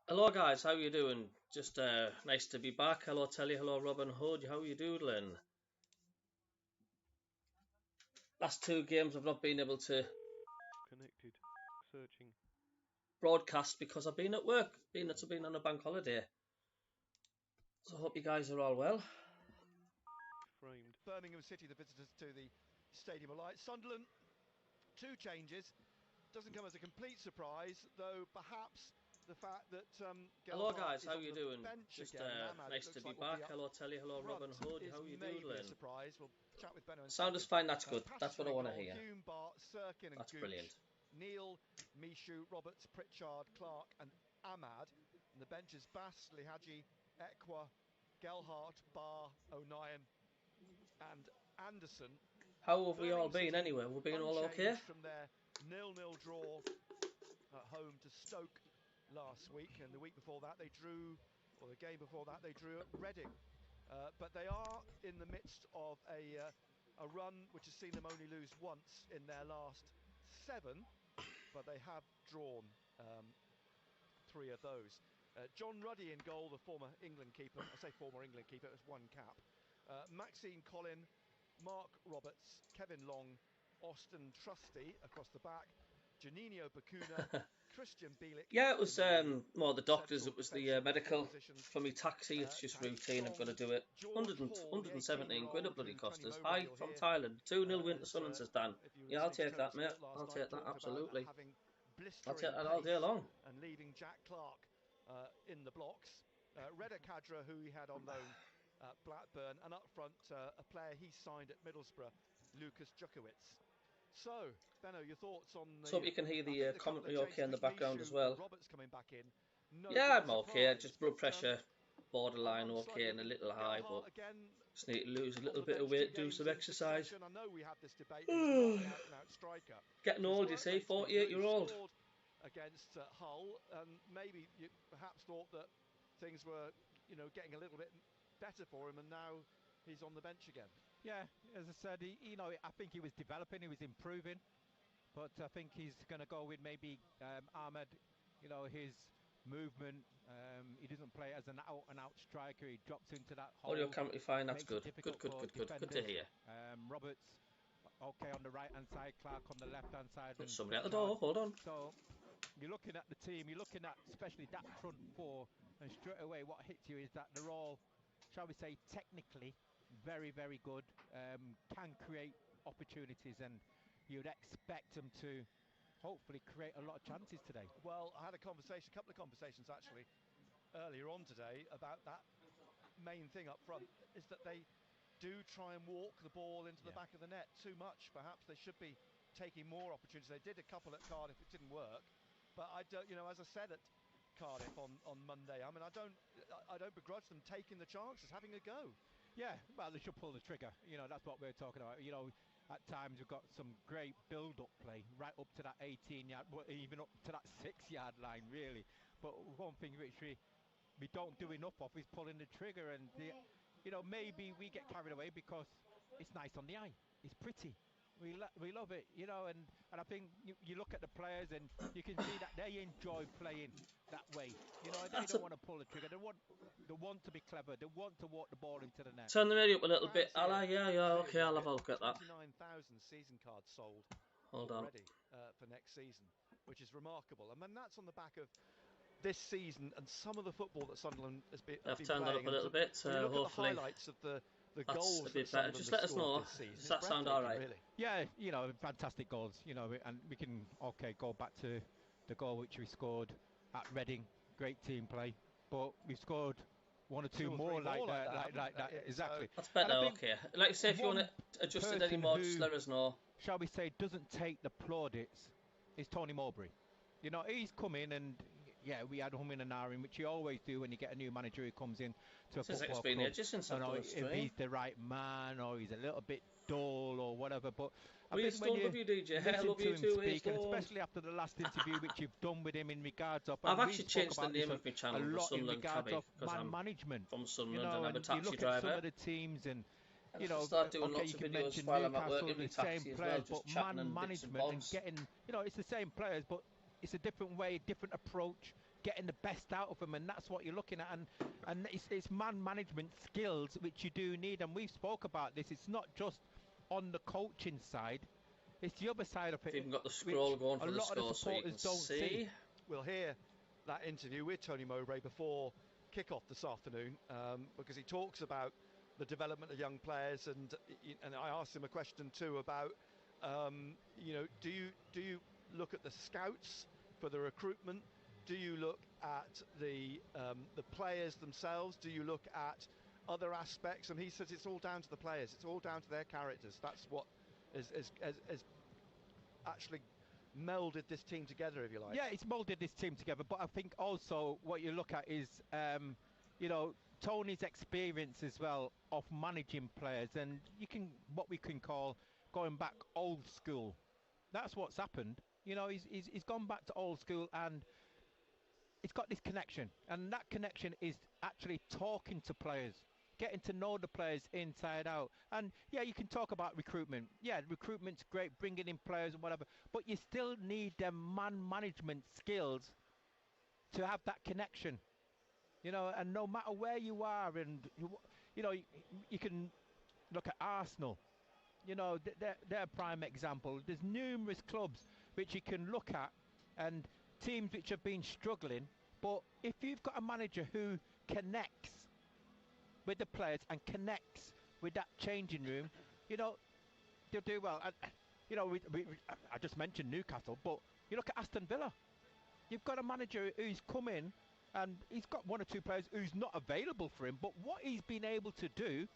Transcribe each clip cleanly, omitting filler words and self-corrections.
Hello guys, how you doing? Just nice to be back. Hello Telly, hello Robin Hood, how you doodling? Last two games I've not been able to Connected. Searching. broadcast because I've been at work, been on a bank holiday. So I hope you guys are all well. Framed. Birmingham City, the visitors to the Stadium of Light. Sunderland, two changes. Doesn't come as a complete surprise, though perhaps the fact that Hello Gelhardt guys, is how on you the doing? bench Just again, and Ahmad, it nice to looks be like, will be back. up Hello Telly, hello Robin front, Hood, is how you maybe a doodling? surprise. We'll chat with Benno in a Sound is second. fine, that's good. That's what I want to Passion, hear. Hume, Bart, Sirkin and That's Gooch. brilliant. Neil, Mishu, Roberts, Pritchard, Clark and Ahmad. And the benches Bass, Lihaji, Ekwa, Gelhardt, Barr, O'Nien and Anderson. How have we all Birmingham been City anyway? We've been all okay? unchanged from their 0-0 draw at home to Stoke last week, and the week before that they drew, or the game before that they drew at Reading. But they are in the midst of a run which has seen them only lose once in their last 7, but they have drawn 3 of those. John Ruddy in goal, the former England keeper. I say former England keeper, it was 1 cap. Maxine Collin, Mark Roberts, Kevin Long, Austin Trusty across the back, Janino Bakuna, Christian Bielik. Yeah, it was more the doctors. It was the medical for me taxi. It's just routine. I've got to do it. 117 quid it bloody cost us. Hi from Thailand. 2-0 win to Sunderland, says Dan. Yeah, I'll take that, mate. I'll take that, absolutely. I'll take that all day long. And leaving Jack Clark in the blocks. Reda Kadra, who he had on loan at Blackburn, and up front a player he signed at Middlesbrough, Lucas Djokovic. So, Benno, your thoughts on the... So hope you can hear the commentary okay in the background as well. Roberts coming back in. No yeah, I'm okay. Surprise, Just blood pressure borderline okay and a little high, but just need to lose a little bit of weight, do some exercise. I know we had this debate. He's not an out-and-out striker. Getting old, you see, 48-year-old. Against Hull, and maybe you perhaps thought that things were, getting a little bit better for him, and now he's on the bench again. Yeah, as I said, I think he was developing, he was improving, but I think he's going to go with maybe Ahmed. His movement. He doesn't play as an out-and-out striker. He drops into that hole. Audio can't be fine. That's good. Good to hear. Roberts, okay, on the right-hand side. Clark on the left-hand side. There's somebody at the door. Hold on. So you're looking at the team. You're looking at especially that front four, and straight away what hits you is that they're all, shall we say, technically very, very good. Can create opportunities, and you'd expect them to hopefully create a lot of chances today. Well, I had a couple of conversations actually earlier on today about that main thing up front, is that they do try and walk the ball into the back of the net too much. Perhaps they should be taking more opportunities. They did a couple at Cardiff, it didn't work, but I don't, as I said at Cardiff on Monday, I mean, I don't begrudge them taking the chances, having a go. Yeah, well, they should pull the trigger. That's what we're talking about. At times we've got some great build-up play right up to that 18-yard, well, even up to that 6-yard line, really. But one thing which we don't do enough of is pulling the trigger, and maybe we get carried away because it's nice on the eye, it's pretty. We love it, and I think you look at the players and you can see that they enjoy playing that way. They don't want to pull the trigger. They want to be clever. They want to walk the ball into the net. Turn the radio up a little bit. Yeah, okay, I'll have a look at that. 29,000 season cards sold Hold already for next season, which is remarkable. I mean, that's on the back of this season and some of the football that Sunderland has been I've been turned playing. that up a little bit. When you look Hopefully, at the highlights of the that's goals a bit that better. Just let us know. Does that sound all right? Really. Yeah, fantastic goals. And we can go back to the goal which we scored at Reading. Great team play, but we scored one or two more like that. Exactly. That's better. Okay. Like you say, if you want to adjust it any more, just let us know. Shall we say doesn't take the plaudits is Tony Mowbray. He's come in and. Yeah, we had him in an hour, which you always do when you get a new manager who comes in to a football club. If he's the right man or he's a little bit dull or whatever. But I think when you listen to him speak, and especially after the last interview which you've done with him in regards of... I've actually changed the name of my channel to Sunderland Cabby because I'm management. From Sunderland and I'm a taxi driver. You look at some of the teams and... start doing lots of videos while I'm at work in my taxi as well, just chatting and bits and bobs. It's the same players, but it's a different way, different approach, getting the best out of them, and that's what you're looking at. And it's man management skills which you do need, and we've spoke about this. It's not just on the coaching side, it's the other side of it. You've even got the scroll going for the score so you can see. We'll hear that interview with Tony Mowbray before kick-off this afternoon, because he talks about the development of young players, and I asked him a question too about, you know, do you look at the scouts for the recruitment? Do you look at the players themselves? Do you look at other aspects? And he says it's all down to the players. It's all down to their characters. That's what is actually melded this team together, if you like. Yeah, it's molded this team together, but I think also what you look at is, you know, Tony's experience as well of managing players, and you can, what we can call going back old school. That's what's happened. You know, he's gone back to old school, and it's got this connection, and that connection is actually talking to players, getting to know the players inside out. And yeah, you can talk about recruitment. Yeah, recruitment's great, bringing in players and whatever, but you still need them man management skills to have that connection. You know, and no matter where you are, and you know, you can look at Arsenal. You know, they're a prime example. There's numerous clubs which you can look at, and teams which have been struggling. But if you've got a manager who connects with the players and connects with that changing room, you know, they'll do well. And, you know, I just mentioned Newcastle, but you look at Aston Villa. You've got a manager who's come in, and he's got one or two players who's not available for him. But what he's been able to do,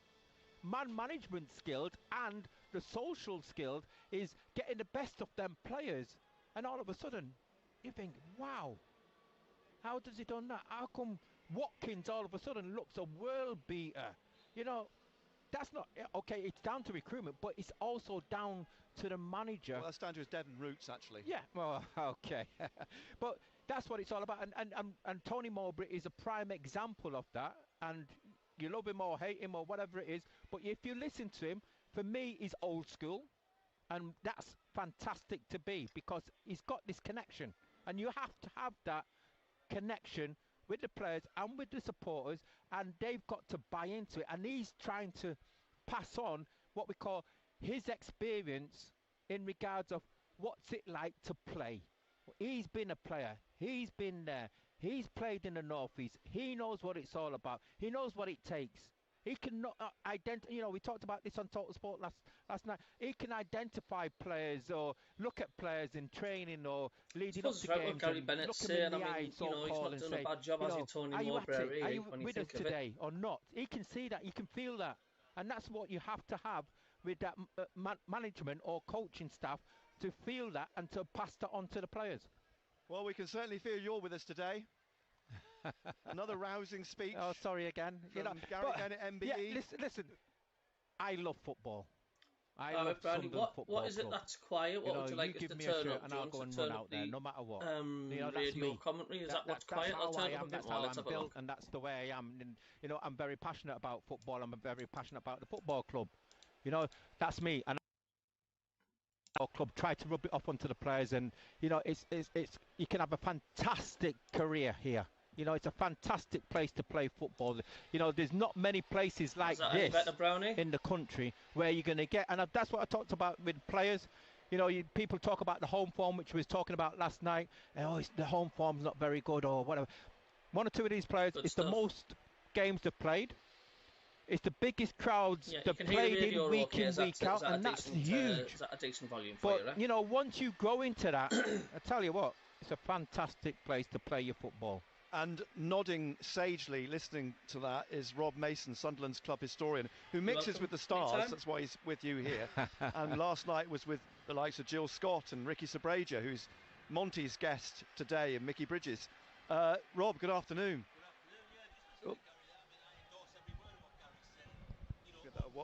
man management skills and the social skills, is getting the best of them players. And all of a sudden, you think, wow, how does he done that? How come Watkins all of a sudden looks a world beater? You know, that's not, okay, it's down to recruitment, but it's also down to the manager. Well, that's down to his Devon roots, actually. Yeah, well, okay. But that's what it's all about. And Tony Mowbray is a prime example of that. And you love him or hate him or whatever it is, but if you listen to him, for me, he's old school. And that's fantastic to be, because he's got this connection. And you have to have that connection with the players and with the supporters, and they've got to buy into it. And he's trying to pass on what we call his experience in regards of what's it like to play. He's been a player. He's been there. He's played in the North East. He knows what it's all about. He knows what it takes. He can identify. You know, we talked about this on Total Sport last night. He can identify players or look at players in training or leading up to games. What Gary Bennett's saying. I mean, you know, he's not done a bad job, has he, Tony Mowbray? Really, are you with us today or not? He can see that. You can feel that, and that's what you have to have with that management or coaching staff, to feel that and to pass that on to the players. Well, we can certainly feel you're with us today. Another rousing speech. Oh, sorry again. You know, Gary Bennett, MBE. Yeah, listen. I love football. I love Bradley, football. What is it that's quiet? What would you like us to turn up? And I'll go and run out there, no matter what. You know, radio commentary, is that what's quiet? I'll turn up a bit more. Let's have a look. And that's the way I am. And, you know, I'm very passionate about football. I'm very passionate about the football club. You know, that's me. And club try to rub it off onto the players, and you know, it's you can have a fantastic career here. You know, it's a fantastic place to play football. You know, there's not many places like this in the country where you're going to get, and that's what I talked about with players. You know, people talk about the home form, which we was talking about last night. Oh, the home form's not very good or whatever. One or two of these players, it's the most games they've played. It's the biggest crowds they've played in week in, week out, and that's huge. Is that a decent volume for you, right? You know, once you grow into that, I tell you what, it's a fantastic place to play your football. And nodding sagely, listening to that, is Rob Mason, Sunderland's club historian, who mixes with the stars. That's why he's with you here. And last night was with the likes of Jill Scott and Ricky Sabreja, who's Monty's guest today, and Mickey Bridges. Rob, good afternoon. Oh.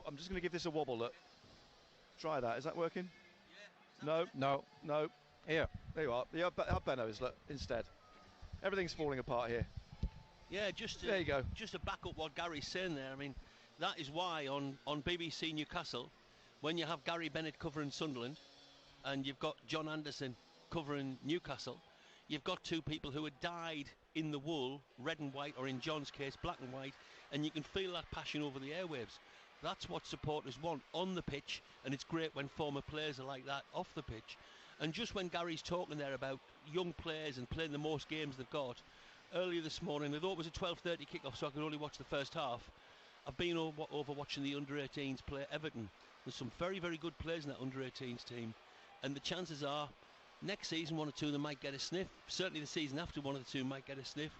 I'm just going to give this a wobble. Look, try that. Is that working? Yeah. No. Here, there you are. How Benno is, look, instead. Everything's falling apart here. Yeah, there you go. Just to back up what Gary's saying there. I mean, that is why on BBC Newcastle, when you have Gary Bennett covering Sunderland, and you've got John Anderson covering Newcastle, you've got two people who had died in the wool, red and white, or in John's case, black and white, and you can feel that passion over the airwaves. That's what supporters want on the pitch, and it's great when former players are like that off the pitch. And just when Gary's talking there about young players and playing the most games they've got, earlier this morning, although it was a 12:30 kick-off, so I could only watch the first half, I've been over watching the under-18s play Everton. There's some very, very good players in that under-18s team, and the chances are next season one or two of them might get a sniff. Certainly the season after, one of the two might get a sniff.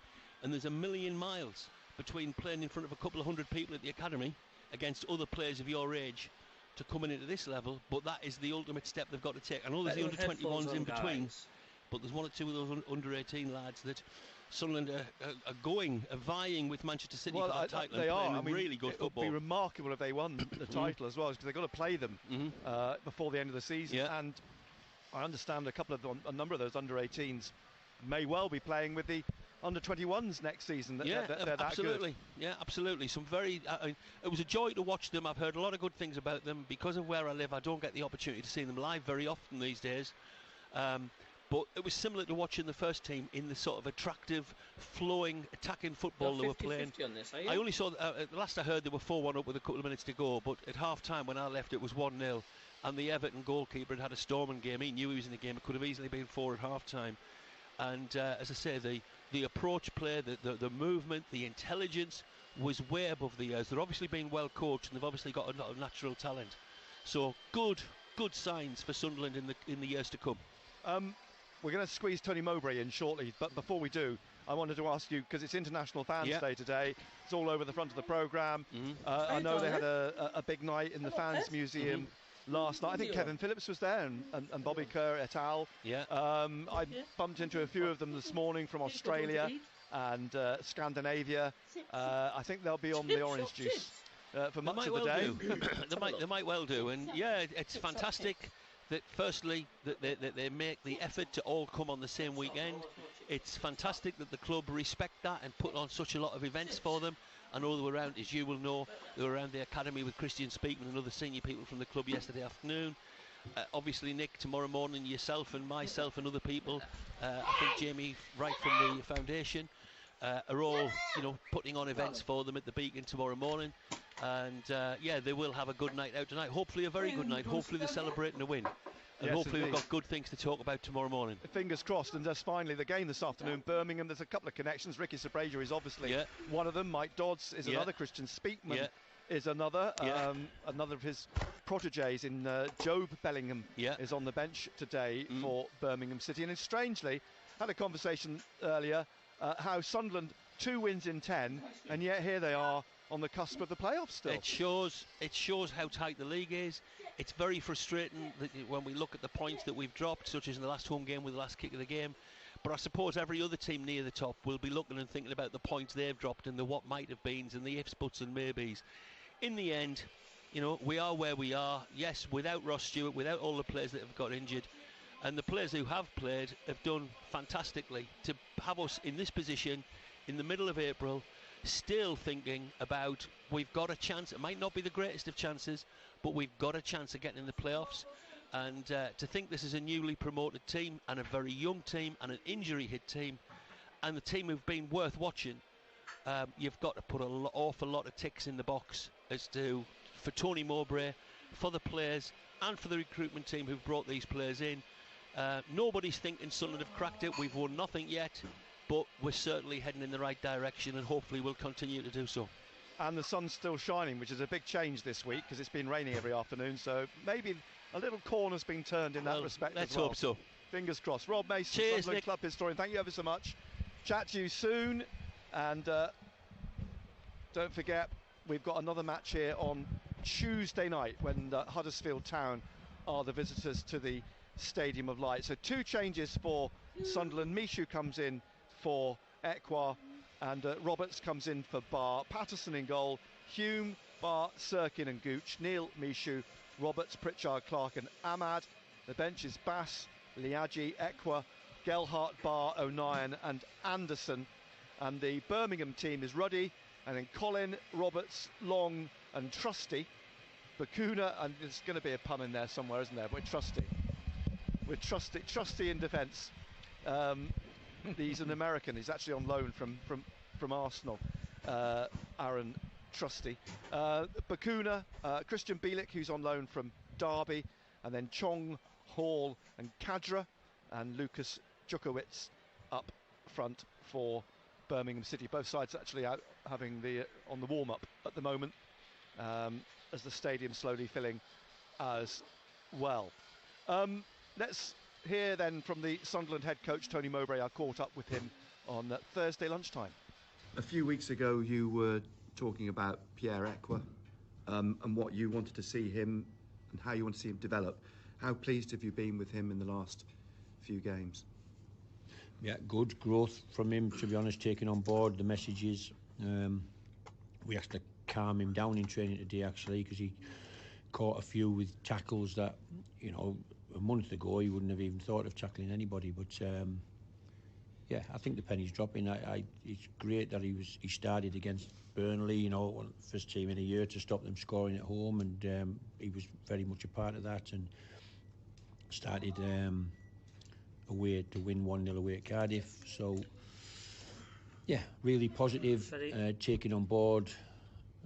And there's a million miles between playing in front of a couple of hundred people at the academy against other players of your age to coming into this level, but that is the ultimate step they've got to take. I know there's the under-21s in between, but there's one or two of those under-18 lads that Sunderland are vying with Manchester City for that title. They are. I mean, really good football. It would be remarkable if they won the title as well, because they've got to play them before the end of the season. Yeah. And I understand a number of those under-18s may well be playing with the under-21s next season. They're absolutely. That good. Yeah, absolutely. Some very. It was a joy to watch them. I've heard a lot of good things about them. Because of where I live, I don't get the opportunity to see them live very often these days. But it was similar to watching the first team in the sort of attractive, flowing, attacking football they were playing. On this, are you? I only saw, last I heard, they were 4-1 up with a couple of minutes to go, but at half-time when I left it was 1-0, and the Everton goalkeeper had a storming game. He knew he was in the game. It could have easily been 4 at half-time. And as I say, the approach play, the movement, the intelligence was way above the years. They're obviously being well coached, and they've obviously got a lot of natural talent. So good signs for Sunderland in the years to come. We're going to squeeze Tony Mowbray in shortly, but before we do, I wanted to ask you, because it's International Fans Day today, it's all over the front of the programme. I know they had a big night in the Fans Museum last night. I think Kevin Phillips was there and Bobby Kerr et al. I bumped into a few of them this morning from Australia and Scandinavia. I think they'll be on the orange juice for much of the day. They might well do, and yeah, it's fantastic that firstly that they make the effort to all come on the same weekend. It's fantastic that the club respect that and put on such a lot of events for them. I know they were around, as you will know, they were around the academy with Christian Speakman and other senior people from the club yesterday afternoon. Obviously, Nick, tomorrow morning, yourself and myself and other people, I think Jamie Wright from the foundation, are all, putting on events for them at the Beacon tomorrow morning. And yeah, they will have a good night out tonight. Hopefully a very good night. Hopefully they're celebrating a win. And hopefully we've got good things to talk about tomorrow morning. Fingers crossed. And just finally, the game this afternoon, Birmingham, there's a couple of connections. Ricky Sabraja is obviously one of them. Mike Dodds is another. Christian Speakman is another. Another of his protégés in Job Bellingham is on the bench today for Birmingham City. And strangely, had a conversation earlier how Sunderland 2 wins in 10, and yet here they are on the cusp of the playoffs still. It shows how tight the league is. It's very frustrating that when we look at the points that we've dropped, such as in the last home game with the last kick of the game. But I suppose every other team near the top will be looking and thinking about the points they've dropped and the what might have beens and the ifs, buts and maybes. In the end, we are where we are. Yes, without Ross Stewart, without all the players that have got injured. And the players who have played have done fantastically. To have us in this position in the middle of April, still thinking about we've got a chance. It might not be the greatest of chances, but we've got a chance of getting in the playoffs. And to think this is a newly promoted team and a very young team and an injury hit team and the team who've been worth watching, you've got to put an awful lot of ticks in the box as to for Tony Mowbray, for the players and for the recruitment team who've brought these players in. Nobody's thinking Sunderland have cracked it. We've won nothing yet, but we're certainly heading in the right direction and hopefully we'll continue to do so. And the sun's still shining, which is a big change this week because it's been raining every afternoon, so maybe a little corner's been turned in that respect let's as well. hope so. Fingers crossed. Rob Mason, cheers, Sunderland Nick. Club historian, thank you ever so much. Chat to you soon, and don't forget we've got another match here on Tuesday night when Huddersfield Town are the visitors to the Stadium of Light. So 2 changes for Sunderland. Mishu comes in for Ekwa, and Roberts comes in for Barr. Patterson in goal. Hume, Barr, Sirkin and Gooch. Neil, Mishu, Roberts, Pritchard, Clark and Ahmad. The bench is Bass, Liaji, Ekwa, Gelhart, Barr, O'Nien and Anderson. And the Birmingham team is Ruddy, and then Colin, Roberts, Long and Trusty. Bakuna, and there's going to be a pun in there somewhere, isn't there? But Trusty. We're Trusty in defence. He's an American. He's actually on loan from Arsenal. Aaron Trusty. Bakuna, Christian Bielik, who's on loan from Derby, and then Chong, Hall and Kadra, and Lucas Djukowicz up front for Birmingham City. Both sides actually out having on the warm-up at the moment, as the stadium's slowly filling as well. Let's hear then from the Sunderland head coach Tony Mowbray. I caught up with him on Thursday lunchtime. A few weeks ago you were talking about Pierre Ekwa, and what you wanted to see him and how you want to see him develop. How pleased have you been with him in the last few games? Yeah, good growth from him, to be honest, taking on board the messages. We had to calm him down in training today, actually, because he caught a few with tackles that, you know, a month ago he wouldn't have even thought of tackling anybody. But yeah, I think the penny's dropping. It's great that he started against Burnley, you know, first team in a year to stop them scoring at home, and he was very much a part of that, and started away to win 1-0 away at Cardiff. So yeah, really positive, taking on board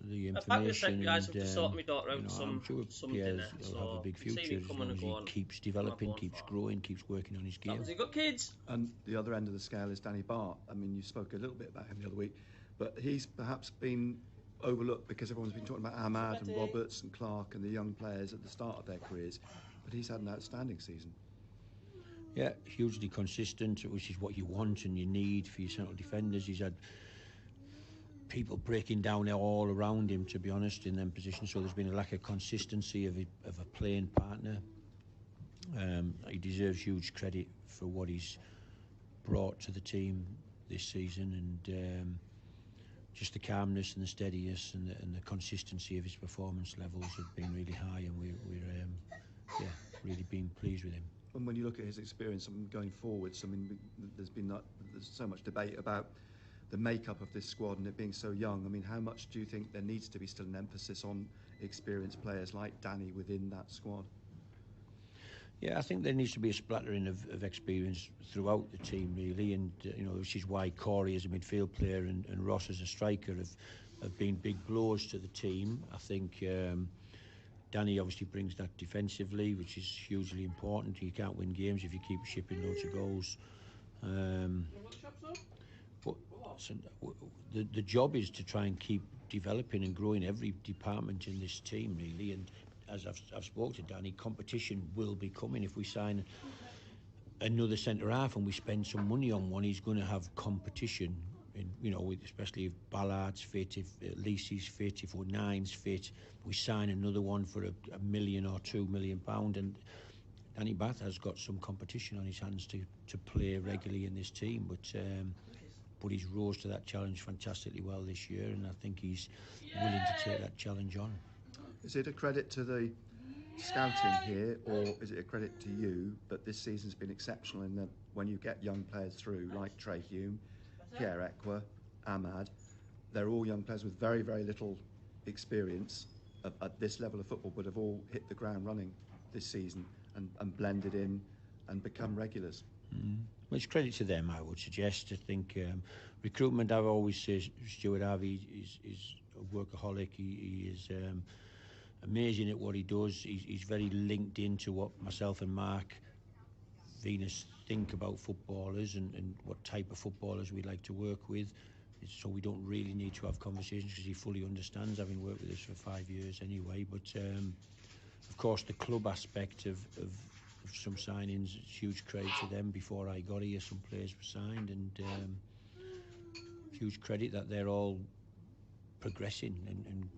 the information. Guys, and, to sort my daughter out, you know, some I'm sure dinner. He'll have a big future as long as he keeps developing, keeps growing, keeps working on his game. Has he got kids? And the other end of the scale is Danny Bart. I mean, you spoke a little bit about him the other week, but he's perhaps been overlooked because everyone's been talking about Ahmad and Roberts and Clark and the young players at the start of their careers, but he's had an outstanding season. Yeah, hugely consistent, which is what you want and you need for your central defenders. He's had people breaking down all around him, to be honest, in them positions, so there's been a lack of consistency of a playing partner. He deserves huge credit for what he's brought to the team this season, and just the calmness and the steadiness and the consistency of his performance levels have been really high, and we're really been pleased with him. And when you look at his experience going forwards, I mean, there's so much debate about the makeup of this squad and it being so young. I mean, how much do you think there needs to be still an emphasis on experienced players like Danny within that squad? Yeah, I think there needs to be a splattering of experience throughout the team, really, and you know, which is why Corey as a midfield player and Ross as a striker have been big blows to the team. I think Danny obviously brings that defensively, which is hugely important. You can't win games if you keep shipping loads of goals. But so the job is to try and keep developing and growing every department in this team, really. And as I've spoken to Danny, competition will be coming. If we sign another centre half and we spend some money on one, he's going to have competition. You know, especially if Ballard's fit, if Lacey's fit, if O'Nine's fit, we sign another one for £1 million or £2 million, and Danny Bath has got some competition on his hands to play regularly in this team, but he's rose to that challenge fantastically well this year, and I think he's willing to take that challenge on. Is it a credit to the scouting here, or is it a credit to you that this season's been exceptional in that when you get young players through like Trey Hume, Pierre Ekwa, Ahmad, they're all young players with very, very little experience at this level of football, but have all hit the ground running this season and blended in and become regulars? Well, it's credit to them, I would suggest. I think recruitment, I've always said, Stuart Harvey is a workaholic. He is amazing at what he does. He's very linked into what myself and Mark Venus think about footballers and what type of footballers we like to work with. So we don't really need to have conversations because he fully understands, having worked with us for 5 years anyway. But of course, the club aspect of some signings, it's huge credit to them. Before I got here, some players were signed, and huge credit that they're all progressing and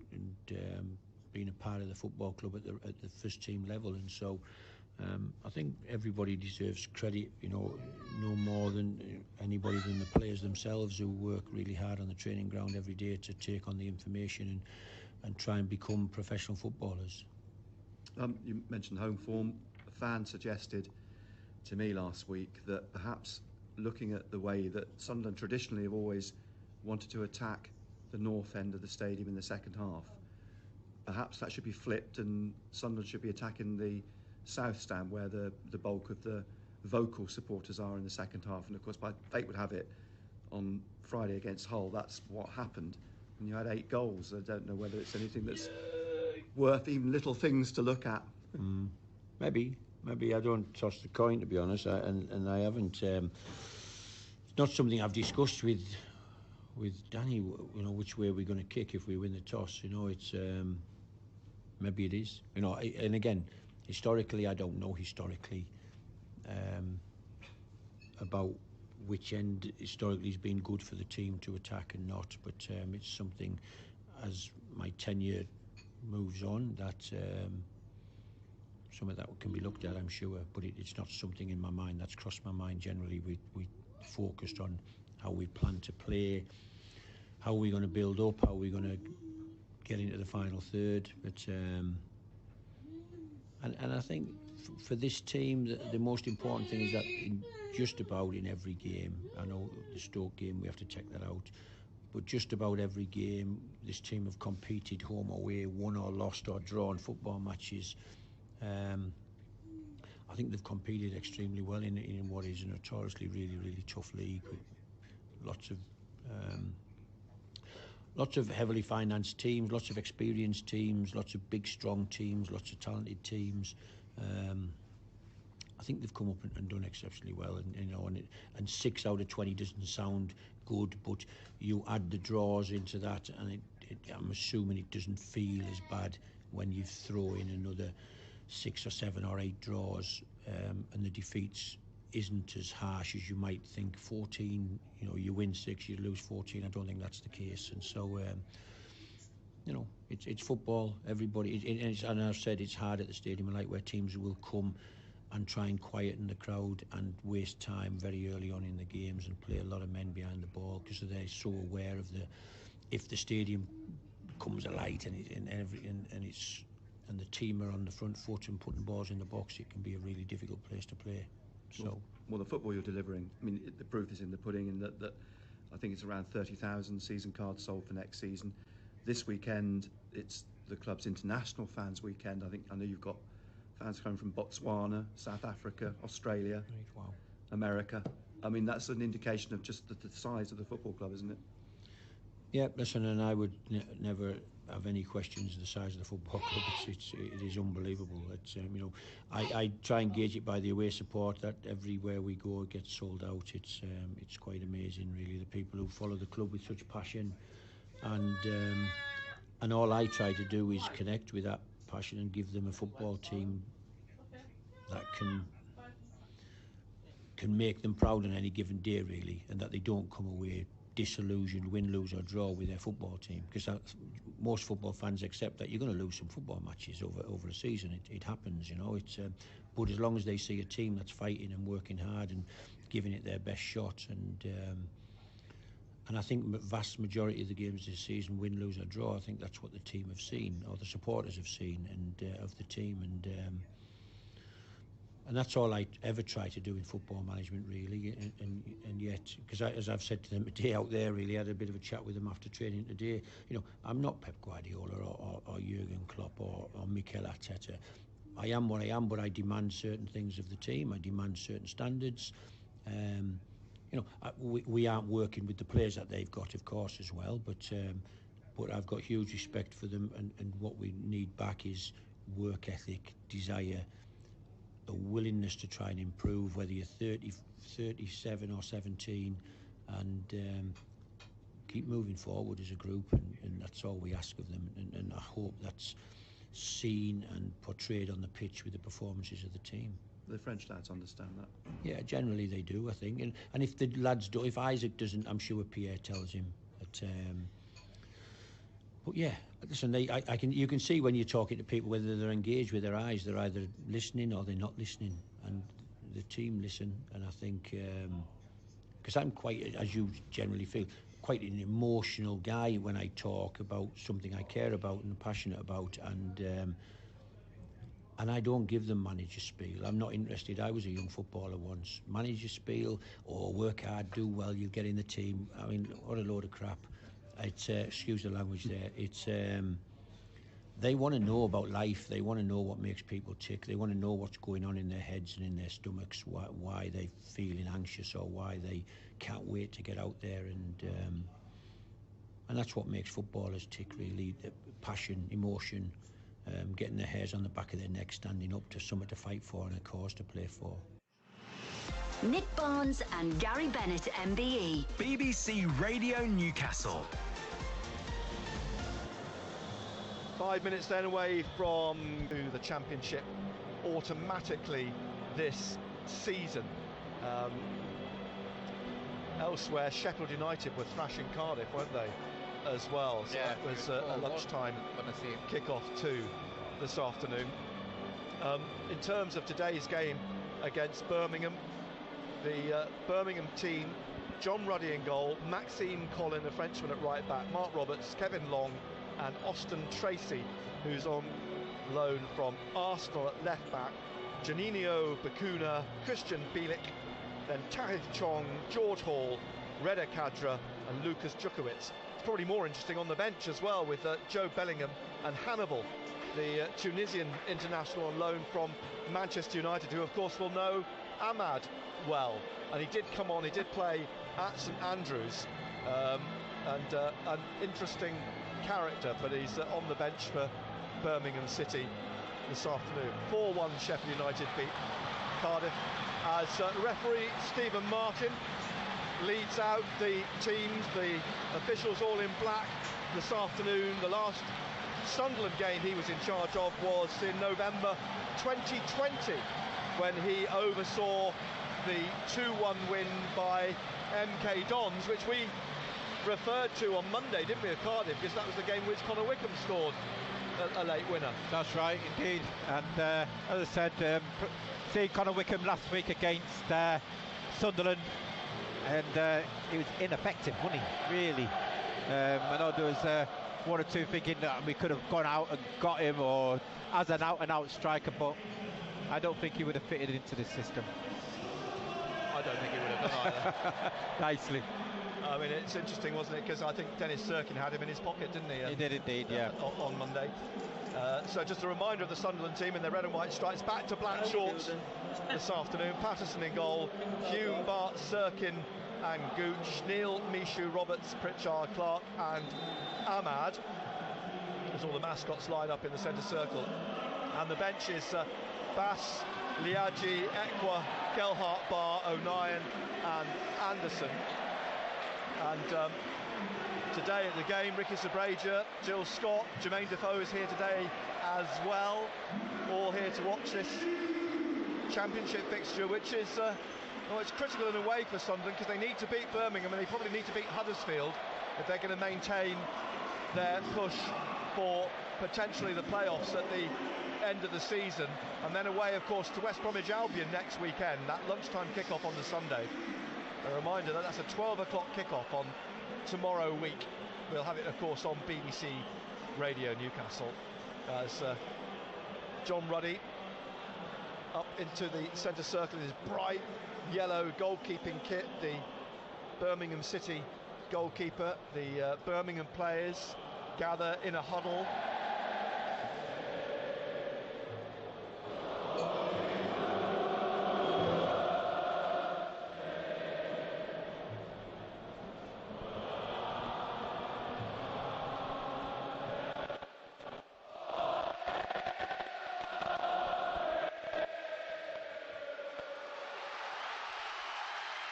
being a part of the football club at the first team level. And so I think everybody deserves credit, you know, no more than anybody than the players themselves, who work really hard on the training ground every day to take on the information and try and become professional footballers. You mentioned home form. A fan suggested to me last week that perhaps looking at the way that Sunderland traditionally have always wanted to attack the north end of the stadium in the second half, perhaps that should be flipped and Sunderland should be attacking the south stand where the bulk of the vocal supporters are in the second half. And of course, by fate would have it, on Friday against Hull, that's what happened. And you had 8 goals. I don't know whether it's anything that's worth even little things to look at. Maybe I don't toss the coin, to be honest, and I haven't. It's not something I've discussed with Danny. You know, which way we're going to kick if we win the toss. You know, it's maybe it is. You know, and again, historically, I don't know historically about which end historically has been good for the team to attack and not. But it's something, as my tenure moves on, that some of that can be looked at, I'm sure, but it's not something in my mind that's crossed my mind. Generally, we focused on how we plan to play, how we're going to build up, how we're going to get into the final third. But and I think for this team, the most important thing is that just about in every game, I know the Stoke game we have to take that out, but just about every game this team have competed home or away, won or lost or drawn football matches. I think they've competed extremely well in what is a notoriously really tough league, with lots of heavily financed teams, lots of experienced teams, lots of big strong teams, lots of talented teams. I think they've come up and done exceptionally well, and 6 out of 20 doesn't sound good, but you add the draws into that, and I'm assuming it doesn't feel as bad when you throw in another 6 or 7 or 8 draws, and the defeats isn't as harsh as you might think. 14, you know, you win 6, you lose 14. I don't think that's the case, and so you know, it's football. Everybody, and I've said it's hard at the stadium, like where teams will come and try and quieten the crowd and waste time very early on in the games and play a lot of men behind the ball, because they're so aware of if the stadium comes alight and the team are on the front foot and putting balls in the box, it can be a really difficult place to play. So, well, the football you're delivering, I mean, the proof is in the pudding, in that I think it's around 30,000 season cards sold for next season. This weekend, it's the club's international fans weekend. I know you've got fans coming from Botswana, South Africa, Australia, wow. America. I mean, that's an indication of just the size of the football club, isn't it? Yeah, listen, and I would never have any questions of the size of the football club. It is unbelievable. It's you know, I try and gauge it by the away support. That everywhere we go, it gets sold out. It's quite amazing, really. The people who follow the club with such passion, and all I try to do is connect with that passion and give them a football team that can make them proud on any given day, really, and that they don't come away disillusioned, win, lose or draw with their football team, because most football fans accept that you're going to lose some football matches over a season. It happens, you know. But as long as they see a team that's fighting and working hard and giving it their best shot, and I think the vast majority of the games this season, win, lose or draw, I think that's what the team have seen, or the supporters have seen, and of the team, and that's all I ever try to do in football management, really. And yet, because as I've said to them today out there, really, I had a bit of a chat with them after training today. You know, I'm not Pep Guardiola or Jurgen Klopp or Mikel Arteta. I am what I am, but I demand certain things of the team. I demand certain standards. You know, we aren't working with the players that they've got, of course, as well. But I've got huge respect for them, and what we need back is work ethic, desire, a willingness to try and improve, whether you're 30, 37 or 17, and keep moving forward as a group, and that's all we ask of them, and I hope that's seen and portrayed on the pitch with the performances of the team. The French lads understand that. Yeah, generally they do, I think, and if the lads do, if Isaac doesn't, I'm sure Pierre tells him that. But yeah, listen, you can see when you're talking to people whether they're engaged with their eyes. They're either listening or they're not listening, and the team listen. And I think, because I'm quite, as you generally feel, quite an emotional guy when I talk about something I care about and am passionate about, and I don't give them manager spiel. I'm not interested. I was a young footballer once. Manager spiel, or work hard, do well, you'll get in the team. I mean, what a load of crap. It's excuse the language there. It's they want to know about life. They want to know what makes people tick. They want to know what's going on in their heads and in their stomachs, why they're feeling anxious or why they can't wait to get out there. And that's what makes footballers tick, really. The passion, emotion, getting their hairs on the back of their neck, standing up to something to fight for and a cause to play for. Nick Barnes and Gary Bennett, MBE. BBC Radio Newcastle. 5 minutes then away from the Championship automatically this season. Elsewhere, Sheffield United were thrashing Cardiff, weren't they, as well? So yeah, that was a lunchtime kick-off too this afternoon. In terms of today's game against Birmingham, the Birmingham team, John Ruddy in goal, Maxime Collin, a Frenchman at right back, Mark Roberts, Kevin Long and Austin Tracy, who's on loan from Arsenal at left back, Juninho Bakuna, Christian Bielik, then Tahith Chong, George Hall, Reda Kadra and Lucas Djukovic. It's probably more interesting on the bench as well, with Joe Bellingham and Hannibal, the Tunisian international on loan from Manchester United, who of course will know Ahmad well, and he did come on, he did play at St Andrews, and an interesting character, but he's on the bench for Birmingham City this afternoon. 4-1 Sheffield United beat Cardiff, as referee Stephen Martin leads out the teams, the officials all in black this afternoon. The last Sunderland game he was in charge of was in November 2020, when he oversaw the 2-1 win by MK Dons, which we referred to on Monday, didn't we, at Cardiff, because that was the game which Connor Wickham scored a late winner. That's right, indeed. And as I said, seeing Connor Wickham last week against Sunderland, and he was ineffective, wasn't he? Really. I know there was one or two thinking that we could have gone out and got him, or as an out-and-out striker, but I don't think he would have fitted into the system. I don't think he would have done either. Nicely. I mean, it's interesting, wasn't it? Because I think Dennis Sirkin had him in his pocket, didn't he? He did indeed, yeah. On Monday. So just a reminder of the Sunderland team in their red and white stripes. Back to black shorts this afternoon. Patterson in goal. Hume, Bart, Sirkin and Gooch. Neil, Mishu, Roberts, Pritchard, Clark and Ahmad. As all the mascots line up in the centre circle. And the bench is Bass, Liadji, Ekwa, Gelhart, Barr, O'Nien and Anderson. And today at the game, Ricky Sabreja, Jill Scott, Jermaine Defoe is here today as well, all here to watch this Championship fixture, which is well, it's critical in a way for Sunderland, because they need to beat Birmingham and they probably need to beat Huddersfield if they're going to maintain their push for potentially the playoffs at the end of the season. And then away, of course, to West Bromwich Albion next weekend, that lunchtime kick-off on the Sunday. A reminder that that's a 12 o'clock kick-off on tomorrow week. We'll have it, of course, on BBC Radio Newcastle, as John Ruddy up into the centre circle in his bright yellow goalkeeping kit, the Birmingham City goalkeeper. The Birmingham players gather in a huddle.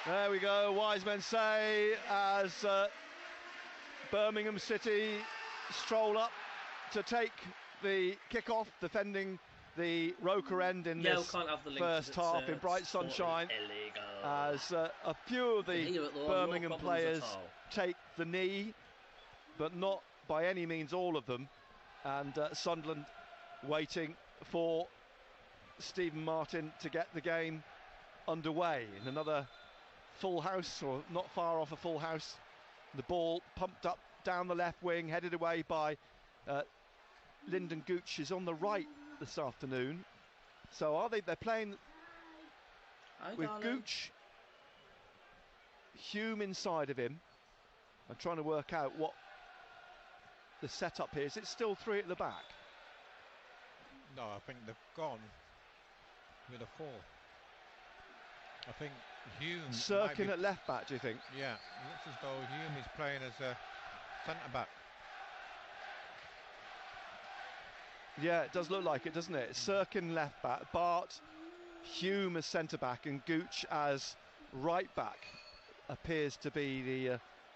There we go, wise men say, as Birmingham City stroll up to take the kick-off, defending the Roker end in this first half in bright sunshine, as a few of the Birmingham players take the knee, but not by any means all of them, and Sunderland waiting for Stephen Martin to get the game underway in another full house, or not far off a full house. The ball pumped up down the left wing, headed away by Lyndon Gooch, is on the right this afternoon. So are they're playing with Gooch, Hume inside of him. I'm trying to work out what the setup is. It's still three at the back. No, I think they've gone with a 4. I think Hume... Sirkin at left back, do you think? Yeah, it looks as though Hume is playing as a centre-back. Yeah, it does look like it, doesn't it? Sirkin left back, Bart, Hume as centre-back and Gooch as right-back appears to be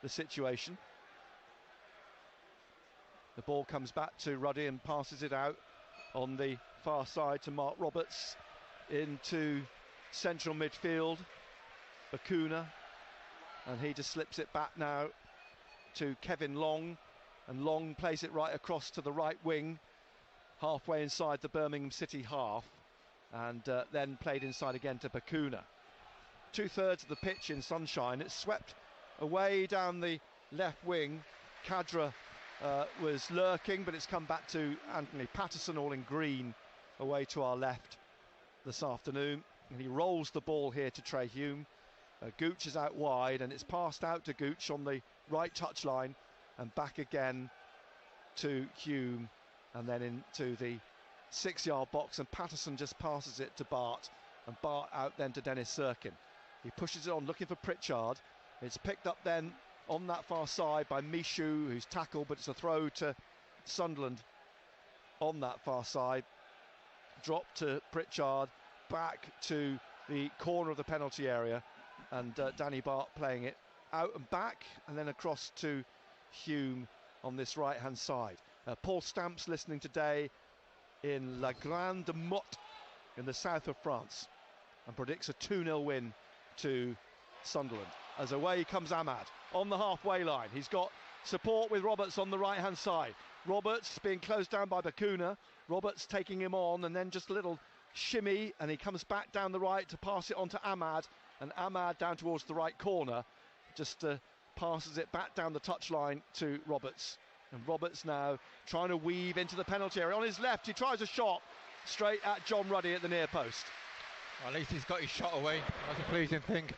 the situation. The ball comes back to Ruddy and passes it out on the far side to Mark Roberts into central midfield, Bakuna, and he just slips it back now to Kevin Long, and Long plays it right across to the right wing, halfway inside the Birmingham City half, and then played inside again to Bakuna. 2/3 of the pitch in sunshine. It's swept away down the left wing. Kadra was lurking, but it's come back to Anthony Patterson, all in green, away to our left this afternoon. And he rolls the ball here to Trey Hume. Gooch is out wide, and it's passed out to Gooch on the right touchline, and back again to Hume, and then into the 6-yard box, and Patterson just passes it to Bart, and Bart out then to Dennis Sirkin. He pushes it on, looking for Pritchard. It's picked up then on that far side by Michoud, who's tackled, but it's a throw to Sunderland on that far side. Drop to Pritchard, back to the corner of the penalty area, and Danny Bart playing it out and back, and then across to Hume on this right-hand side. Paul Stamps listening today in La Grande Motte in the south of France, and predicts a 2-0 win to Sunderland. As away comes Ahmad on the halfway line. He's got support with Roberts on the right-hand side. Roberts being closed down by Bakuna. Roberts taking him on, and then just a little shimmy, and he comes back down the right to pass it on to Ahmad, and Ahmad down towards the right corner just passes it back down the touchline to Roberts, and Roberts now trying to weave into the penalty area. On his left, he tries a shot straight at John Ruddy at the near post. Well, at least he's got his shot away. That's a pleasing thing.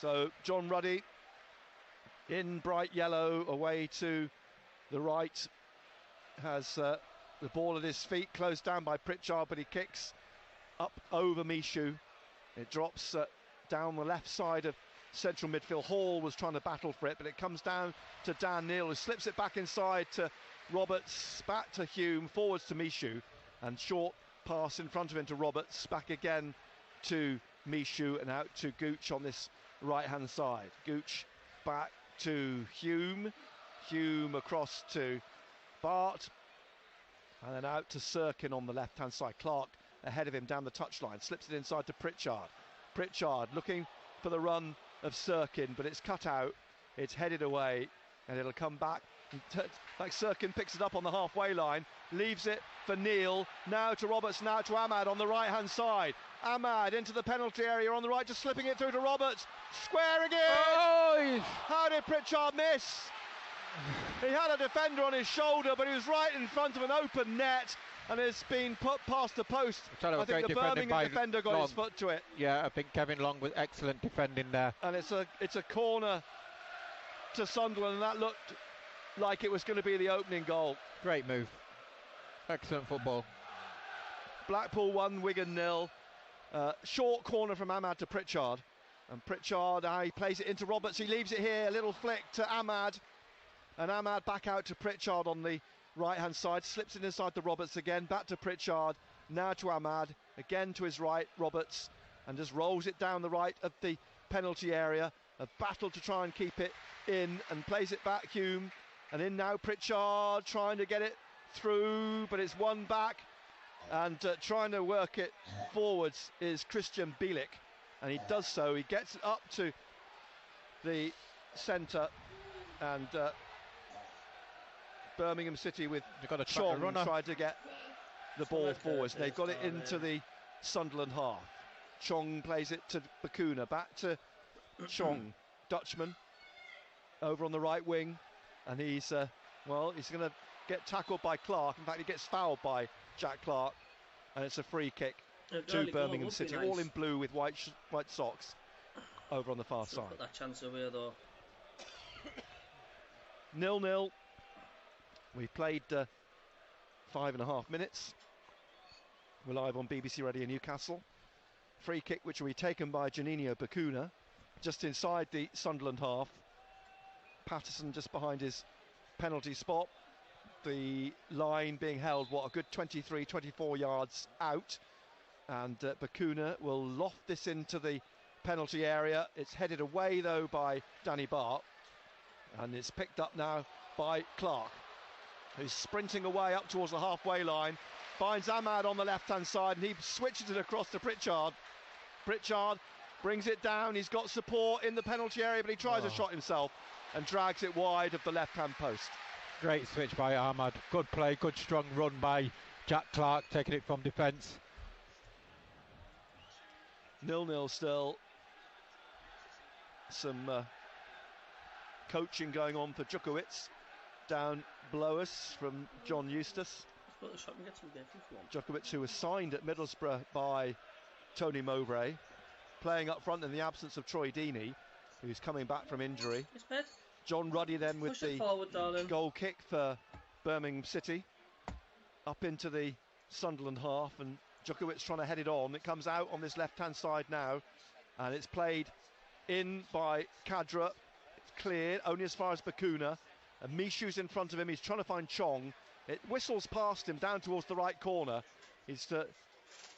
So John Ruddy in bright yellow away to the right, has the ball at his feet, closed down by Pritchard, but he kicks up over Michoud. It drops down the left side of central midfield. Hall was trying to battle for it, but it comes down to Dan Neil, who slips it back inside to Roberts, back to Hume, forwards to Michoud, and short pass in front of him to Roberts, back again to Michoud, and out to Gooch on this right-hand side. Gooch back to Hume, Hume across to Bart, and then out to Sirkin on the left-hand side. Clark ahead of him down the touchline, slips it inside to Pritchard. Pritchard looking for the run of Sirkin, but it's cut out, it's headed away, and it'll come back. Like Sirkin picks it up on the halfway line, leaves it for Neil, now to Roberts, now to Ahmad on the right-hand side. Ahmad into the penalty area on the right, just slipping it through to Roberts, squaring it! Oh, how did Pritchard miss? He had a defender on his shoulder, but he was right in front of an open net, and it's been put past the post. I think the Birmingham defender got his foot to it. Yeah, I think Kevin Long was excellent defending there. And it's a corner to Sunderland, and that looked like it was going to be the opening goal. Great move. Excellent football. Blackpool 1, Wigan 0. Short corner from Ahmad to Pritchard. And Pritchard, he plays it into Roberts. He leaves it here. A little flick to Ahmad. And Ahmad back out to Pritchard on the right-hand side. Slips it inside to Roberts again. Back to Pritchard. Now to Ahmad. Again to his right, Roberts. And just rolls it down the right of the penalty area. A battle to try and keep it in. And plays it back, Hume. And in now Pritchard, trying to get it through. But it's one back. And trying to work it forwards is Christian Bielik, and he does so. He gets it up to the centre, and Birmingham City with Chong tried to get the ball forwards. They've got it into the Sunderland half. Chong plays it to Bakuna, back to Chong, Dutchman, over on the right wing, and he's going to get tackled by Clark. In fact, he gets fouled by Jack Clark, and it's a free kick to Birmingham City, all in blue with white socks over on the far side. Put that chance away though. 0-0 We've played 5.5 minutes. We're live on BBC Radio Newcastle. Free kick which will be taken by Juninho Bacuna, just inside the Sunderland half. Patterson just behind his penalty spot. The line being held, a good 23, 24 yards out. And Bacuna will loft this into the penalty area. It's headed away though by Danny Bart. And it's picked up now by Clark, who's sprinting away up towards the halfway line. Finds Ahmad on the left-hand side, and he switches it across to Pritchard. Pritchard brings it down. He's got support in the penalty area, but he tries a shot himself and drags it wide of the left-hand post. Great switch by Ahmad. Good play, good strong run by Jack Clark, taking it from defence. 0-0 still. Some coaching going on for Djukovic down below us from John Eustace. Djukovic, who was signed at Middlesbrough by Tony Mowbray, playing up front in the absence of Troy Deeney, who's coming back from injury. John Ruddy then with the goal kick for Birmingham City, up into the Sunderland half, and Djukovic trying to head it on. It comes out on this left-hand side now, and it's played in by Kadra. It's cleared only as far as Bacuna, and Mishu's in front of him. He's trying to find Chong. It whistles past him down towards the right corner. He's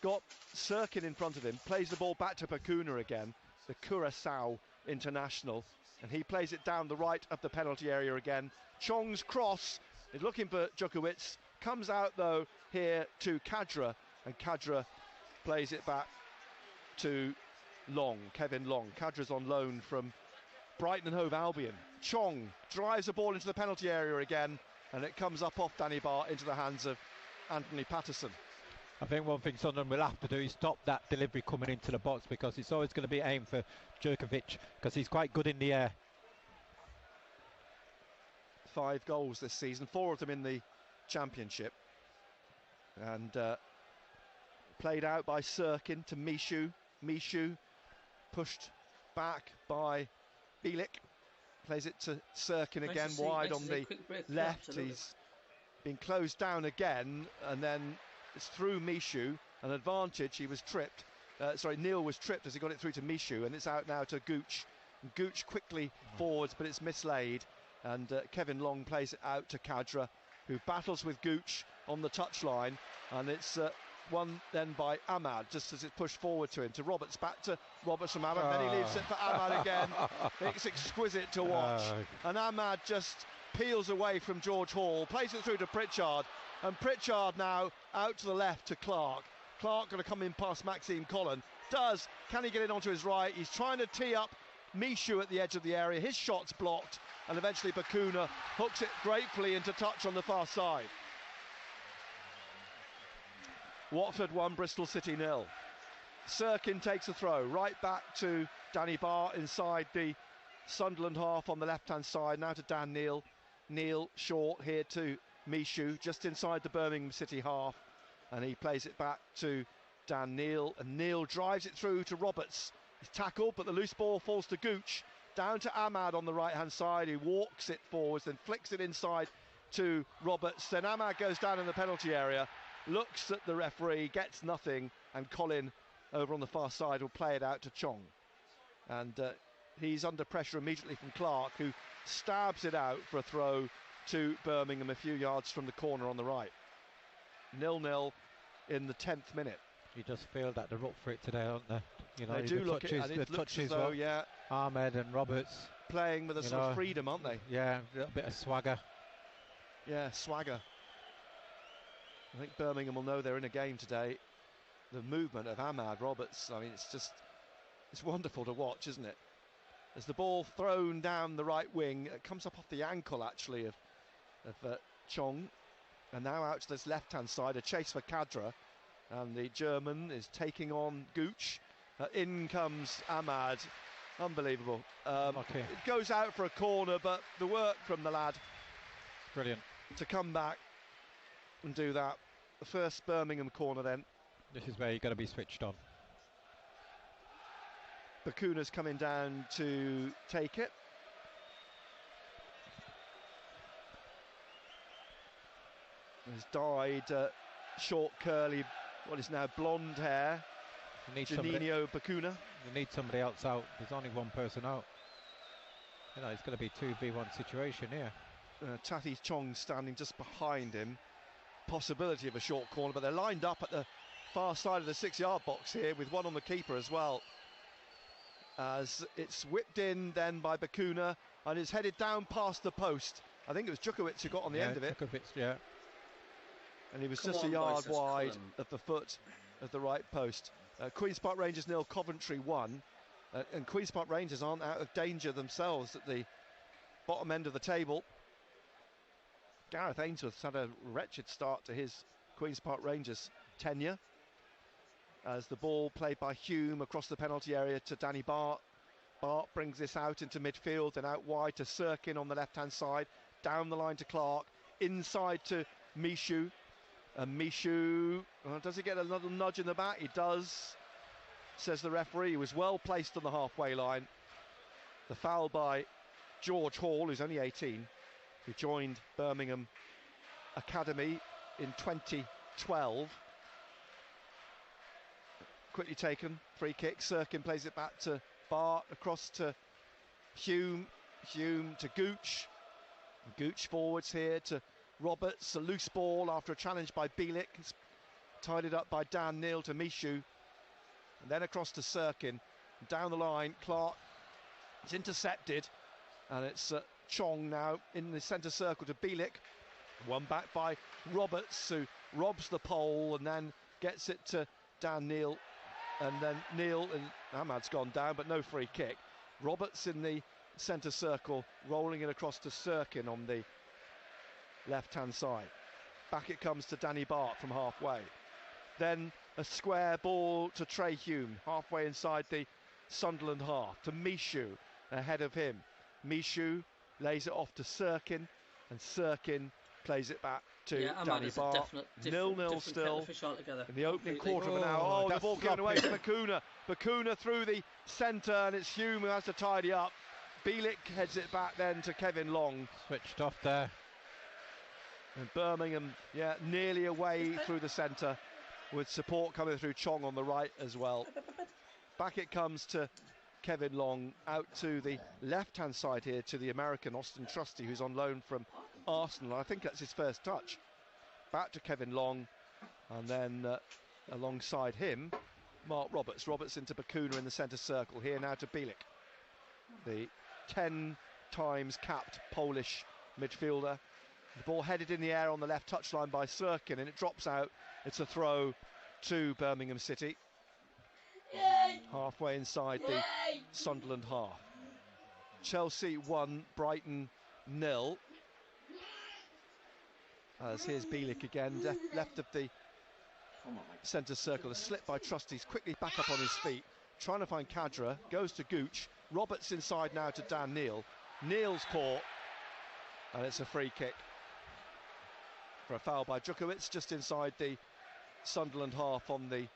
got Sirkin in front of him, plays the ball back to Bacuna again, the Curaçao international, and he plays it down the right of the penalty area again. Chong's cross is looking for Djukovic, comes out though here to Kadra, and Kadra plays it back to Long, Kevin Long. Kadra's on loan from Brighton and Hove Albion. Chong drives the ball into the penalty area again, and it comes up off Danny Bart into the hands of Anthony Patterson. I think one thing Sunderland will have to do is stop that delivery coming into the box, because it's always going to be aimed for Djukovic, because he's quite good in the air. 5 goals this season, 4 of them in the Championship. And played out by Sirkin to Mishu. Mishu pushed back by Bielik. Plays it to Sirkin again, wide on the left. He's been closed down again, and then it's through Mishu, an advantage. He was tripped. Neil was tripped as he got it through to Mishu, and it's out now to Gooch. And Gooch quickly forwards, but it's mislaid. And Kevin Long plays it out to Kadra, who battles with Gooch on the touchline, and it's won then by Ahmad just as it's pushed forward to him, to Roberts, back to Roberts from Ahmad, then he leaves it for Ahmad again. It's exquisite to watch, and Ahmad just peels away from George Hall, plays it through to Pritchard, and Pritchard now out to the left to Clark. Clark going to come in past Maxime Collin. Can he get it onto his right? He's trying to tee up Mishu at the edge of the area. His shot's blocked, and eventually Bacuna hooks it gratefully into touch on the far side. Watford 1, Bristol City 0. Sirkin takes a throw right back to Danny Bart inside the Sunderland half on the left-hand side. Now to Dan Neil. Neil short here to Mishu, just inside the Birmingham City half, and he plays it back to Dan Neil, and Neil drives it through to Roberts. He's tackled, but the loose ball falls to Gooch. Down to Ahmad on the right-hand side, who walks it forwards, then flicks it inside to Roberts. Then Ahmad goes down in the penalty area, looks at the referee, gets nothing, and Colin over on the far side will play it out to Chong. And he's under pressure immediately from Clark, who stabs it out for a throw to Birmingham a few yards from the corner on the right. 0-0 in the 10th minute. You just feel that they're up for it today, aren't they? You know, they do look touches, it, and it looks as though, Ahmed and Roberts playing with a sort of freedom, aren't they? Yeah, a little bit of swagger. Yeah, swagger. I think Birmingham will know they're in a game today. The movement of Ahmad Roberts, I mean, it's wonderful to watch, isn't it? As the ball thrown down the right wing, it comes up off the ankle actually of Chong, and now out to this left-hand side, a chase for Kadra, and the German is taking on Gooch. In comes Ahmad, unbelievable. It goes out for a corner, but the work from the lad, brilliant, to come back and do that. The first Birmingham corner then. This is where you've got to be switched on. Bacuna's coming down to take it. has dyed short, curly, what is now blonde hair. Janino Bakuna. You need somebody else out. There's only one person out. You know, it's going to be 2v1 situation here. Tathy Chong standing just behind him. Possibility of a short corner, but they're lined up at the far side of the 6-yard box here with one on the keeper as well. As it's whipped in then by Bakuna and is headed down past the post. I think it was Djukovic who got on the end of it. Djukovic, yeah. And he was just a yard wide of the foot of the right post. Queen's Park Rangers 0, Coventry 1. And Queen's Park Rangers aren't out of danger themselves at the bottom end of the table. Gareth Ainsworth's had a wretched start to his Queen's Park Rangers tenure. As the ball played by Hume across the penalty area to Danny Bart. Bart brings this out into midfield and out wide to Sirkin on the left-hand side. Down the line to Clark. Inside to Mishu. And Mishu, does he get a little nudge in the back? He does, says the referee. He was well placed on the halfway line. The foul by George Hall, who's only 18, who joined Birmingham Academy in 2012. Quickly taken, free kick. Sirkin plays it back to Bart, across to Hume. Hume to Gooch. Gooch forwards here to Roberts, a loose ball after a challenge by Bielik. It's tidied up by Dan Neal to Mishu. And then across to Sirkin. Down the line, Clark is intercepted. And it's Chong now in the centre circle to Bielik. One back by Roberts, who robs the pole and then gets it to Dan Neal. And then Neal and Ahmad's gone down, but no free kick. Roberts in the centre circle, rolling it across to Sirkin on the left-hand side. Back it comes to Danny Bart from halfway. Then a square ball to Trey Hume, halfway inside the Sunderland half, to Mishu, ahead of him. Mishu lays it off to Sirkin, and Sirkin plays it back to Danny Bart. 0-0 still in the opening quarter of an hour. Oh, the ball given away to Bakuna. Bakuna through the centre, and it's Hume who has to tidy up. Bielik heads it back then to Kevin Long. Switched off there. And Birmingham, nearly away through the centre, with support coming through Chong on the right as well. Back it comes to Kevin Long, out to the left-hand side here to the American Austin Trusty, who's on loan from Arsenal. I think that's his first touch. Back to Kevin Long, and then alongside him, Mark Roberts. Roberts into Bakuna in the centre circle. Here now to Bielik, the 10 times capped Polish midfielder. The ball headed in the air on the left touchline by Sirkin, and it drops out. It's a throw to Birmingham City. Halfway inside the Sunderland half. Chelsea 1, Brighton 0. As here's Bielik again, left of the centre circle. A slip by Trustees, quickly back up on his feet, trying to find Kadra, goes to Gooch. Roberts inside now to Dan Neal. Neal's caught, and it's a free kick for a foul by Djukovic just inside the Sunderland half on the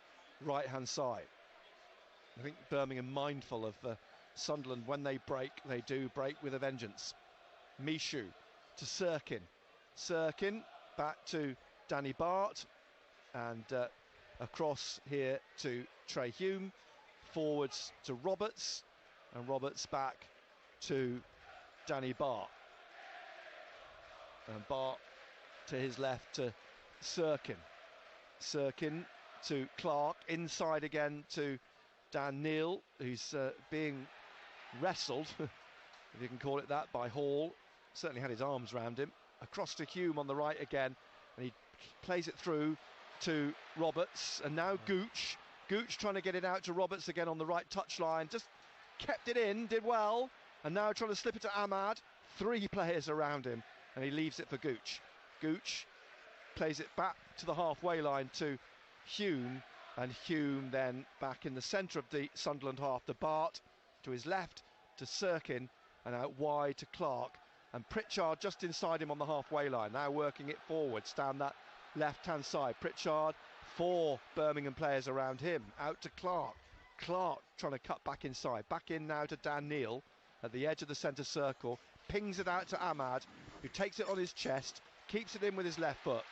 right-hand side. I think Birmingham mindful of Sunderland. When they do break with a vengeance. Mishu to Sirkin. Sirkin back to Danny Bart, and across here to Trey Hume. Forwards to Roberts, and Roberts back to Danny Bart. And Bart to his left to Sirkin. Sirkin to Clark, inside again to Dan Neal, who's being wrestled, if you can call it that, by Hall. Certainly had his arms round him. Across to Hume on the right again, and he plays it through to Roberts, and now Gooch. Gooch trying to get it out to Roberts again on the right touchline, just kept it in, did well, and now trying to slip it to Ahmad. 3 players around him, and he leaves it for Gooch. Gooch plays it back to the halfway line to Hume, and Hume then back in the centre of the Sunderland half to Bart, to his left to Sirkin, and out wide to Clark, and Pritchard just inside him on the halfway line, now working it forwards down that left-hand side. Pritchard, 4 Birmingham players around him, out to Clark. Clark trying to cut back inside, back in now to Dan Neal at the edge of the centre circle, pings it out to Ahmad, who takes it on his chest, keeps it in with his left foot,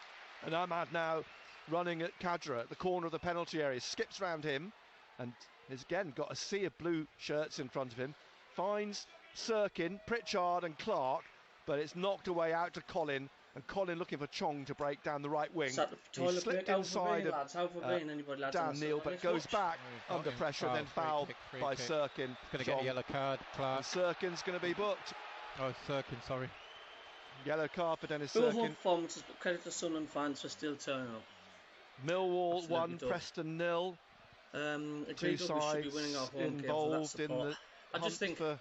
And Ahmad now running at Kadra at the corner of the penalty area, skips round him and has again got a sea of blue shirts in front of him, finds Sirkin, Pritchard and Clark, but it's knocked away out to Colin, and Colin looking for Chong to break down the right wing. He slipped inside of Dan Neil, but goes back under pressure, then fouled by Sirkin. Going to get a yellow card, Clark. Sirkin's going to be booked. Oh, Sirkin, sorry. Yellow card for Dennis Full Sirkin. performances, but credit to Sunderland fans for still turning up. Millwall Absolutely 1, done. Preston 0. Two sides should be winning our home involved in the I just think for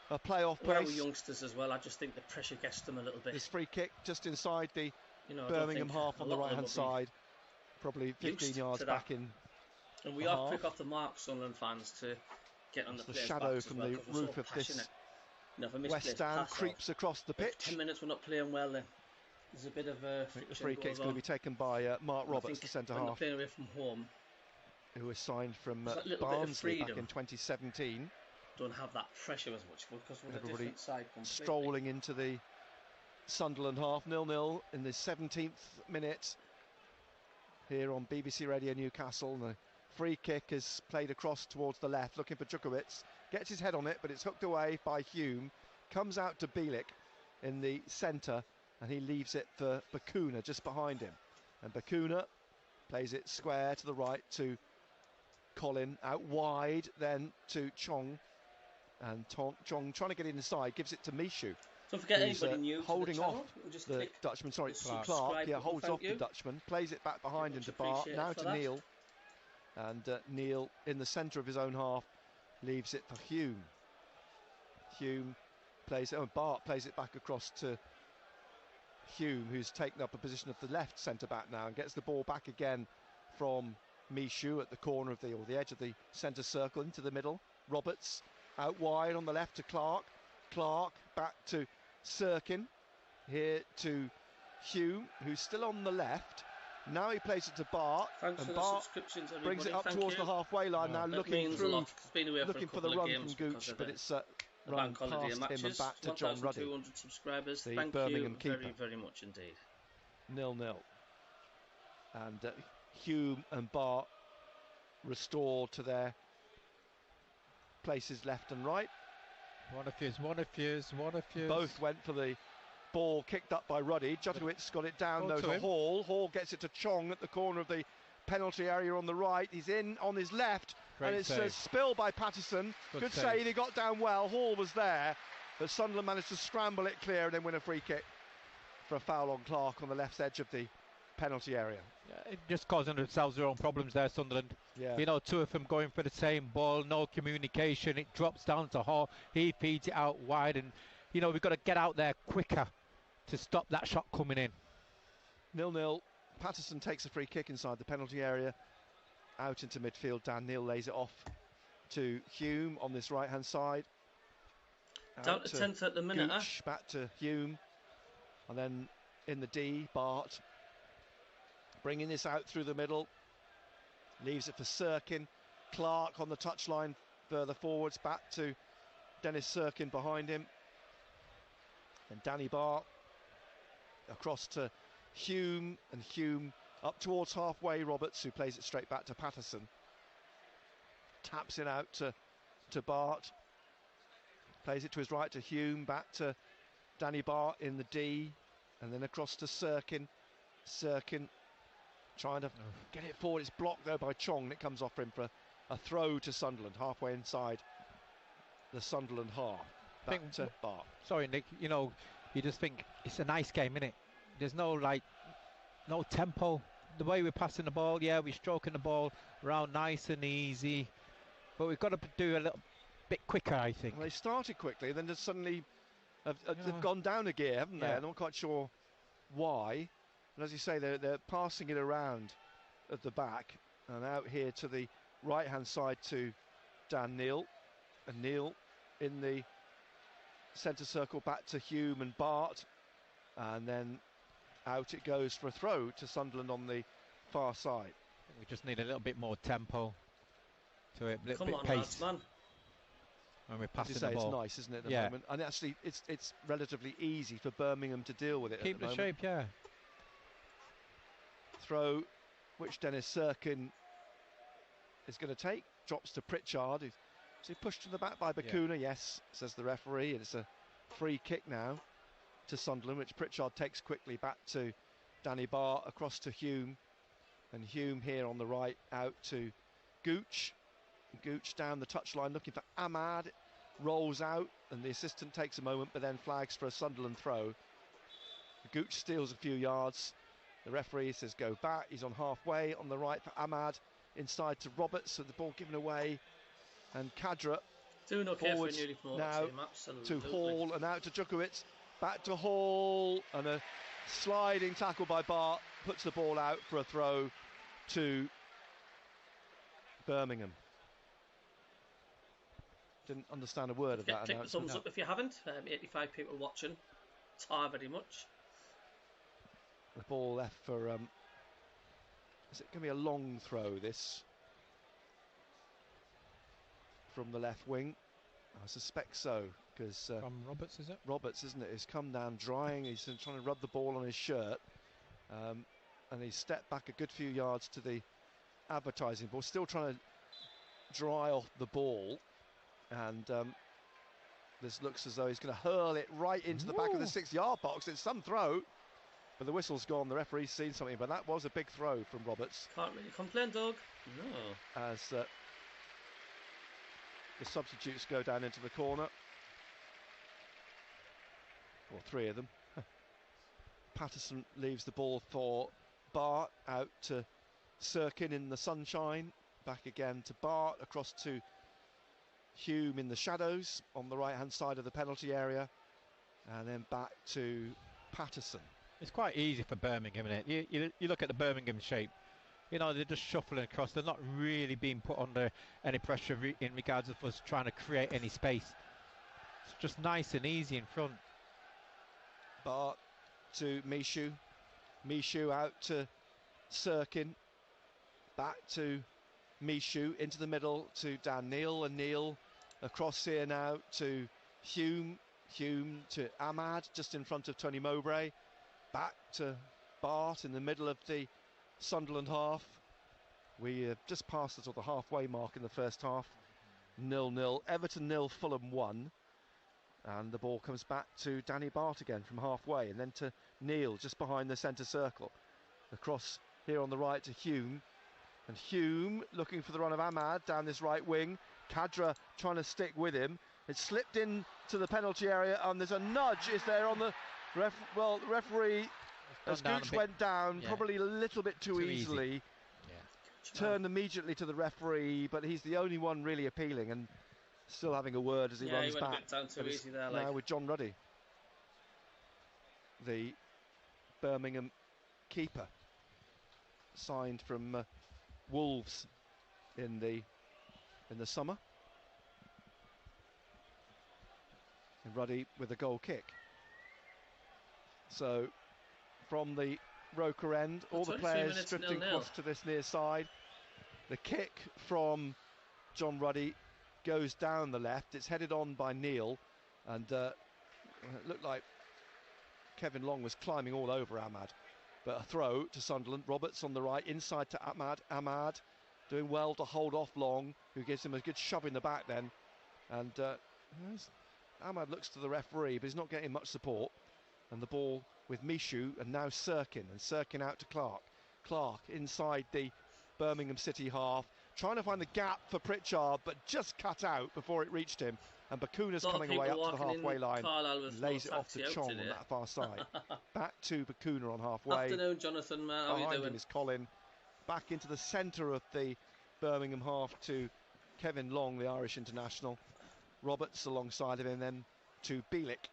a playoff we're place. youngsters as well. I just think the pressure gets them a little bit. This free kick just inside the You know, I don't Birmingham think half a on lot the of them right hand will be side, probably 15 used yards to that. back in. And we a are half. quick off the mark, Sunderland fans, to get on the The players' shadow backs as from well, the 'cause we're roof so of this passionate. You know, if a West misplaced Stand pass or creeps across the if pitch. 10 minutes we're not playing well, then there's a bit of I think the free friction kick's goes going to on. be taken by Mark And I Roberts, think the centre when they're half, playing away from home, who was signed from There's that little bit of Barnsley back freedom. in 2017. don't have that pressure as much because we're a Everybody different side completely. strolling into the Sunderland half, 0-0 in the 17th minute here on BBC Radio Newcastle. And the free kick is played across towards the left, looking for Djukovic. Gets his head on it, but it's hooked away by Hume. Comes out to Bielik in the centre, and he leaves it for Bakuna just behind him. And Bakuna plays it square to the right to Colin, out wide then to Chong. And Chong trying to get inside, gives it to Mishu. Don't forget who's, anybody new holding to the channel, off we'll just the click Dutchman, sorry, the Clark, subscribe yeah, button, holds thank off you. the Dutchman, plays it back behind him Much to Bart, appreciated now for to that. Neil, and Neil in the centre of his own half leaves it for Hume. Hume plays it, Bart plays it back across to Hume, who's taken up a position of the left centre back now and gets the ball back again from Mishu at the corner of the edge of the centre circle into the middle. Roberts out wide on the left to Clark. Clark back to Sirkin. Here to Hume, who's still on the left. Now he plays it to Bart, Thanks and for the Bart subscriptions, everybody. brings it up Thank towards you. the halfway line. Now That looking means a through, lot. It's been away looking for for a the couple run of games from because Gooch, of but the it's run bank holiday past him matches. and back to John Ruddy. 1,200 subscribers. the Thank Birmingham you keeper. very, very much indeed. 0-0. And Hume and Bart restored to their places left and right. One of yours. Both went for the ball kicked up by Ruddy. Djukovic got it down Ball though to to him. Hall. Hall gets it to Chong at the corner of the penalty area on the right. He's in on his left, Great and it's save. a spill by Patterson. Good save. save. He got down well. Hall was there, but Sunderland managed to scramble it clear and then win a free kick for a foul on Clark on the left edge of the penalty area. Just causing themselves their own problems there, Sunderland. Yeah. You know, two of them going for the same ball, no communication. It drops down to Hall. He feeds it out wide, and you know we've got to get out there quicker to stop that shot coming in. 0-0. Patterson takes a free kick inside the penalty area, out into midfield. Dan Neil lays it off to Hume on this right hand side. Down Out to 10th at the minute, Gooch, back to Hume, and then in the D, Bart bringing this out through the middle, leaves it for Sirkin. Clark on the touchline further forwards, back to Dennis Sirkin behind him, and Danny Bart across to Hume, and Hume up towards halfway. Roberts, who plays it straight back to Patterson, taps it out to Bart, plays it to his right to Hume, back to Danny Bart in the D, and then across to Sirkin. Sirkin trying to get it forward. It's blocked though by Chong, and it comes off for him for a throw to Sunderland, halfway inside the Sunderland half. Back to Bart. Sorry, Nick. You know, you just think it's a nice game, innit? There's no no tempo. The way we're passing the ball, yeah, we're stroking the ball around nice and easy, but we've got to do a little bit quicker, I think. Well, they started quickly, then just suddenly they've gone down a gear, haven't they? Yeah. I'm not quite sure why. And as you say, they're passing it around at the back and out here to the right-hand side to Dan Neil. And Neil in the centre circle back to Hume and Bart. And then out it goes for a throw to Sunderland on the far side. We just need a little bit more tempo to it, a little Come bit on, pace lads, man. when we're As passing you say, the ball. it's nice, isn't it, at the Yeah. moment? And actually, it's relatively easy for Birmingham to deal with it. Keep at the the moment. shape, yeah. throw, which Dennis Sirkin is going to take. Drops to Pritchard. Is he pushed to the back by Bakuna? Yeah. Yes, says the referee. It's a free kick now to Sunderland, which Pritchard takes quickly back to Danny Barr, across to Hume. And Hume here on the right, out to Gooch. Gooch down the touchline, looking for Ahmad. Rolls out, and the assistant takes a moment, but then flags for a Sunderland throw. Gooch steals a few yards. The referee says go back. He's on halfway on the right for Ahmad. Inside to Roberts, so the ball given away. And Kadra doing okay forwards for a newly promoted now team, absolutely. to Hall, and out to Djukovic. Back to Hall, and a sliding tackle by Bart puts the ball out for a throw to Birmingham. Didn't understand a word of that. Click the thumbs up if you haven't. 85 people watching. Tar very much. The ball left for. Is it going to be a long throw? This from the left wing. I suspect so, because from Roberts, is it? Roberts, isn't it? He's come down drying. He's trying to rub the ball on his shirt, and he's stepped back a good few yards to the advertising board, still trying to dry off the ball. And this looks as though he's going to hurl it right into the back of the 6-yard box. It's some throw, but the whistle's gone. The referee's seen something, but that was a big throw from Roberts. Can't really complain, Doug. No. As the substitutes go down into the corner. Or three of them. Patterson leaves the ball for Bart, out to Sirkin in the sunshine. Back again to Bart, across to Hume in the shadows on the right-hand side of the penalty area, and then back to Patterson. It's quite easy for Birmingham, isn't it? You look at the Birmingham shape. You know, they're just shuffling across. They're not really being put under any pressure in regards of us trying to create any space. It's just nice and easy in front. Bart to Mishu. Mishu out to Sirkin. Back to Mishu, into the middle to Dan Neil, and Neil across here now to Hume. Hume to Ahmad, just in front of Tony Mowbray. Back to Bart in the middle of the Sunderland half. We just passed the sort of halfway mark in the first half. 0-0. Everton 0, Fulham 1. And the ball comes back to Danny Bart again from halfway, and then to Neil just behind the centre circle. Across here on the right to Hume. And Hume looking for the run of Ahmad down this right wing. Kadra trying to stick with him. It's slipped in to the penalty area, and there's a nudge, is there, on the the referee, as Gooch went down, probably a little bit too easily. Yeah. Turned immediately to the referee, but he's the only one really appealing and still having a word as he runs went back. A bit down too easy there, now with John Ruddy, the Birmingham keeper, signed from Wolves in the summer. And Ruddy with a goal kick. So from the Roker end, all the players drifting across to this near side. The kick from John Ruddy goes down the left. It's headed on by Neil, and it looked like Kevin Long was climbing all over Ahmad. But a throw to Sunderland. Roberts on the right, inside to Ahmad. Ahmad doing well to hold off Long, who gives him a good shove in the back then. And Ahmad looks to the referee, but he's not getting much support. And the ball with Mishu, and now Sirkin. And Sirkin out to Clark. Clark inside the Birmingham City half, trying to find the gap for Pritchard, but just cut out before it reached him. And Bakuna's coming away up to the halfway line, lays it off to Chong on that far side. Back to Bakuna on halfway. Afternoon, Jonathan. How are you doing? Behind him is Colin. Back into the centre of the Birmingham half to Kevin Long, the Irish international. Roberts alongside of him, then to Bielik,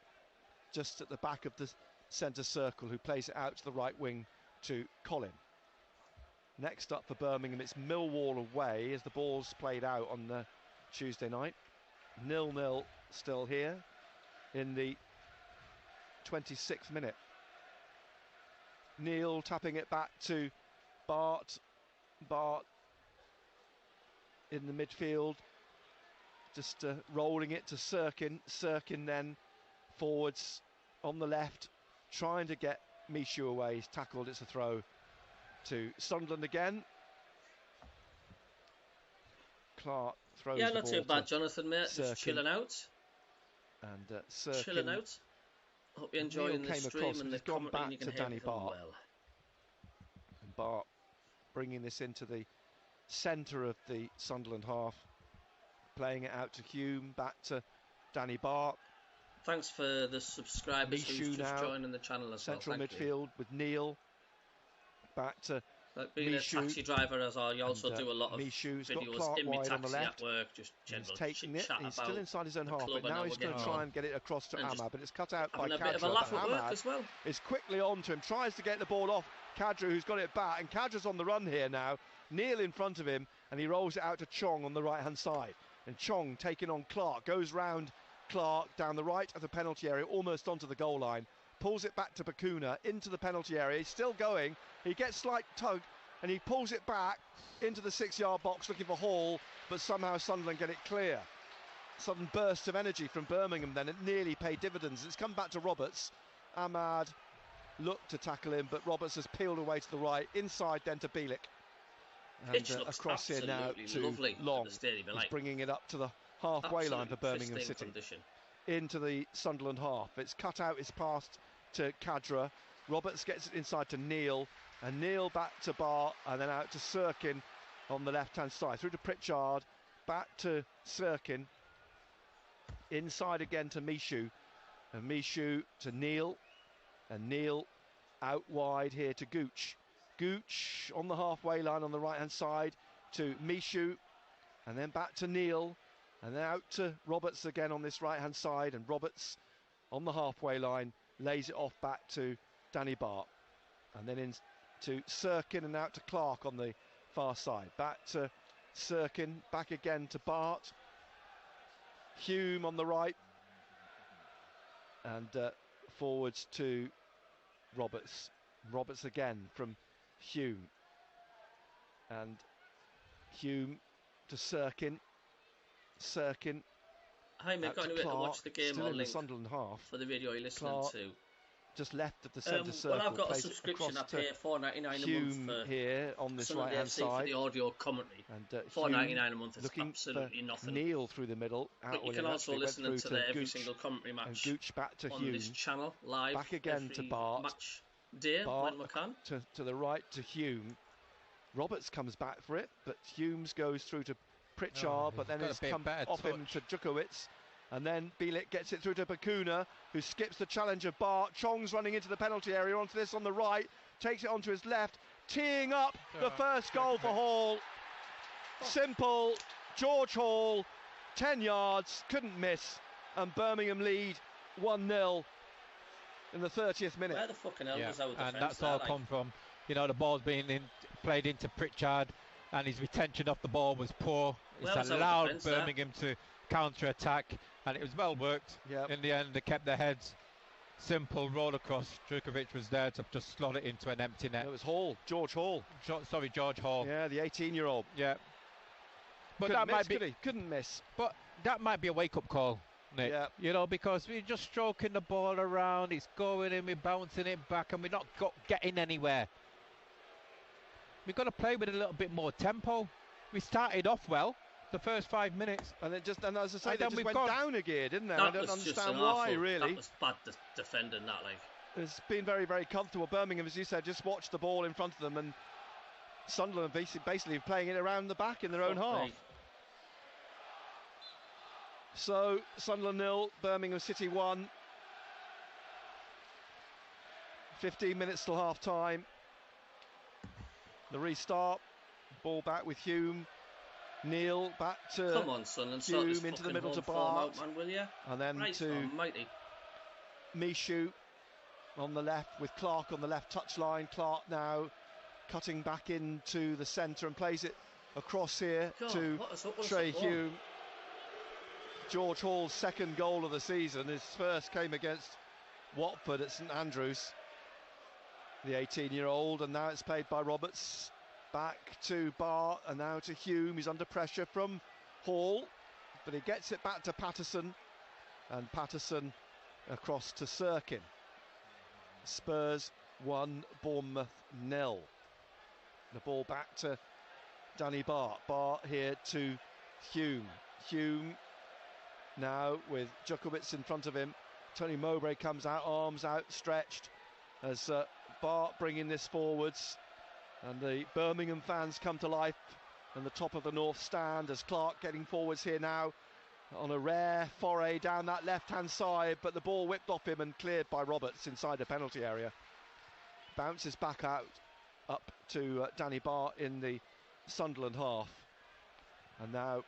just at the back of the centre circle, who plays it out to the right wing to Colin. Next up for Birmingham, it's Millwall away as the ball's played out on the Tuesday night. 0-0 still here in the 26th minute. Neil tapping it back to Bart. Bart in the midfield, just rolling it to Sirkin. Sirkin then forwards on the left, trying to get Mishu away. He's tackled, it's a throw. to Sunderland again. Clark throws Yeah, the not ball too bad, to Jonathan, mate. Sirkin. Just chilling out. And Sirkin, Chilling out. Hope you're enjoying Neil the came stream across, and he's the gone commentary, back and you can to hear Danny everything Bart. well. And Bart bringing this into the centre of the Sunderland half, playing it out to Hume, back to Danny Bart. Thanks for the subscribers who's just joining the channel as well. Central Thank midfield you. with Neil, back to Like being Mishu, a taxi driver, as I also do a lot of Mishu's got videos Clark in my wide on the taxi left. at work, just general He's taking it. chat He's about still inside his own the half, club but and now how he's we're going to getting try on. and get it across to And just Ahmad, but it's cut out by having a bit of a Kadra. laugh But at work Ahmad as well. is quickly on to him, tries to get the ball off Kadra, who's got it back, and Kadra's on the run here now. Neil in front of him, and he rolls it out to Chong on the right-hand side. And Chong taking on Clark, goes round Clark down the right of the penalty area, almost onto the goal line, pulls it back to Bakuna, into the penalty area. He's still going. He gets slight tug, and he pulls it back into the 6-yard box looking for Hall, but somehow Sunderland get it clear. Sudden burst of energy from Birmingham then, it nearly paid dividends. It's come back to Roberts. Ahmad looked to tackle him, but Roberts has peeled away to the right, inside then to Bielik. And across here now to Long. He's bringing it up to the halfway line for Birmingham City. Into the Sunderland half. It's cut out, it's passed to Kadra. Roberts gets it inside to Neil, and Neil back to Bart, and then out to Sirkin on the left-hand side. Through to Pritchard, back to Sirkin. Inside again to Mishu, and Mishu to Neil, and Neil out wide here to Gooch. Gooch on the halfway line on the right-hand side to Mishu, and then back to Neil, and then out to Roberts again on this right-hand side, and Roberts on the halfway line lays it off back to Danny Bart, and then in to Sirkin and out to Clark on the far side. Back to Sirkin, back again to Bart. Hume on the right, and forwards to Roberts. Roberts again from Hume, and Hume to Sirkin. Sirkin. Hi, mate, got anywhere to watch the game still or in link the Sunderland half for the video you're listening Clark, to? Just left of the centre circle. Well, I've got a plays subscription. I pay $4.99 a Hume month for here on this Sunderland right-hand FC side. for the audio commentary. And $4.99 a month is looking absolutely for nothing. Neil through the middle. But you can also listen to every single commentary match and Gooch back to on Hume. this channel live. Back again to Bart. Match day Bart when we can. To the right to Hume. Roberts comes back for it, but Humes goes through to Pritchard, but then it's come off him to Djukovic. And then Bielik gets it through to Bakuna, who skips the challenge of Bart. Chong's running into the penalty area onto this on the right, takes it onto his left, teeing up the first goal for Hall. Simple, George Hall, 10 yards, couldn't miss, and Birmingham lead 1-0 in the 30th minute. Where the fucking hell was our defence? And that's all come from, you know, the ball's being played into Pritchard, and his retention off the ball was poor. It's allowed Birmingham to counter-attack, and it was well worked. In the end, they kept their heads. Simple roll across. Djukovic was there to just slot it into an empty net. It was Hall, George Hall. George Hall. Yeah, the 18-year-old. Yeah. But couldn't miss, might be couldn't miss. But that might be a wake-up call, Nick. Yeah. You know, because we're just stroking the ball around, it's going in, we're bouncing it back, and we're not getting anywhere. We've got to play with a little bit more tempo. We started off well, the first 5 minutes, and as I say, they just went down a gear, didn't they? I don't understand why, really. That was bad defending, that, like. It's been very, very comfortable. Birmingham, as you said, just watched the ball in front of them, and Sunderland basically playing it around the back in their own half. So Sunderland 0, Birmingham City 1. 15 minutes till half time. The restart, ball back with Hume. Neil back to Come on, Sunderland, Hume into the middle to Bart, man, will you? And then to Mishu on the left with Clark on the left touchline. Clark now cutting back into the centre and plays it across here to Trey Hume. George Hall's second goal of the season. His first came against Watford at St Andrews, the 18-year-old, and now it's played by Roberts. Back to Bart, and now to Hume. He's under pressure from Hall, but he gets it back to Patterson, and Patterson across to Sirkin. Spurs 1, Bournemouth 0. The ball back to Danny Bart. Bart here to Hume. Hume now with Djokovic in front of him. Tony Mowbray comes out, arms outstretched as Bart bringing this forwards. And the Birmingham fans come to life on the top of the North Stand as Clark getting forwards here now on a rare foray down that left-hand side, but the ball whipped off him and cleared by Roberts inside the penalty area. Bounces back out up to Danny Bart in the Sunderland half. And now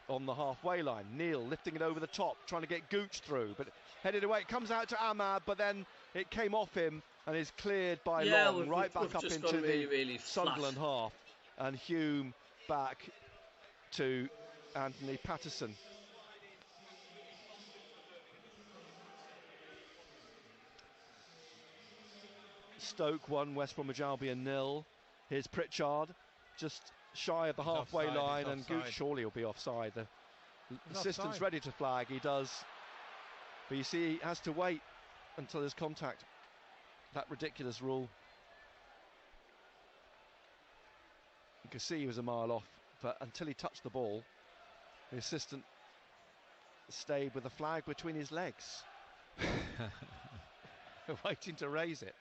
on the halfway line, Neil lifting it over the top, trying to get Gooch through, but headed away. It comes out to Ahmad, but then it came off him and is cleared by Long, right back up into the Sunderland half. And Hume back to Anthony Patterson. Stoke 1, West Bromwich Albion 0. Here's Pritchard, just shy of the halfway line, and Gooch surely will be offside. The assistant's ready to flag, he does. But you see, he has to wait until there's contact. That ridiculous rule. You could see he was a mile off, but until he touched the ball, the assistant stayed with the flag between his legs, waiting to raise it.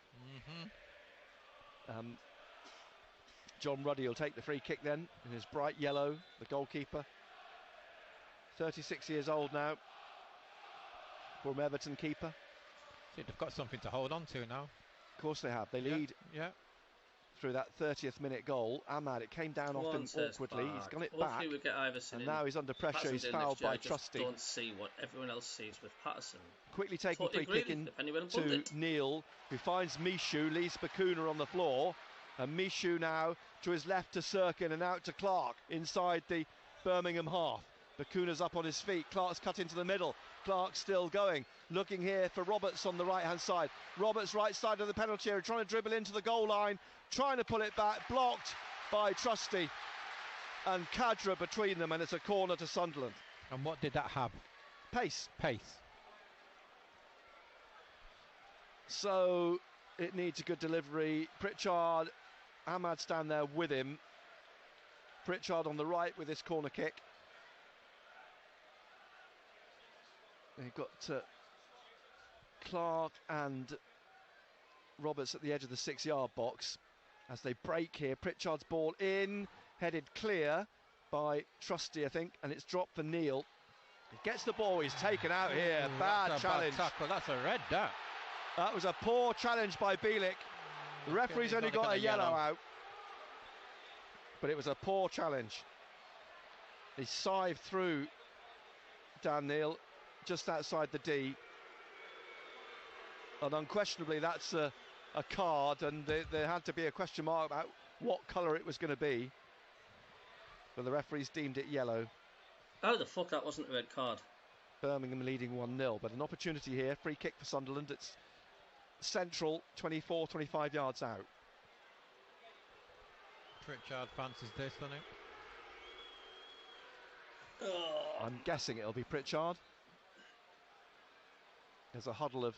John Ruddy will take the free kick then, in his bright yellow, the goalkeeper. 36 years old now, former Everton keeper. See, they've got something to hold on to now. Of course they have. They lead through that 30th minute goal. Ahmad, it came down off him awkwardly. He's got it back. We get Iverson and now he's under pressure. Patterson he's fouled by Trusty. Don't see what everyone else sees with Patterson. Quickly taking free kick in to Neil, who finds Mishu, leaves Bakuna on the floor. And Mishu now to his left to Sirkin and out to Clark inside the Birmingham half. Bakuna's up on his feet. Clark's cut into the middle. Clark still going. Looking here for Roberts on the right-hand side. Roberts right side of the penalty area, trying to dribble into the goal line, trying to pull it back, blocked by Trusty and Kadra between them, and it's a corner to Sunderland. And what did that have? Pace. Pace. So it needs a good delivery. Pritchard, Ahmad stand there with him. Pritchard on the right with this corner kick. They've got Clark and Roberts at the edge of the 6-yard box as they break here. Pritchard's ball in, headed clear by Trusty, I think, and it's dropped for Neil. He gets the ball, he's taken out here. Bad challenge. Bad tackle. That's a red, that. That was a poor challenge by Bielik. The referee's only got a yellow out, but it was a poor challenge. He scythed through Dan Neil just outside the D, and unquestionably that's a card, and there had to be a question mark about what colour it was going to be, but the referees deemed it yellow. How the fuck that wasn't a red card? Birmingham leading 1-0, but an opportunity here. Free kick for Sunderland. It's central, 24-25 yards out. Pritchard fancies this, doesn't he? I'm guessing it'll be Pritchard. There's a huddle of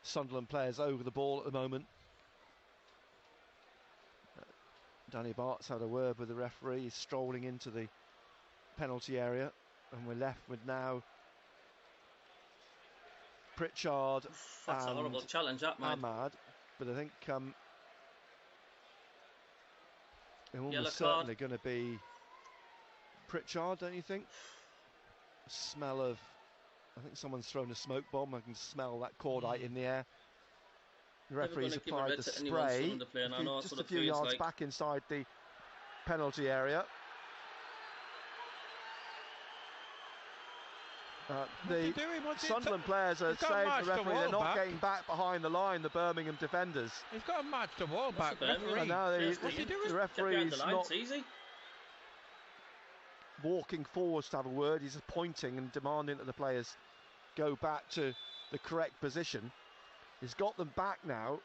Sunderland players over the ball at the moment. Danny Bart's had a word with the referee. He's strolling into the penalty area, and we're left with now Pritchard. That's a horrible challenge, that, man. Ahmad, but I think they're almost certainly going to be Pritchard, don't you think? Smell of, I think someone's thrown a smoke bomb. I can smell that cordite in the air. The referee's applied the spray just a few yards back inside the penalty area. The Sunderland players are saying to the referee they're not getting back behind the line, the Birmingham defenders. He's got to match the wall back. And now the referee's not walking forwards to have a word. He's just pointing and demanding that the players go back to the correct position. He's got them back now.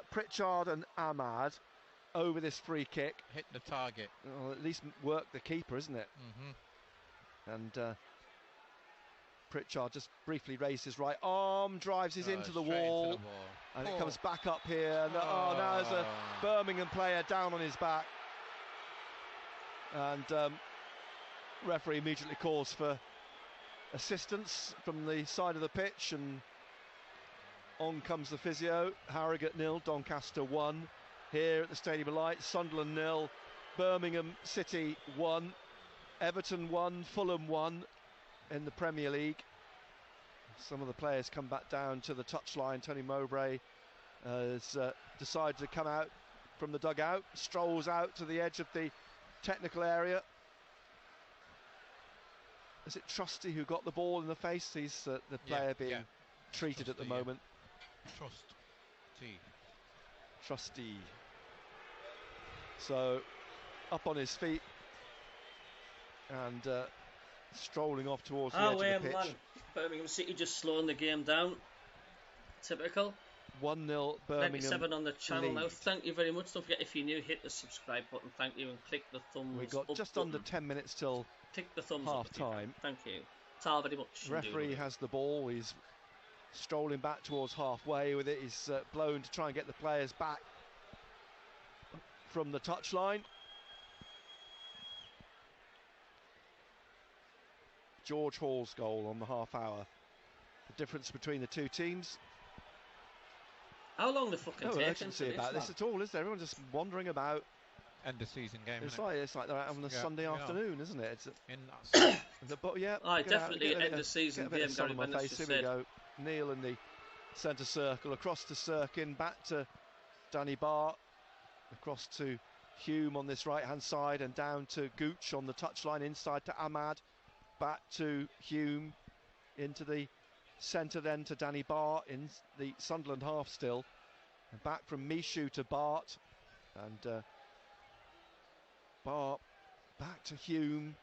Pritchard and Ahmad over this free kick. Hit the target. Well, at least work the keeper, isn't it? And Pritchard just briefly raised his right arm, drives his into the wall. And it comes back up here. And, now there's a Birmingham player down on his back. And referee immediately calls for assistance from the side of the pitch. And on comes the physio. Harrogate 0, Doncaster 1. Here at the Stadium of Light, Sunderland 0, Birmingham City 1, Everton 1, Fulham 1 in the Premier League. Some of the players come back down to the touchline. Tony Mowbray has decided to come out from the dugout, strolls out to the edge of the technical area. Is it Trusty who got the ball in the face? He's the player being treated Trusty, at the moment. Trusty. So up on his feet and strolling off towards the edge of the pitch. Man. Birmingham City just slowing the game down. Typical. 1-0 Birmingham 7 on the channel lead. now. Thank you very much. Don't forget, if you're new, hit the subscribe button. Thank you, and click the thumbs We've got up just button. under 10 minutes till click the thumbs half up time. Thank you. That's all very much. Referee has the ball. He's strolling back towards halfway with it. He's blown to try and get the players back from the touchline. George Hall's goal on the half hour. The difference between the two teams. How long the fucking no urgency about this at all, is there? Everyone's just wandering about. End of season game. It's like they're out on a Sunday afternoon, isn't it? It's definitely end of season game. Gary Bennett just said. Here we go. Neil in the centre circle, across to Sirkin, back to Danny Barr, across to Hume on this right hand side, and down to Gooch on the touchline, inside to Ahmad, back to Hume, into the centre then to Danny Barr in the Sunderland half still, and back from Mishu to Bart, and Bart back to Hume,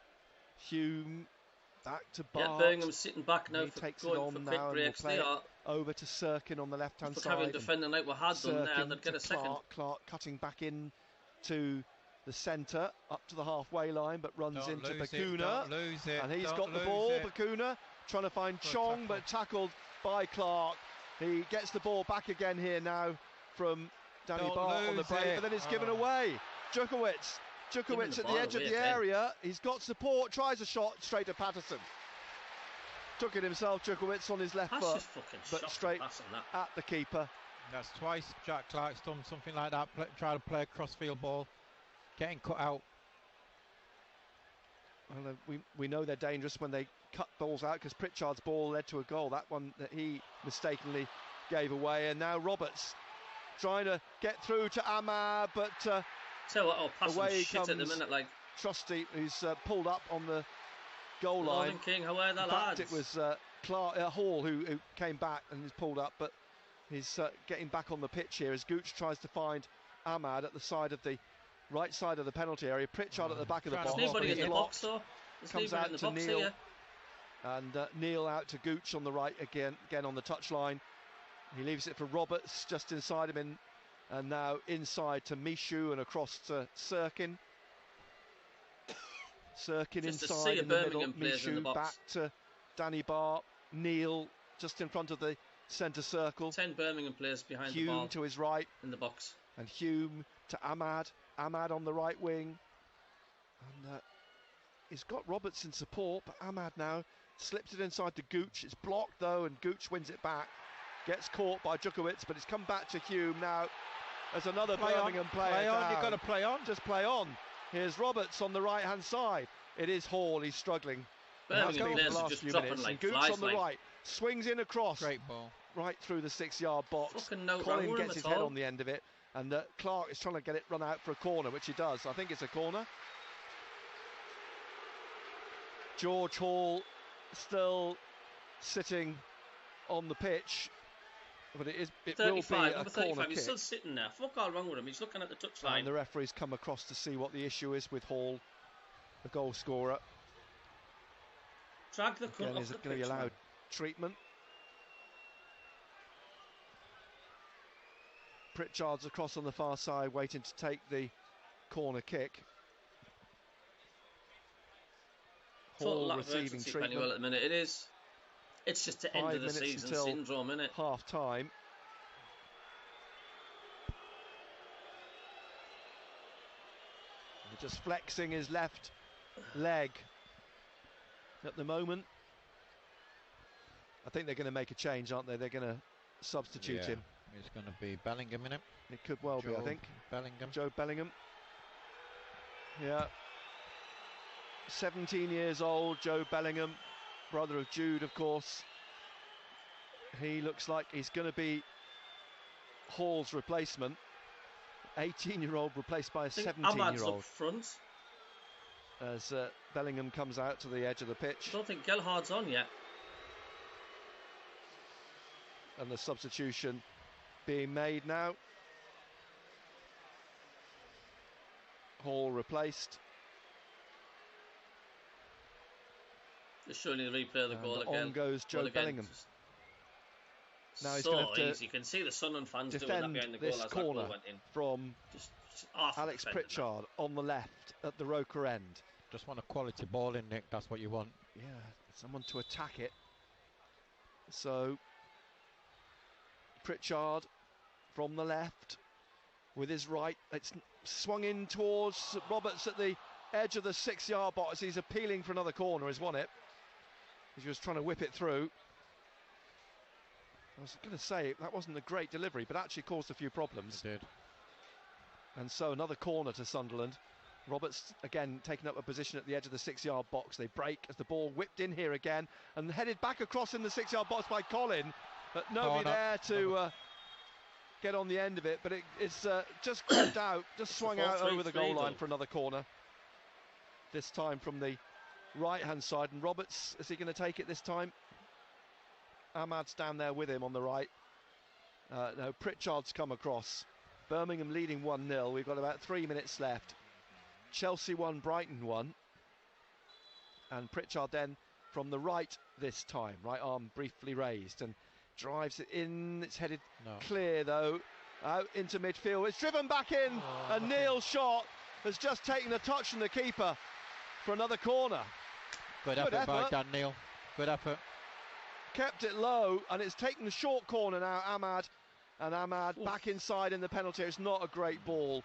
back to Bart. Yeah, Birmingham's sitting back now. He takes it on now and will play it over to Sirkin on the left hand side. Having defending like we had done there, they'd get a second. Clark cutting back in to the centre, up to the halfway line, but runs into Bakuna, and he's got the ball. Bakuna trying to find Chong, but tackled by Clark. He gets the ball back again here now from Danny Barr on the break, but then it's given away. Djukowicz at the edge of the area. He's got support, tries a shot straight to Patterson. Took it himself, Djukowicz on his left foot, but straight at the keeper. That's twice Jack Clark's done something like that, try to play a crossfield ball, getting cut out. Well, we know they're dangerous when they cut balls out, because Pritchard's ball led to a goal, that one that he mistakenly gave away. And now Roberts trying to get through to Ahmad, but away he comes. At the minute, like Trusty, who's pulled up on the goal line. King, how are the In lads? fact, it was Hall who came back and is pulled up, but he's getting back on the pitch here as Gooch tries to find Ahmad at the side of the right side of the penalty area. Pritchard at the back of the box. There's nobody in the box, though. Comes out to Neil. Here. And Neil out to Gooch on the right again on the touchline. He leaves it for Roberts just inside him, and now inside to Mishu and across to Sirkin. Sirkin just inside in the middle. Mishu back to Danny Barr. Neil just in front of the centre circle. 10 Birmingham players behind Hume the ball. To his right in the box. And Hume to Ahmad. Ahmad on the right wing. And he's got Roberts in support, but Ahmad now slips it inside to Gooch. It's blocked though, and Gooch wins it back. Gets caught by Djukowicz, but it's come back to Hume now. There's another Birmingham player Play on, down. you've got to play on. Just play on. Here's Roberts on the right-hand side. It is Hall, he's struggling. Birmingham players are just dropping like Gooch flies. On the right, swings in across. Great ball. Right through the 6-yard box. No Colin gets his head on the end of it, and Clark is trying to get it run out for a corner, which he does. I think it's a corner. George Hall still sitting on the pitch, but it will be a corner kick. He's still sitting there. Fuck all wrong with him. He's looking at the touchline. And the referee's come across to see what the issue is with Hall, the goal scorer. Drag the cunt off is the going to be allowed treatment. Pritchard's across on the far side, waiting to take the corner kick. Hall receiving treatment. Well, at the minute it is. It's just the end of the season syndrome, isn't it? Half time. Just flexing his left leg at the moment. I think they're going to make a change, aren't they? They're going to substitute him. It's going to be Bellingham in it. It could well be, I think. Bellingham. Joe Bellingham. Yeah. 17 years old, Joe Bellingham, brother of Jude, of course. He looks like he's going to be Hall's replacement. 18-year-old replaced by a 17-year-old. Ahmad's up front. As Bellingham comes out to the edge of the pitch. I don't think Gelhard's on yet. And the substitution being made now. Hall replaced. Just showing you the replay of the goal again. On goes Joe Bellingham. Now he's going to have to, you can see the Sunderland fans doing that behind the goal as that goal went in. From just Alex Pritchard on the left at the Roker end. Just want a quality ball in, Nick. That's what you want. Yeah, someone to attack it. So Pritchard from the left with his right. It's swung in towards Roberts at the edge of the 6-yard box. He's appealing for another corner. He's won it. He was trying to whip it through. I was going to say that wasn't a great delivery, but actually caused a few problems. It did. And so another corner to Sunderland. Roberts again taking up a position at the edge of the 6-yard box. They break as the ball whipped in here again and headed back across in the 6-yard box by Colin, but nobody there to get on the end of it. But it's just grabbed out, just swung out over the goal line for another corner. This time from the right-hand side, and Roberts, is he going to take it this time? Ahmad's down there with him on the right. No, Pritchard's come across. Birmingham leading 1-0. We've got about 3 minutes left. Chelsea 1, Brighton 1. And Pritchard then from the right this time. Right arm briefly raised and drives it in. It's headed clear though. Out into midfield. It's driven back in. And Neil's shot has just taken a touch from the keeper for another corner. Good effort by Dan Neil. Good effort. Kept it low, and it's taken the short corner now, Ahmad. And Ahmad back inside in the penalty. It's not a great ball.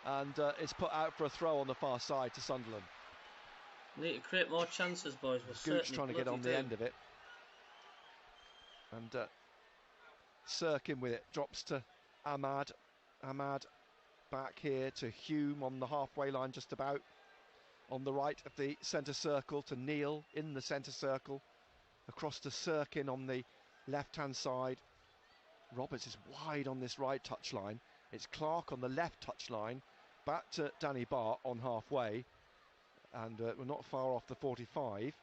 And it's put out for a throw on the far side to Sunderland. Need to create more chances, boys. Gooch trying to get on the end of it. And Sirkin with it. Drops to Ahmad. Ahmad back here to Hume on the halfway line just about. On the right of the centre circle to Neil in the centre circle. Across to Sirkin on the left-hand side. Roberts is wide on this right touchline. It's Clark on the left touchline. Back to Danny Bart on halfway. And we're not far off the 45.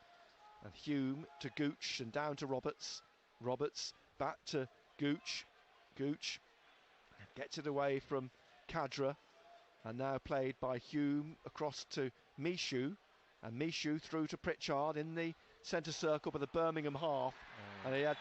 And Hume to Gooch and down to Roberts. Roberts back to Gooch. Gooch gets it away from Kadra. And now played by Hume across to Mishu. And Mishu through to Pritchard in the centre circle by the Birmingham half. And he had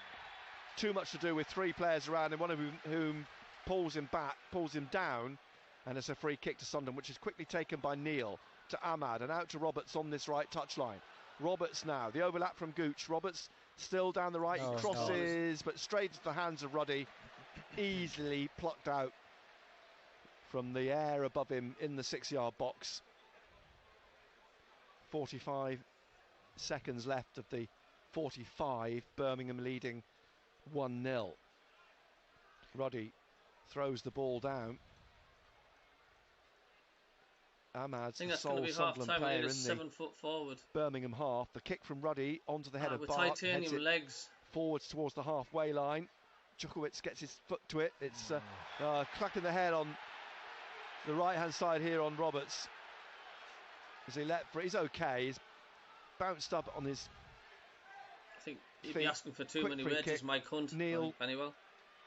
too much to do with 3 players around him, one of whom pulls him back, pulls him down. And it's a free kick to Sunderland, which is quickly taken by Neil to Ahmad and out to Roberts on this right touchline. Roberts now, the overlap from Gooch. Roberts still down the right, he crosses, but straight to the hands of Ruddy. Easily plucked out from the air above him in the 6-yard box. 45 seconds left of the 45. Birmingham leading 1-0. Ruddy throws the ball down. Ahmad's the sole Sunderland player in the 7 foot forward. Birmingham half. The kick from Ruddy onto the head of with Bart. Titanium legs. Forwards towards the halfway line. Djokovic gets his foot to it. It's clacking the head on the right-hand side here on Roberts. As he let for, he's okay. He's bounced up on his. I think he'd be asking for too many wages, Mike Hunt. Neil Pennywell.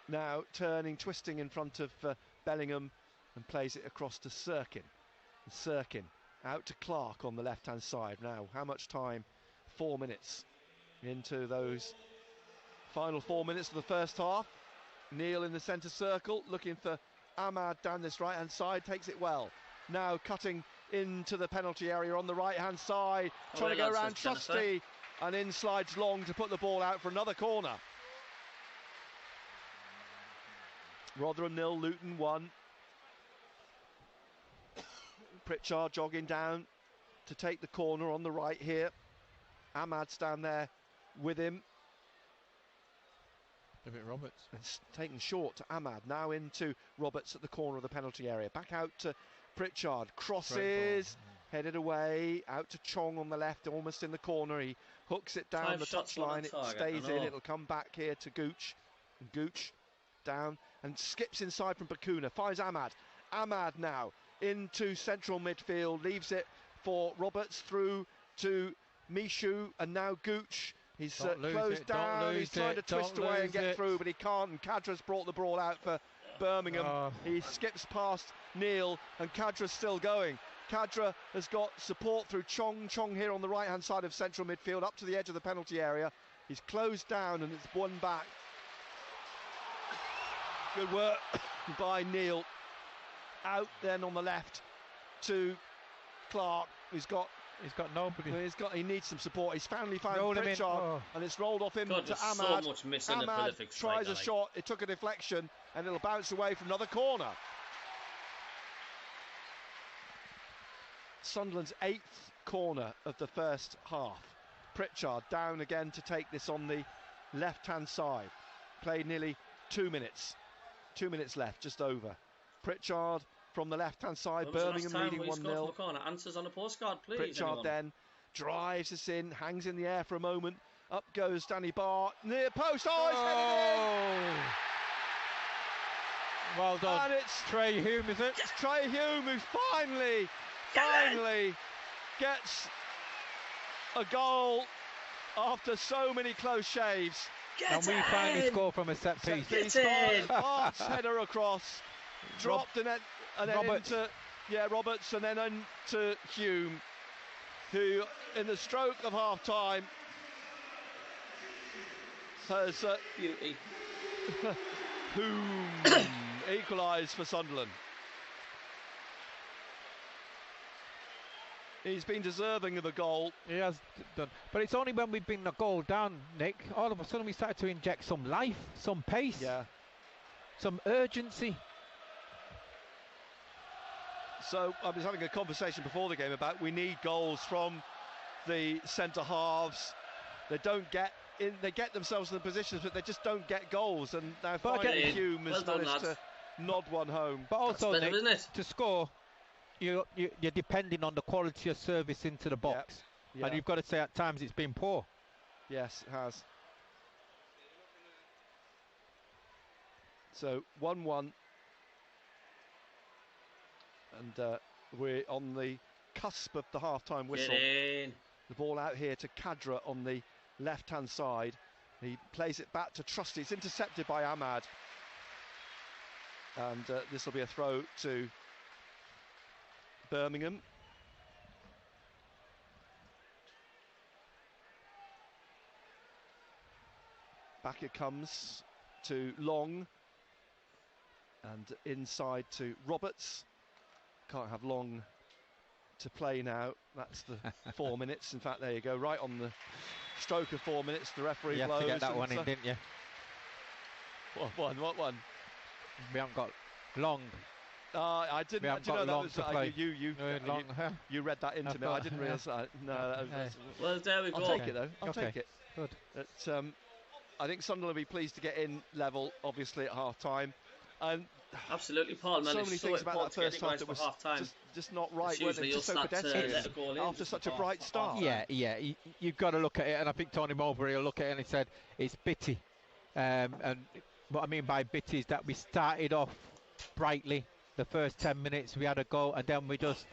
Now turning, twisting in front of Bellingham and plays it across to Sirkin. And Sirkin out to Clark on the left-hand side. Now, how much time? 4 minutes into those final 4 minutes of the first half. Neil in the centre circle, looking for Ahmad down this right-hand side, takes it well. Now cutting into the penalty area on the right-hand side, trying to go around Trusty, and in slides Long to put the ball out for another corner. Rotherham 0, Luton 1. Pritchard jogging down to take the corner on the right here. Ahmad's down there with him. Roberts. It's taken short to Ahmad. Now into Roberts at the corner of the penalty area. Back out to Pritchard. Crosses. Headed away. Out to Chong on the left, almost in the corner. He hooks it down the touchline. It stays in. It'll come back here to Gooch. And Gooch down and skips inside from Bakuna. Finds Ahmad. Ahmad now into central midfield. Leaves it for Roberts through to Mishu. And now Gooch. He's closed down, he's trying to twist away and get through, but he can't, and Kadra's brought the ball out for Birmingham. He skips past Neil, and Kadra's still going. Kadra has got support through Chong. Chong here on the right-hand side of central midfield, up to the edge of the penalty area. He's closed down, and it's won back. Good work by Neil. Out then on the left to Clark, who's got... He's got nobody. He needs some support. He's finally found Pritchard, and it's rolled off him to Ahmad. So much missing Ahmad tries a shot. It took a deflection, and it'll bounce away from another corner. Sunderland's 8th corner of the first half. Pritchard down again to take this on the left-hand side. Played nearly 2 minutes. 2 minutes left, just over. Pritchard from the left-hand side, Birmingham leading 1-0. Answers on a postcard, please. Pritchard then drives us in, hangs in the air for a moment. Up goes Danny Barr, near post. Oh, he's headed in! Well done. And it's Trey Hume, is it? It's Trey Hume who finally gets a goal after so many close shaves. And we finally score from a set piece. Bart's header across, dropped and then Roberts. Roberts, and then into Hume, who in the stroke of half time has beauty. Hume equalised for Sunderland. He's been deserving of a goal. He has done, but it's only when we've been a goal down, Nick, all of a sudden we started to inject some life, some pace, some urgency. So I was having a conversation before the game about we need goals from the centre halves. They don't get in. They get themselves in the positions, but they just don't get goals. And now finally Hume has managed to nod one home. But also, better, Nick, isn't it? to score, you're depending on the quality of service into the box, and you've got to say at times it's been poor. Yes, it has. So 1-1. And we're on the cusp of the half-time whistle. The ball out here to Kadra on the left-hand side. He plays it back to Trusty. It's intercepted by Ahmad. And this will be a throw to Birmingham. Back it comes to Long. And inside to Roberts. Can't have Long to play now. That's the 4 minutes. In fact, there you go. Right on the stroke of 4 minutes, the referee blows. You had to get that one in, didn't you? What one? We haven't got Long. I didn't. We haven't got Long to play. You read that into me. I didn't realise that. No. Well, there we go. I'll take it though. I'll take it. Good. I think Sunderland will be pleased to get in level, obviously at half time. And absolutely, Paul. Man, so many things about that first half that was just not right. Weren't they? Just so pedestrian after such a bright start. Yeah. You've got to look at it, and I think Tony Mowbray will look at it and he said it's bitty. And what I mean by bitty is that we started off brightly. The first 10 minutes we had a go, and then we just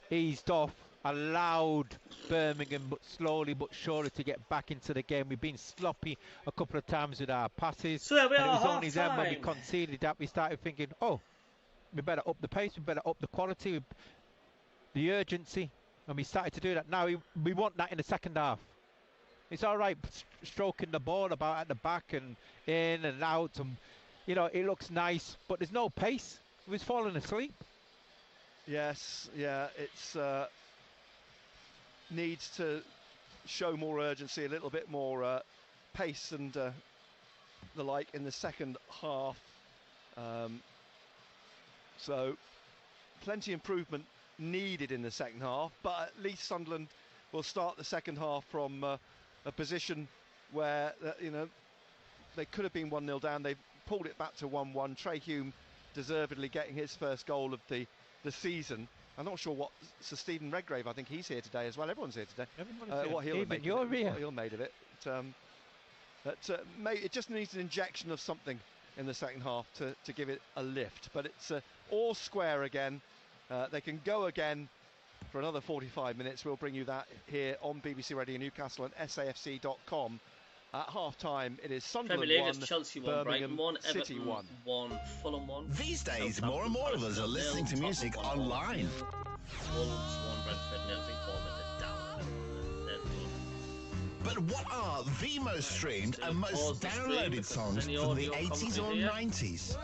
eased off, allowed Birmingham but slowly but surely to get back into the game. We've been sloppy a couple of times with our passes, so and it was only then when we conceded that we started thinking, oh, we better up the pace, we better up the quality, the urgency, and we started to do that. Now we want that in the second half. It's all right stroking the ball about at the back and in and out, and it looks nice, but there's no pace. He was falling asleep. Yes, it's needs to show more urgency, a little bit more pace and the like in the second half. So plenty improvement needed in the second half, but at least Sunderland will start the second half from a position where they could have been 1-0 down. They've pulled it back to 1-1. Trey Hume deservedly getting his first goal of the season. I'm not sure what Sir Stephen Redgrave, I think he's here today as well. Everyone's here today. What he'll make of it. What he'll made of it. It just needs an injection of something in the second half to give it a lift. But it's all square again. They can go again for another 45 minutes. We'll bring you that here on BBC Radio Newcastle and SAFC.com. At half-time, it is Sunderland 1, Chelsea 1, Birmingham Brighton 1, City Everton 1, Fulham 1. These days, more and more of us are listening to music online. Wolves 1, Brentford 0, I think Bournemouth are down. But what are the most streamed and most downloaded songs from the 80s or 90s?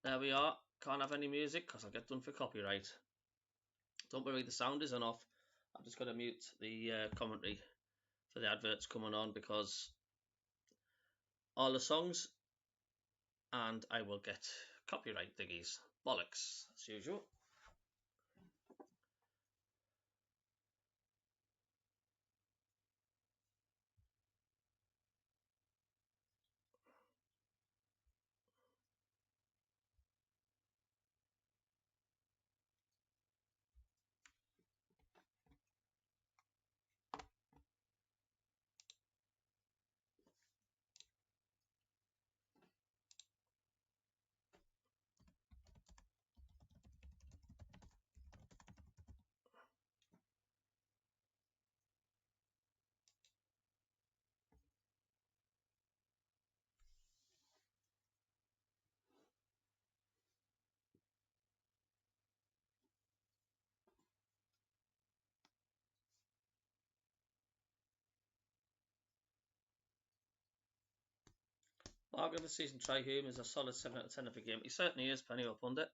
There we are. Can't have any music because I'll get done for copyright. Don't worry, the sound isn't off. I'm just going to mute the commentary for the adverts coming on because all the songs, and I will get copyright diggies. Bollocks, as usual. Mark of the season, Trey Hume is a solid 7 out of 10 of a game. He certainly is, penny up under.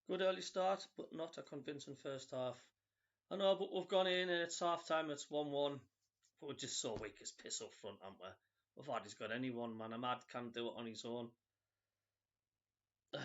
Good early start, but not a convincing first half. I know, but we've gone in and it's half time, it's 1-1. But we're just so weak as piss up front, aren't we? We've hardly got anyone, man. Ahmad can't do it on his own. Man.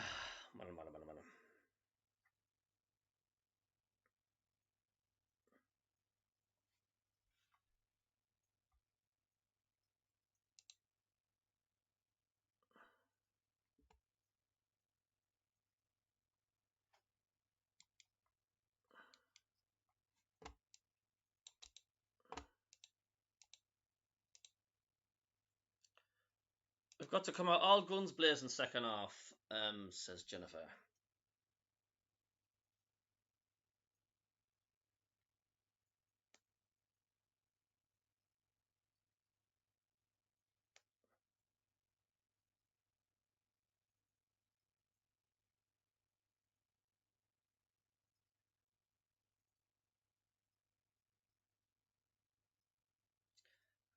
We've got to come out all guns blazing second half, says Jennifer.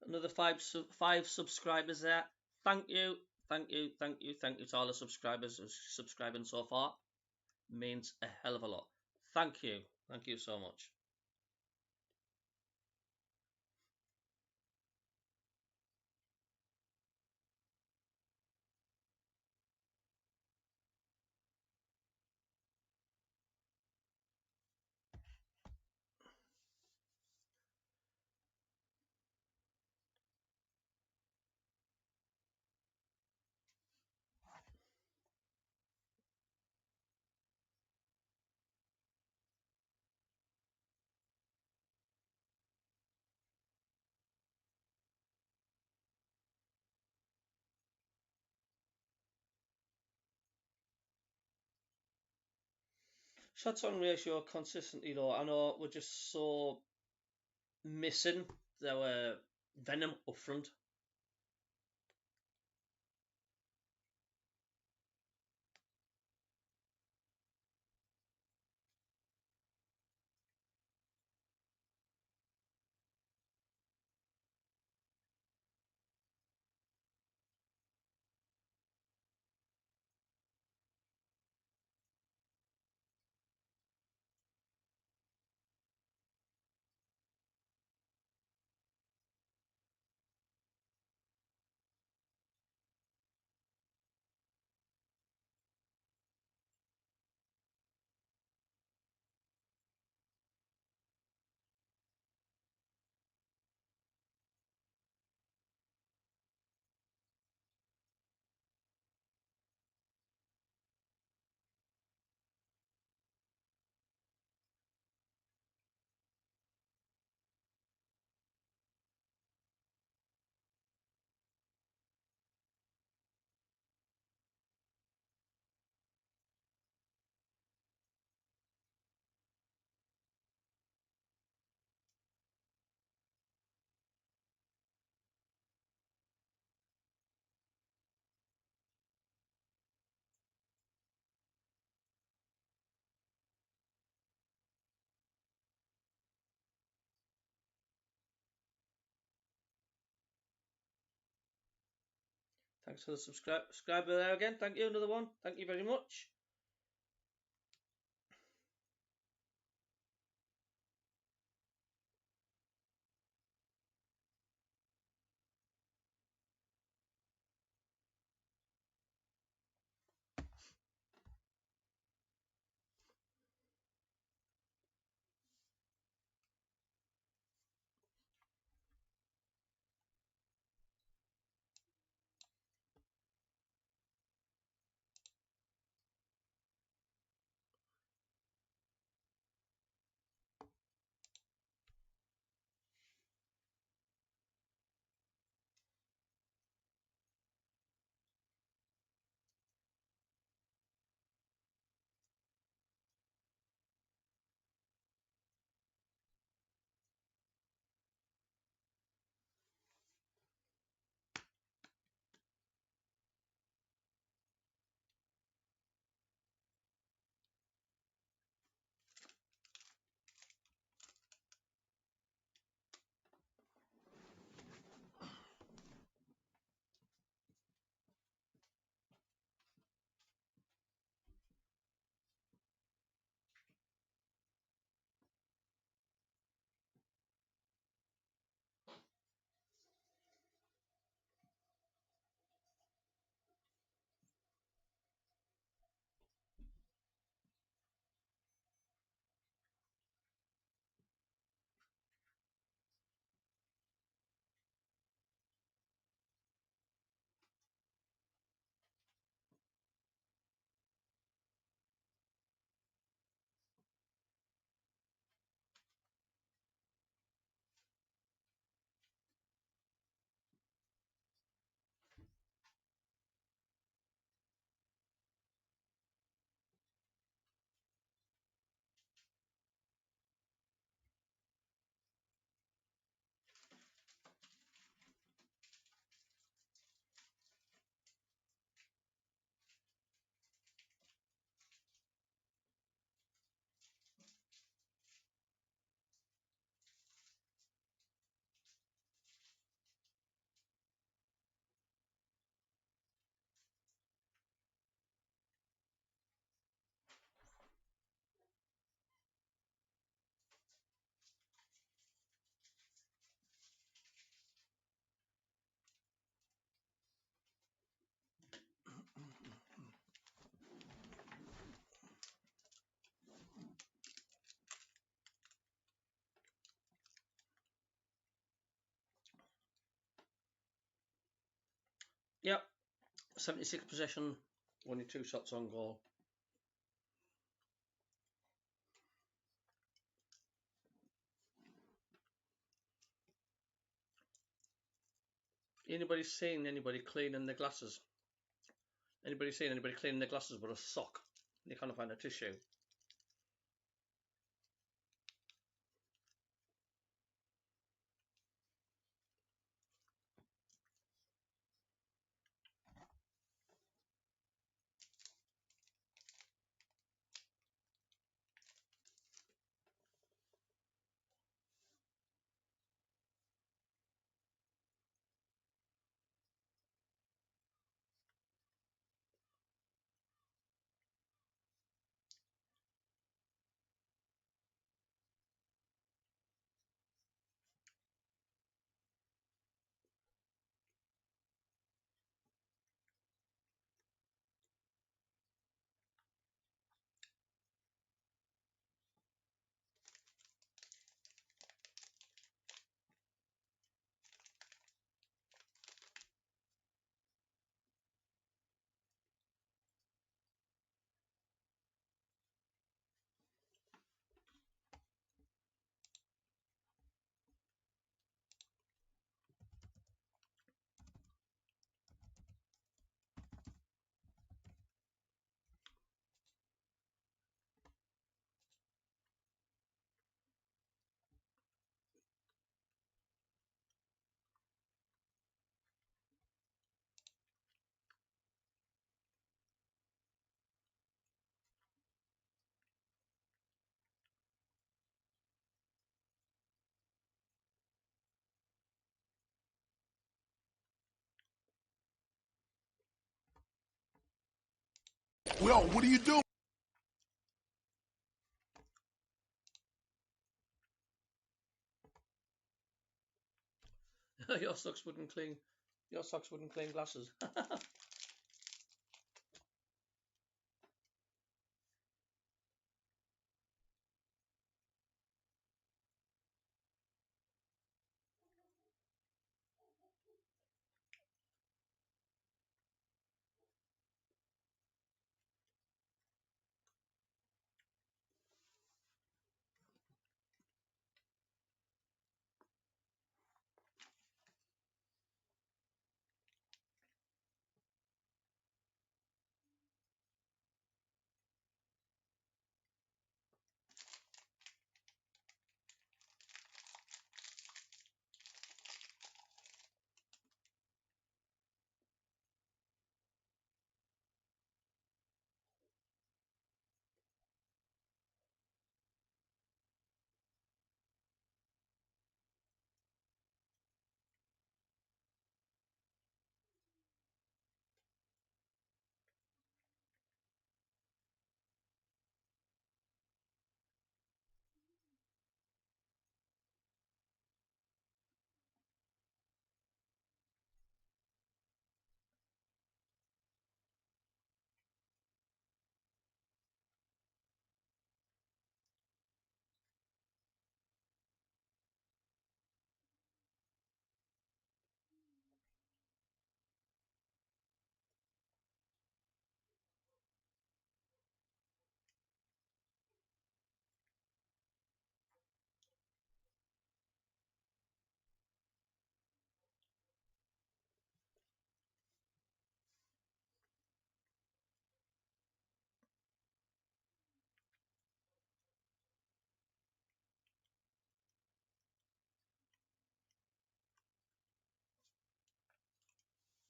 Another five subscribers there. Thank you to all the subscribers who's subscribing so far. Means a hell of a lot. Thank you so much. Shots on ratio consistently low. I know we're just so missing our venom up front. Thanks for the subscriber there again. Thank you, another one. Thank you very much. Yep, 76 possession, only 2 shots on goal. Anybody seen anybody cleaning the glasses? Anybody seen anybody cleaning the glasses with a sock? You can't find a tissue. Well, what are you doing? Your socks wouldn't clean. Your socks wouldn't clean glasses.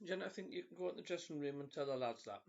Jen, I think you can go in the dressing room and tell the lads that.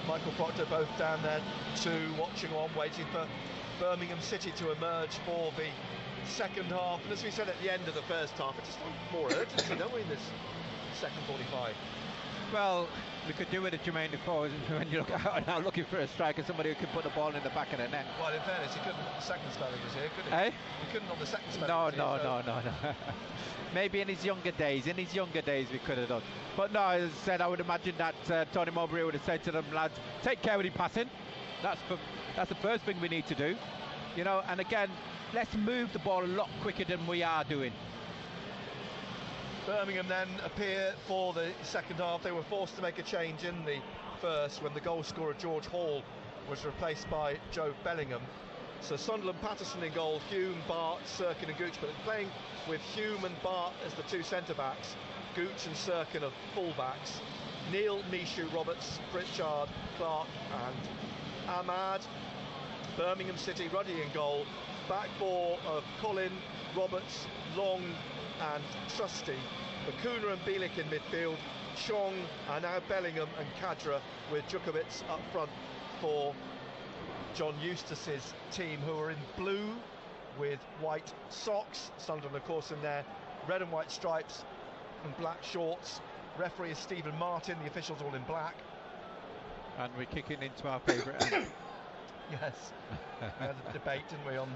Michael Proctor both down there too, watching on, waiting for Birmingham City to emerge for the second half. And as we said at the end of the first half, it's just more urgency, don't we, in this second 45? Well, we could do it at Jermaine Defoe when you look out now looking for a striker, somebody who could put the ball in the back of the net. Well, in fairness, he couldn't on the second spell he was here, could he? Eh? He couldn't on the second spell. No. Maybe in his younger days we could have done. But no, as I said, I would imagine that Tony Mowbray would have said to them, lads, take care with your passing. That's the first thing we need to do. You know, and again, let's move the ball a lot quicker than we are doing. Birmingham then appear for the second half. They were forced to make a change in the first when the goal scorer George Hall was replaced by Joe Bellingham. So Sunderland, Patterson in goal, Hume, Bart, Sirkin and Gooch, but playing with Hume and Bart as the two centre-backs, Gooch and Sirkin are full-backs, Neil, Mishu, Roberts, Pritchard, Clark and Ahmad. Birmingham City, Ruddy in goal, back four of Colin, Roberts, Long and Trusty, Bakuna and Bielik in midfield, Chong and now Bellingham and Kadra, with Djukovic up front for John Eustace's team, who are in blue with white socks. Sunderland, of course, in their red and white stripes and black shorts. Referee is Stephen Martin, the officials all in black. And we're kicking into our favourite Yes, we had a debate, didn't we, on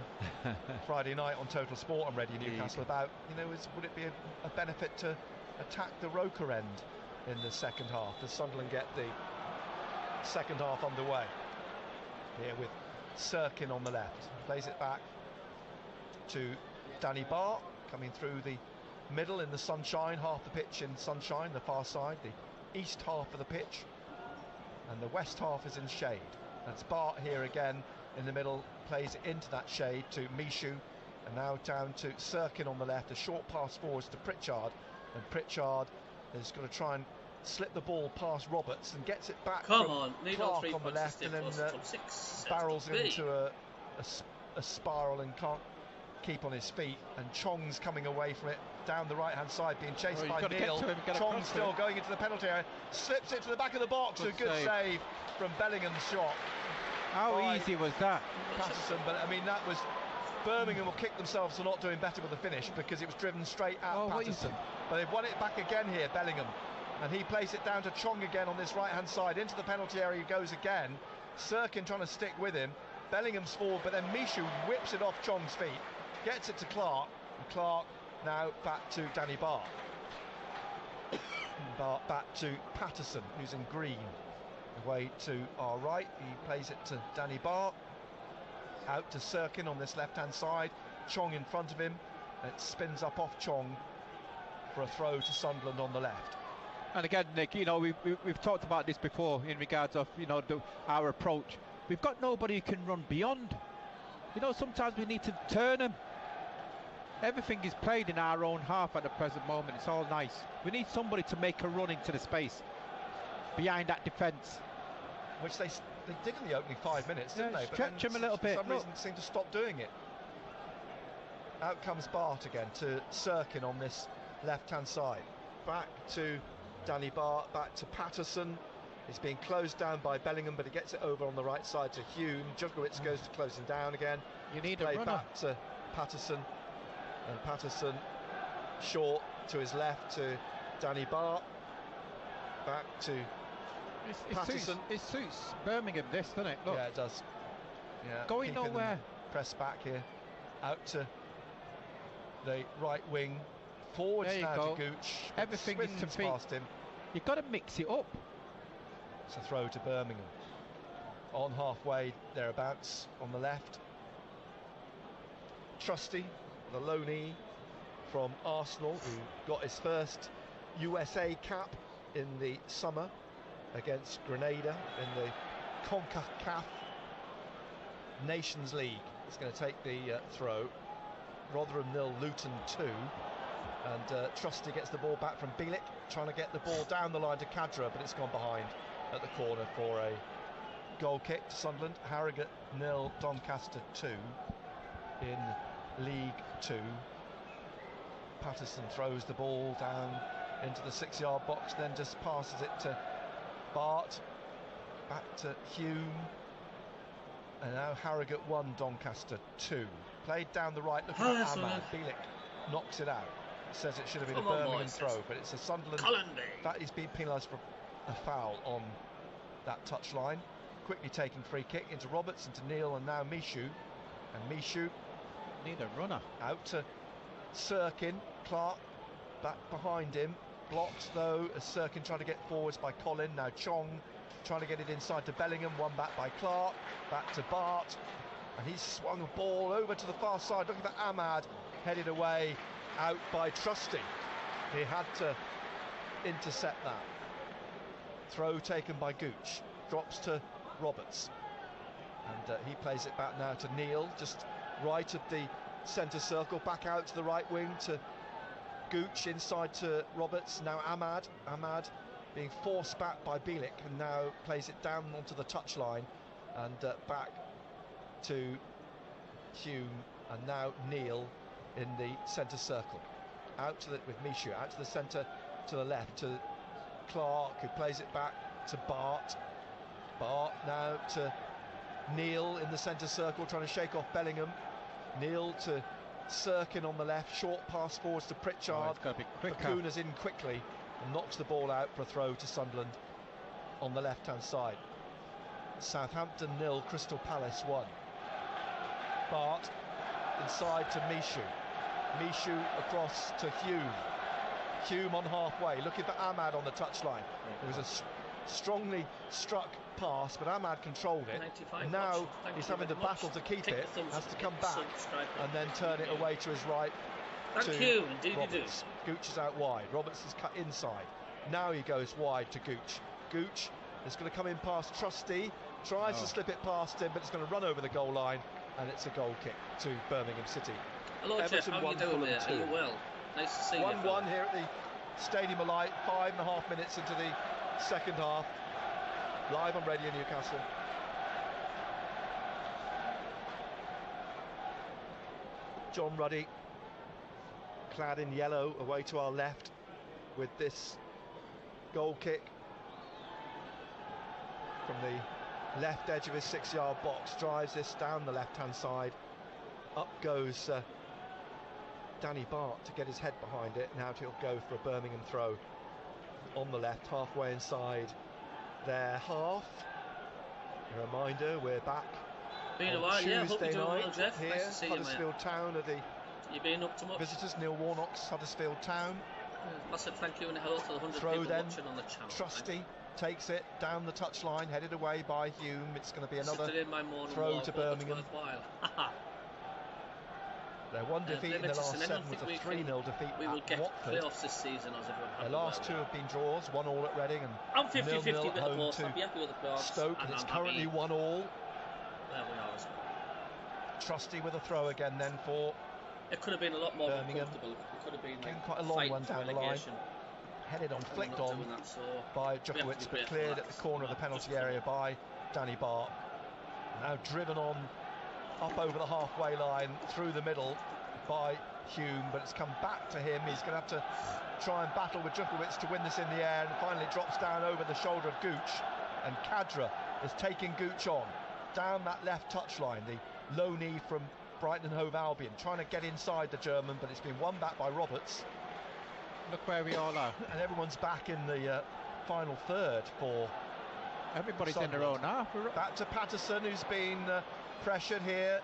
Friday night on Total Sport on Radio Newcastle about, you know, would it be a benefit to attack the Roker end in the second half as Sunderland get the second half underway. Here with Sirkin on the left, plays it back to Danny Barr, coming through the middle in the sunshine, half the pitch in sunshine, the far side, the east half of the pitch, and the west half is in shade. That's Bart here again in the middle, plays it into that shade to Mishu, and now down to Sirkin on the left, a short pass forwards to Pritchard, and Pritchard is going to try and slip the ball past Roberts and gets it back Come from on, need Clark all 3 on the points to left, stay and then close to top 6. barrels That's into a spiral and can't keep on his feet, and Chong's coming away from it down the right hand side, being chased by Neil. Chong still going into the penalty area, slips it to the back of the box. Good save from Bellingham's shot. How easy was that? Patterson, but I mean that was Birmingham will kick themselves for not doing better with the finish, because it was driven straight at Patterson. But they've won it back again here, Bellingham, and he plays it down to Chong again on this right hand side. Into the penalty area he goes again. Sirkin trying to stick with him. Bellingham's forward, but then Michu whips it off Chong's feet, gets it to Clark, and Clark now back to Danny Barr. Barr back to Patterson, who's in green. Away to our right, he plays it to Danny Barr. Out to Sirkin on this left-hand side. Chong in front of him. It spins up off Chong for a throw to Sunderland on the left. And again, Nick, you know, we've talked about this before in regards of, you know, our approach. We've got nobody who can run beyond. You know, sometimes we need to turn them. Everything is played in our own half at the present moment. It's all nice. We need somebody to make a run into the space behind that defence, which they did in the opening 5 minutes, didn't they? Stretch him a little bit. For some reason, seemed to stop doing it. Out comes Bart again to Sirkin on this left-hand side. Back to Danny Barr, back to Patterson. He's being closed down by Bellingham, but he gets it over on the right side to Hume. Jurkowicz goes to close him down again. You need a runner. Back to Patterson, and Patterson short to his left to Danny Barr. Back to Patterson. It suits Birmingham, this, doesn't it? Look. Yeah, it does. Yeah, going nowhere. Press back here. Out to the right wing. Forwards now to Gooch. Everything is to feet. Past him. You've got to mix it up. It's a throw to Birmingham. On halfway, thereabouts, on the left. Trusty, the loanee from Arsenal, who got his first USA cap in the summer against Grenada in the CONCACAF Nations League. He's going to take the throw. Rotherham 0, Luton 2. And Trusty gets the ball back from Bielik, trying to get the ball down the line to Kadra, but it's gone behind at the corner for a goal kick to Sunderland. Harrogate 0, Doncaster 2 in League 2. Patterson throws the ball down into the 6-yard box, then just passes it to Bart, back to Hume, and now Harrogate 1, Doncaster 2. Played down the right, looking at Ahmad. Bielik knocks it out. Says it should have been a Birmingham throw, but it's a Sunderland. That he's been penalised for a foul on that touchline. Quickly taking free kick into Roberts, into Neil, and now Michu. And Michu need a runner. Out to Sirkin. Clark back behind him. Blocked though as Sirkin trying to get forwards by Colin. Now Chong trying to get it inside to Bellingham. One back by Clark. Back to Bart. And he's swung a ball over to the far side. Looking for Ahmad. Headed away. Out by Trusty. He had to intercept that. Throw taken by Gooch. Drops to Roberts. And he plays it back now to Neil. Just right of the centre circle. Back out to the right wing to Gooch. Inside to Roberts. Now Ahmad. Ahmad being forced back by Bielik. And now plays it down onto the touchline. And back to Hume. And now Neil in the centre circle. Out to with Michu, out to the centre to the left to Clark, who plays it back to Bart. Bart now to Neil in the centre circle, trying to shake off Bellingham. Neil to Sirkin on the left, short pass forwards to Pritchard. Oh, it's got to be quicker. Bakuna's in quickly and knocks the ball out for a throw to Sunderland on the left hand side. Southampton 0, Crystal Palace 1. Bart inside to Michu. Michu across to Hume. Hume on halfway, looking for Ahmad on the touchline. It was a strongly struck pass, but Ahmad controlled it. And now he's having to battle to keep it. Has to come back and then turn it away to his right. Thank you, indeed you do. Gooch is out wide. Roberts is cut inside. Now he goes wide to Gooch. Gooch is going to come in past Trusty. Tries to slip it past him, but it's going to run over the goal line. And it's a goal kick to Birmingham City. Hello, Jeff. How are you doing there? Are you well? Nice to see you. 1-1 here at the stadium alight, 5.5 minutes into the second half. Live on Radio Newcastle. John Ruddy, clad in yellow, away to our left with this goal kick from the left edge of his 6-yard box, drives this down the left-hand side. Up goes Danny Bart to get his head behind it, and out he'll go for a Birmingham throw on the left, halfway inside their half. A reminder, we're back been a on while, Tuesday yeah. Hope you're doing night well, Jeff. here, Nice to see Huddersfield Town are the been up to much? visitors. Neil Warnock's Huddersfield Town. Massive thank you and hello to the 100 Throw people then, watching on the channel. Trusty takes it down the touchline, headed away by Hume. It's going to be another throw to Birmingham. Their one defeat in the last 7 was a 3-0 defeat we will at get Watford. playoffs this season, as everyone Their last two have been draws, 1-1 at Reading and I'm 50-50 0-0 with at the home boss. to I'm happy with the playoffs. Stoke, and it's currently 1-1. There we are as well. Trusty with a throw again then for it could have been a lot more Birmingham. comfortable. It could have been like quite a long one down the line. Headed on, flicked on by Djokovic, but cleared at the corner of the penalty area by Danny Bart. Now driven on up over the halfway line through the middle by Hume, but it's come back to him. He's going to have to try and battle with Djokovic to win this in the air, and finally drops down over the shoulder of Gooch, and Kadra is taking Gooch on down that left touchline, the low knee from Brighton and Hove Albion, trying to get inside the German, but it's been won back by Roberts. Look where we all are. And everyone's back in the final third for everybody's in their own half. Back to Patterson, who's been pressured here.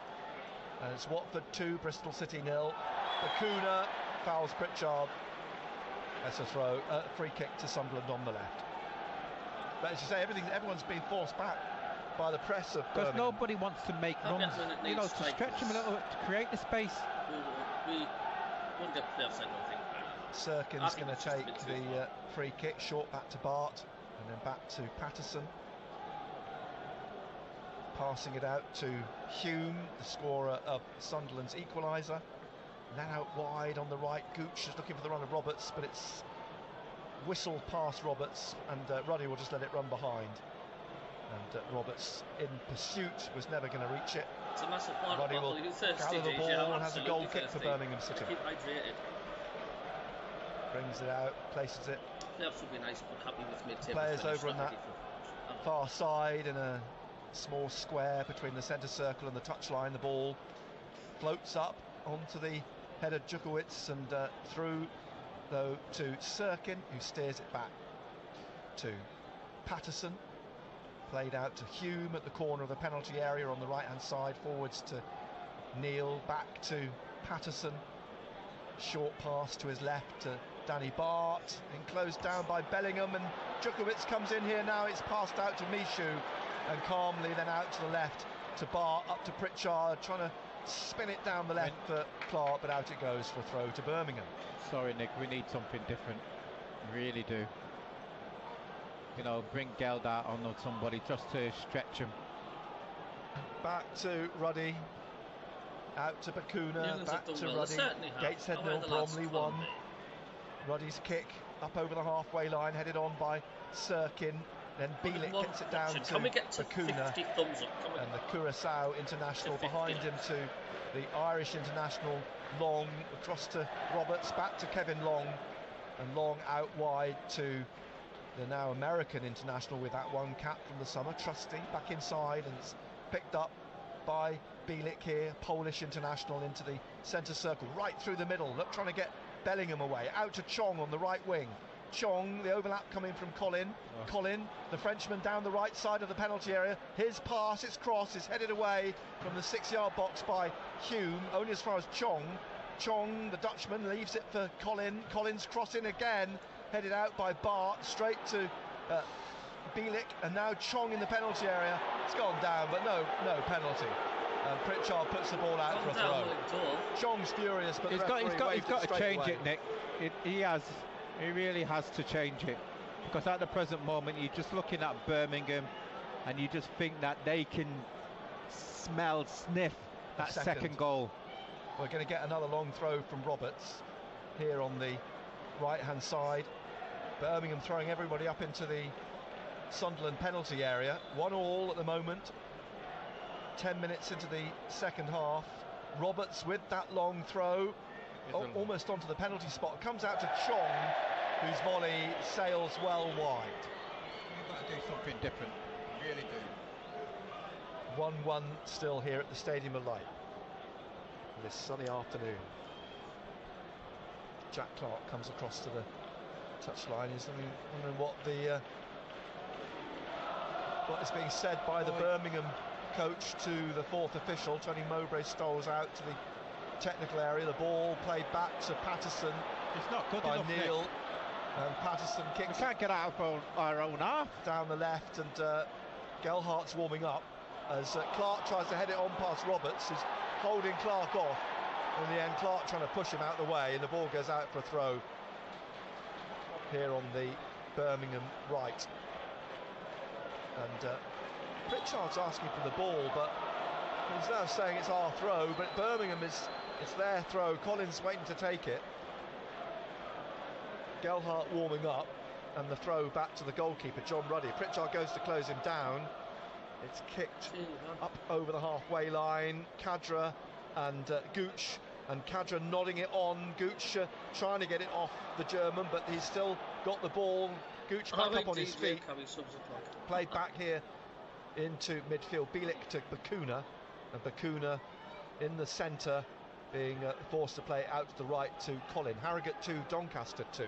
And it's Watford 2, Bristol City 0. Bakuna fouls Pritchard. That's a throw, free kick to Sunderland on the left. But as you say, everyone's been forced back by the press of Birmingham. Because nobody wants to make runs, you know, to stretch them a little, to create the space. We won't get playoffs, I don't think. Sirkin's going to take the free kick, short back to Bart, and then back to Patterson. Passing it out to Hume, the scorer of Sunderland's equaliser. Then out wide on the right, Gooch is looking for the run of Roberts, but it's whistled past Roberts, and Ruddy will just let it run behind. And Roberts, in pursuit, was never going to reach it. It's a massive part Ruddy will gather the ball and has a goal kick for Birmingham City. Keep hydrated. Brings it out, places it. Playoffs would be nice, but happy with mid-table. Players over on that far side in a small square between the centre circle and the touchline. The ball floats up onto the head of Djokovic and through, though, to Sirkin, who steers it back to Patterson. Played out to Hume at the corner of the penalty area on the right-hand side. Forwards to Neil, back to Patterson. Short pass to his left to Danny Bart, enclosed down by Bellingham, and Djokovic comes in here now. It's passed out to Mishu, and calmly then out to the left to Bart, up to Pritchard, trying to spin it down the left for Clark, but out it goes for a throw to Birmingham. Sorry, Nick, we need something different. We really do. You know, bring Geldart on or somebody just to stretch him. Back to Ruddy. Out to Bakuna, back to Ruddy. Gateshead 0, Bromley 1. Ruddy's kick up over the halfway line, headed on by Sirkin. Then Bielik gets it down to Bakuna. And the Curaçao international behind him to the Irish international Long, across to Roberts, back to Kevin Long. And Long out wide to the now American international with that one cap from the summer. Trusty back inside, and it's picked up by Bielik here, Polish international, into the centre circle, right through the middle. Look, trying to get Bellingham away. Out to Chong on the right wing. Chong, the overlap coming from Colin. Colin, the Frenchman, down the right side of the penalty area. His pass, its cross, is headed away from the 6-yard box by Hume, only as far as Chong. Chong, the Dutchman, leaves it for Colin. Colin's crossing again, headed out by Bart, straight to Bielik, and now Chong in the penalty area. It's gone down, but no penalty. And Pritchard puts the ball out for a throw. Chong's furious, but he's got to change it, Nick. He really has to change it, because at the present moment you're just looking at Birmingham and you just think that they can sniff that second goal. We're going to get another long throw from Roberts here on the right-hand side. Birmingham throwing everybody up into the Sunderland penalty area. 1-1 at the moment. 10 minutes into the second half. Roberts with that long throw, almost onto the penalty spot. Comes out to Chong, whose volley sails well wide. You've got to do something different, really do. 1-1 still here at the Stadium of Light this sunny afternoon. Jack Clark comes across to the touchline. He's wondering what is being said by the Birmingham coach to the fourth official. Tony Mowbray strolls out to the technical area. The ball played back to Patterson. It's not good by enough, Neil. Nick. And Patterson kicks. We can't get out of our own half. Down the left, and Gelhardt's warming up as Clark tries to head it on past Roberts, who's holding Clark off. In the end, Clark trying to push him out of the way, and the ball goes out for a throw here on the Birmingham right. And Pritchard's asking for the ball, but he's now saying it's our throw, but Birmingham it's their throw. Collins waiting to take it. Gelhardt warming up, and the throw back to the goalkeeper, John Ruddy. Pritchard goes to close him down. It's kicked up over the halfway line. Kadra and Gooch, and Kadra nodding it on. Gooch trying to get it off the German, but he's still got the ball. Gooch back up on his feet. Played back here into midfield. Bielik to Bakuna, and Bakuna in the centre, being forced to play out to the right to Colin. Harrogate 2, Doncaster 2.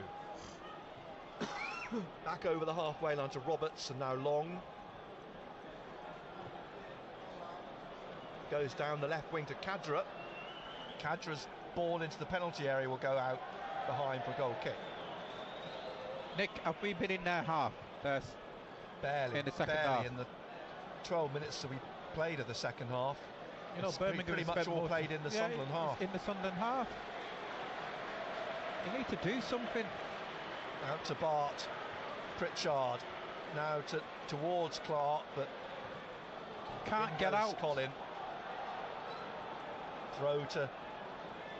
Back over the halfway line to Roberts, and now Long. Goes down the left wing to Kadra. Kadra's ball into the penalty area will go out behind for a goal kick. Nick, have we been in their half? Barely. In the second half. In the 12 minutes that we played of the second half. You know, it's Birmingham pretty much all played in the Sunderland half. In the Sunderland half. You need to do something. Out to Bart. Pritchard. Now towards Clark, but can't get out. Colin. Throw to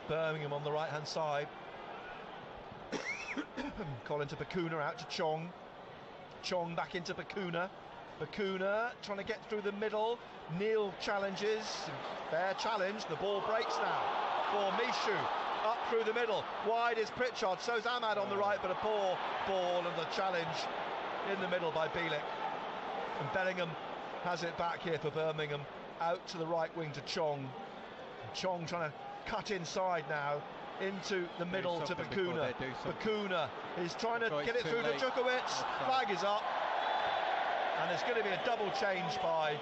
Birmingham on the right hand side. Colin to Bakuna, out to Chong. Chong back into Bakuna. Bakuna trying to get through the middle. Neil challenges. Fair challenge. The ball breaks now for Mishu. Up through the middle. Wide is Pritchard. So's Ahmad on the right, but a poor ball, and the challenge in the middle by Bielik. And Bellingham has it back here for Birmingham. Out to the right wing to Chong. Chong trying to cut inside now into the middle to Bakuna. Bakuna is trying to get it through to Djukovic. Flag is up, and there's going to be a double change by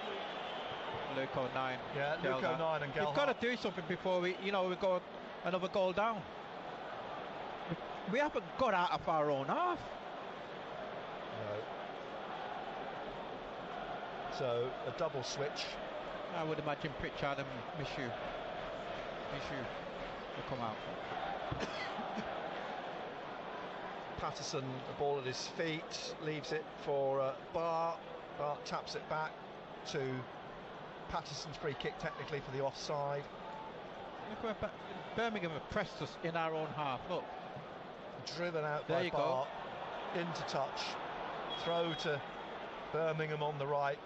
Luke O'Nien. Yeah, Luke O'Nien and Gelhardt. We've got to do something before we go another goal down. We haven't got out of our own half. No. So a double switch. I would imagine Pritchard and Mishu will come out. Patterson, the ball at his feet, leaves it for Bart. Bart taps it back to Patterson's free kick, technically for the offside. Look where Birmingham have pressed us in our own half. Look, driven out by Bart, into touch, throw to Birmingham on the right.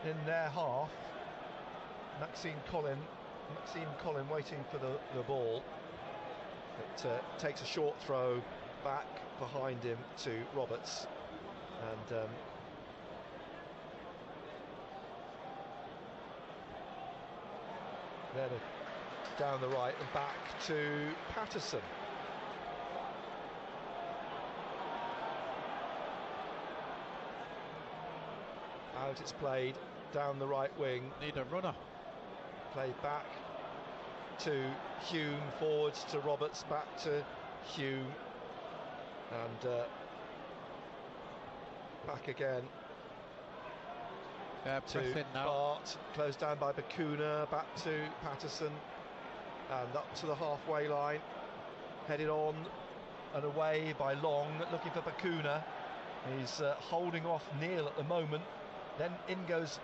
In their half, Maxime Colin waiting for the ball. It takes a short throw back behind him to Roberts, and then down the right and back to Patterson. Out it's played down the right wing. Need a runner. Played back to Hume, forwards to Roberts, back to Hume, and back again to Bart, closed down by Bakuna, back to Patterson, and up to the halfway line, headed on and away by Long, looking for Bakuna. He's holding off Neil at the moment. Then in goes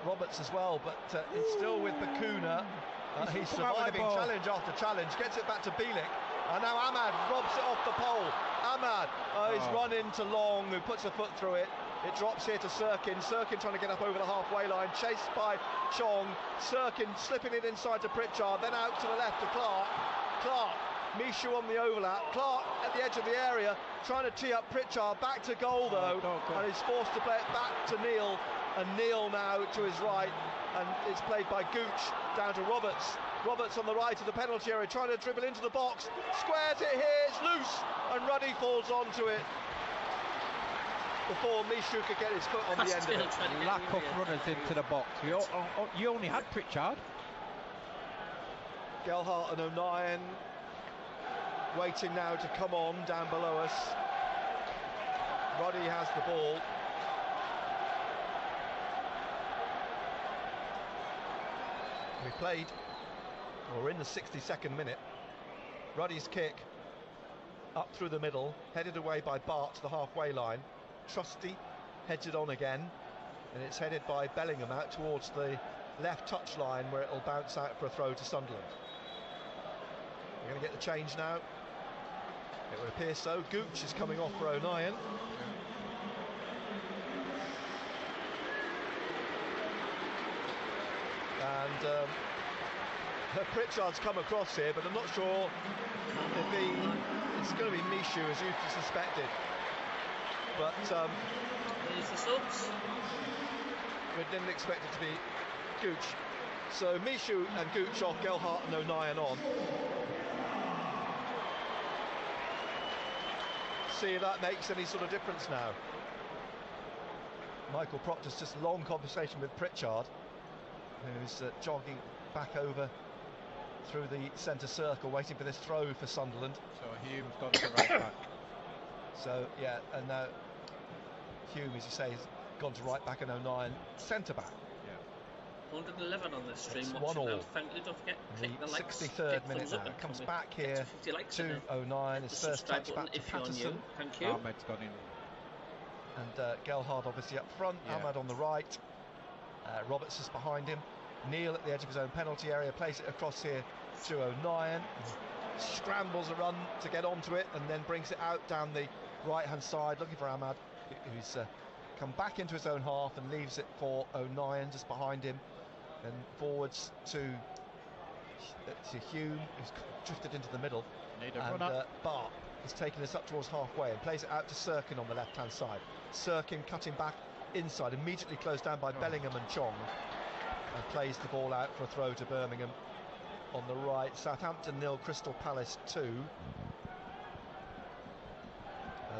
Roberts as well, but it's still with Bakuna. He's surviving challenge after challenge, gets it back to Bielik, and now Ahmad robs it off the pole. Ahmad is run into Long, who puts a foot through it. It drops here to Sirkin. Sirkin trying to get up over the halfway line, chased by Chong. Sirkin slipping it inside to Pritchard, then out to the left to Clark. Clark, Mishu on the overlap. Clark at the edge of the area, trying to tee up Pritchard. Back to goal though, and he's forced to play it back to Neil. And Neil now to his right, and it's played by Gooch down to Roberts. Roberts on the right of the penalty area, trying to dribble into the box. Squares it here, it's loose, and Ruddy falls onto it before Mishu could get his foot on the end of it. Lack of runners into the box. You only had Pritchard. Gelhardt and O'Nien waiting now to come on down below us. Ruddy has the ball. We played, or we're in the 62nd minute. Ruddy's kick up through the middle, headed away by Bart to the halfway line. Trusty heads it on again, and it's headed by Bellingham out towards the left touch line, where it'll bounce out for a throw to Sunderland. We're going to get the change now. It would appear so. Gooch is coming off for O'Nien. And Pritchard's come across here, but I'm not sure if it's going to be Mishu, as you suspected. But there's the subs. We didn't expect it to be Gooch. So Mishu and Gooch off, Gelhardt and O'Nien on. See if that makes any sort of difference now. Michael Proctor's just long conversation with Pritchard, who's jogging back over through the centre circle, waiting for this throw for Sunderland. So Hume's gone to right back. So yeah, and now Hume, as you say, has gone to right back, and O'Nien centre back. Yeah. 111 on this stream. It's watching 1-1. Now. Thank you. Don't forget The the likes, 63rd minute now. Comes back here to O'Nien. His first touch back to Patterson. Thank you. Ahmed's gone in. And Gelhardt obviously up front. Yeah. Ahmad on the right. Roberts is behind him. Neil at the edge of his own penalty area, plays it across here to O'Nien, scrambles a run to get onto it, and then brings it out down the right hand side, looking for Ahmad, who's come back into his own half and leaves it for O'Nien just behind him, and forwards to Hume, who's drifted into the middle, and Bart has taken this up towards halfway and plays it out to Sirkin on the left hand side. Sirkin cutting back inside, immediately closed down by Bellingham and Chong, and plays the ball out for a throw to Birmingham on the right. Southampton 0, Crystal Palace 2.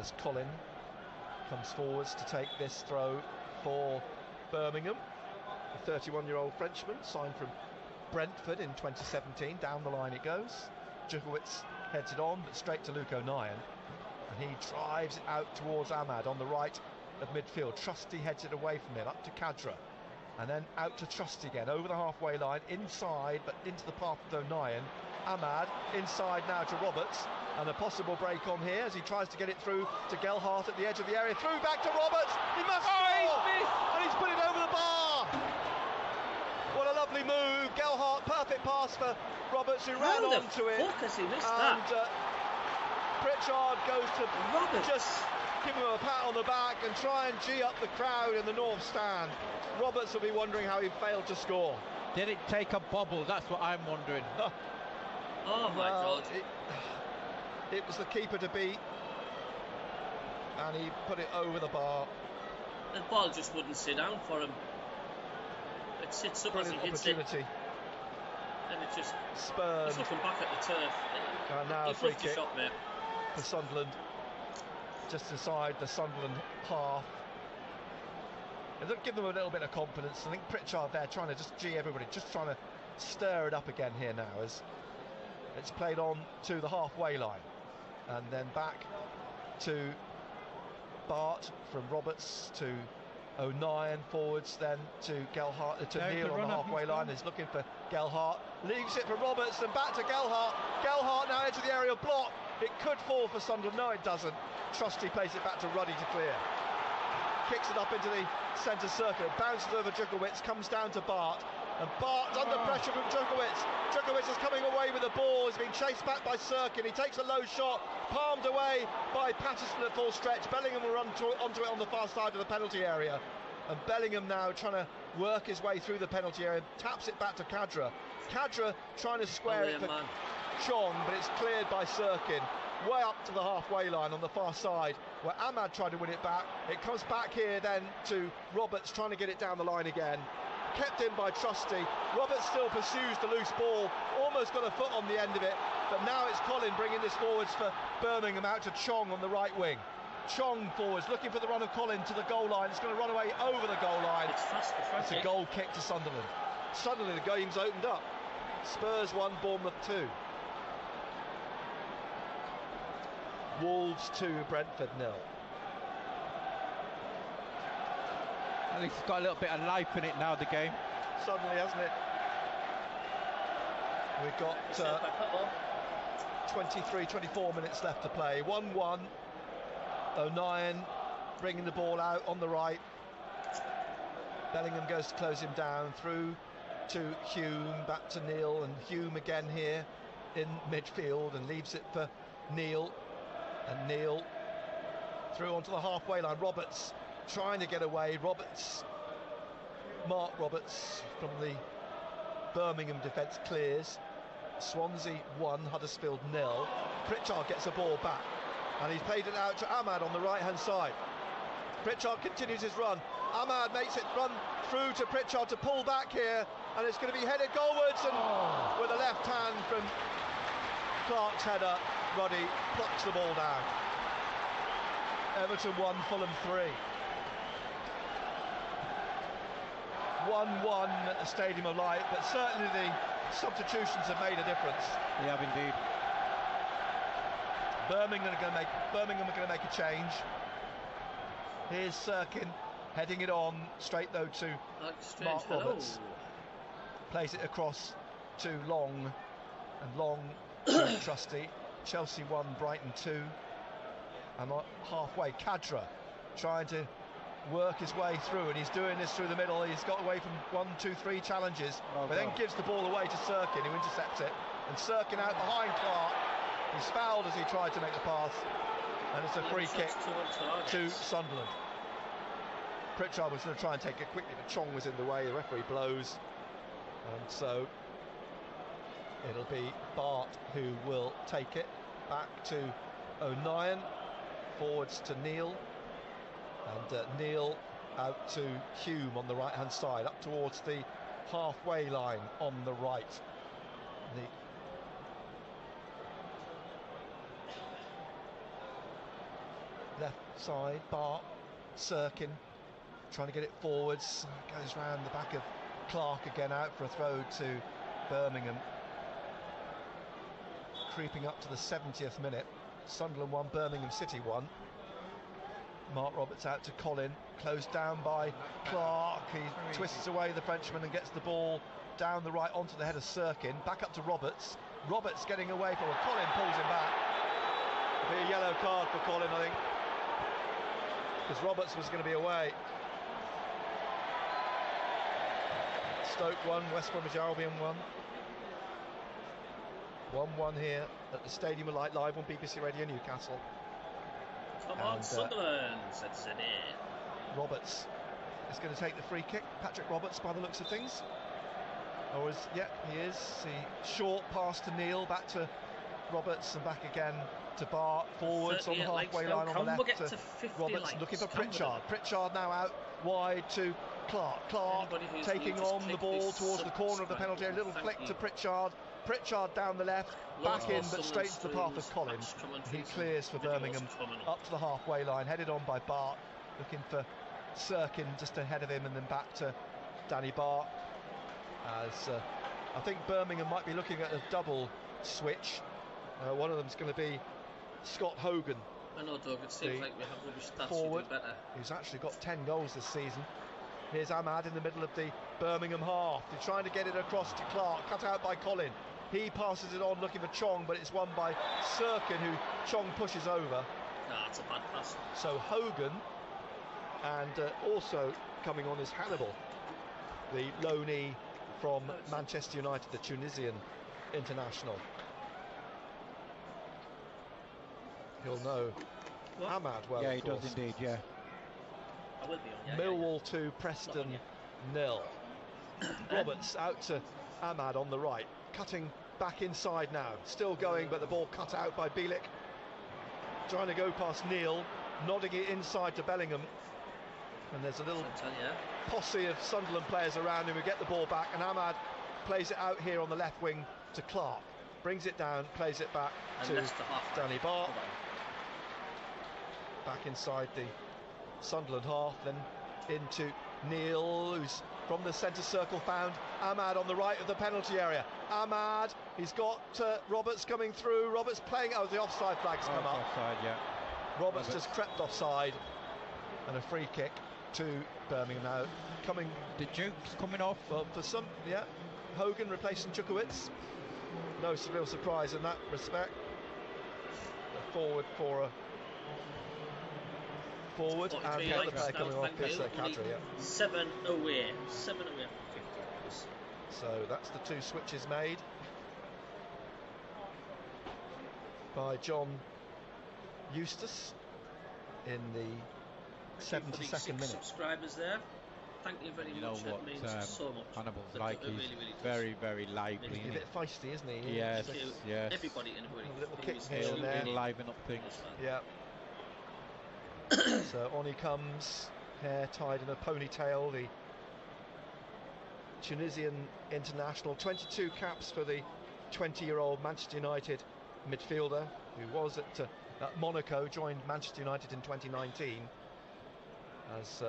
As Colin comes forwards to take this throw for Birmingham. The 31-year-old Frenchman, signed from Brentford in 2017. Down the line it goes. Djokovic heads it on, but straight to Luke O'Nien. And he drives it out towards Ahmad on the right of midfield. Trusty heads it away from him, up to Kadra. And then out to Trusty again, over the halfway line, inside, but into the path of O'Nien. Ahmad, inside now to Roberts, and a possible break on here as he tries to get it through to Gelhardt at the edge of the area. Through back to Roberts, he must score! And he's put it over the bar! What a lovely move, Gelhardt, perfect pass for Roberts, who ran onto it. Has he missed and that? Pritchard goes to Roberts. Just give him a pat on the back and try and gee up the crowd in the north stand. Roberts will be wondering how he failed to score. Did it take a bobble? That's what I'm wondering. Oh my God. It was the keeper to beat, and he put it over the bar. The ball just wouldn't sit down for him. It sits up as he hits it. And it just spurred. He's looking back at the turf. And now a free kick shot, mate. For Sunderland, just inside the Sunderland half. It'll give them a little bit of confidence. I think Pritchard there trying to just gee everybody, just trying to stir it up again here now as it's played on to the halfway line, and then back to Bart from Roberts to O'Nien forwards, then to Gelhardt, to Neil on the halfway line. He's looking for Gelhardt, leaves it for Roberts, and back to Gelhardt. Gelhardt now edge of the area, block. It could fall for Sunderland. No, it doesn't. Trusty plays it back to Ruddy to clear. Kicks it up into the centre circle, bounces over Djokovic, comes down to Bart. And Bart's under pressure from Djokovic. Djokovic is coming away with the ball. He's been chased back by Sirkin. He takes a low shot, palmed away by Patterson at full stretch. Bellingham will run onto it on the far side of the penalty area. And Bellingham now trying to work his way through the penalty area, taps it back to Khadra. Khadra trying to square it for Chong, but it's cleared by Sirkin. Way up to the halfway line on the far side, where Ahmad tried to win it back. It comes back here then to Roberts trying to get it down the line again. Kept in by Trusty. Roberts still pursues the loose ball, almost got a foot on the end of it, but now it's Colin bringing this forwards for Birmingham out to Chong on the right wing. Chong forwards, looking for the run of Colin to the goal line. It's going to run away over the goal line. It's a goal kick to Sunderland. Suddenly the game's opened up. Spurs 1, Bournemouth 2. Wolves 2, Brentford 0. At least it's got a little bit of life in it now, the game. Suddenly, hasn't it? We've got 23, 24 minutes left to play. 1-1. O'Nien bringing the ball out on the right. Bellingham goes to close him down, through to Hume, back to Neil, and Hume again here in midfield and leaves it for Neil. And Neil through onto the halfway line. Roberts trying to get away. Mark Roberts from the Birmingham defence clears. Swansea 1, Huddersfield 0. Pritchard gets the ball back, and he's played it out to Ahmad on the right hand side. Pritchard continues his run. Ahmad makes it run through to Pritchard to pull back here, and it's going to be headed goalwards, and with a left hand from Clark's header, Ruddy plucks the ball down. Everton 1, Fulham 3. 1-1 at the Stadium of Light, but certainly the substitutions have made a difference. They have indeed. Birmingham are going to make a change. Here's Sirkin heading it on straight though to Mark Roberts. Plays it across to Long, and Long to Trusty. Chelsea 1, Brighton 2. And halfway, Khadra trying to work his way through, and he's doing this through the middle. He's got away from 1, 2, 3 challenges, but then gives the ball away to Sirkin, who intercepts it. And Sirkin out behind Clark. He's fouled as he tried to make the pass, and it's a free kick to Sunderland. Pritchard was going to try and take it quickly, but Chong was in the way. The referee blows, and so it'll be Bart who will take it back to O'Nien, forwards to Neil, and Neil out to Hume on the right hand side, up towards the halfway line on the right. The left side, Bart, Sirkin trying to get it forwards, goes round the back of Clark again, out for a throw to Birmingham. Creeping up to the 70th minute. Sunderland 1, Birmingham City 1. Mark Roberts out to Colin, closed down by Clark. He twists away the Frenchman and gets the ball down the right onto the head of Sirkin. Back up to Roberts. Roberts getting away from Colin, pulls him back. It'll be a yellow card for Colin, I think, because Roberts was going to be away. Stoke 1, West Bromwich Albion 1. 1-1 here at the Stadium of Light, live on BBC Radio Newcastle. Come on, Sunderland, said Zidane. Roberts is going to take the free kick. Patrick Roberts, by the looks of things. Or is, yeah, he is. The short pass to Neil, back to Roberts, and back again to Bart. Forwards on the halfway line on the left to Roberts, looking for Pritchard. Pritchard now out wide to Clark. Clark taking on the ball towards the corner of the penalty area. A little flick to Pritchard. Pritchard down the left, back in, but straight to the path of Colin. He clears for Birmingham up to the halfway line, headed on by Bart, looking for Sirkin just ahead of him, and then back to Danny Bart. As I think Birmingham might be looking at a double switch. One of them's going to be Scott Hogan. I know, Doug, it seems like we have rubbish stats. Forward, better. Who's actually got 10 goals this season. Here's Ahmad in the middle of the Birmingham half. They're trying to get it across to Clark, cut out by Colin. He passes it on looking for Chong, but it's won by Sirkin, who Chong pushes over. Nah, it's a bad pass. So Hogan, and also coming on is Hannibal, the loanee from Manchester United, the Tunisian international. He'll know Ahmad well. Yeah, of he course. does indeed. Yeah. I will be on. Millwall 2, Preston 0. Roberts out to Ahmad on the right, cutting back inside now. Still going, but the ball cut out by Bielik. Trying to go past Neil, nodding it inside to Bellingham. And there's a little posse of Sunderland players around him who get the ball back, and Ahmad plays it out here on the left wing to Clark. Brings it down, plays it back to Danny Bart. Back inside the Sunderland half, then into Neil, who's from the centre circle found Ahmad on the right of the penalty area. Ahmad, he's got Roberts coming through. Roberts playing, the offside flag's come up. Offside, yeah. Roberts just crept offside, and a free kick to Birmingham now. Coming. The Duke's coming off. Well, for some, Hogan replacing Czukowicz. No real surprise in that respect. Forward for a forward, and the other player coming off is Kadri. 7 away. 7 away from 50. So that's the two switches made by John Eustace in the 72nd minute. Subscribers there. Thank you very much. It means so much. Hannibal's like, he's really very, very lively. He's a bit feisty, isn't he? Yes, yes. Everybody in a little kick here and there. Liven up things. Yeah. So on he comes, hair tied in a ponytail, the Tunisian international. 22 caps for the 20-year-old Manchester United midfielder, who was at Monaco, joined Manchester United in 2019. As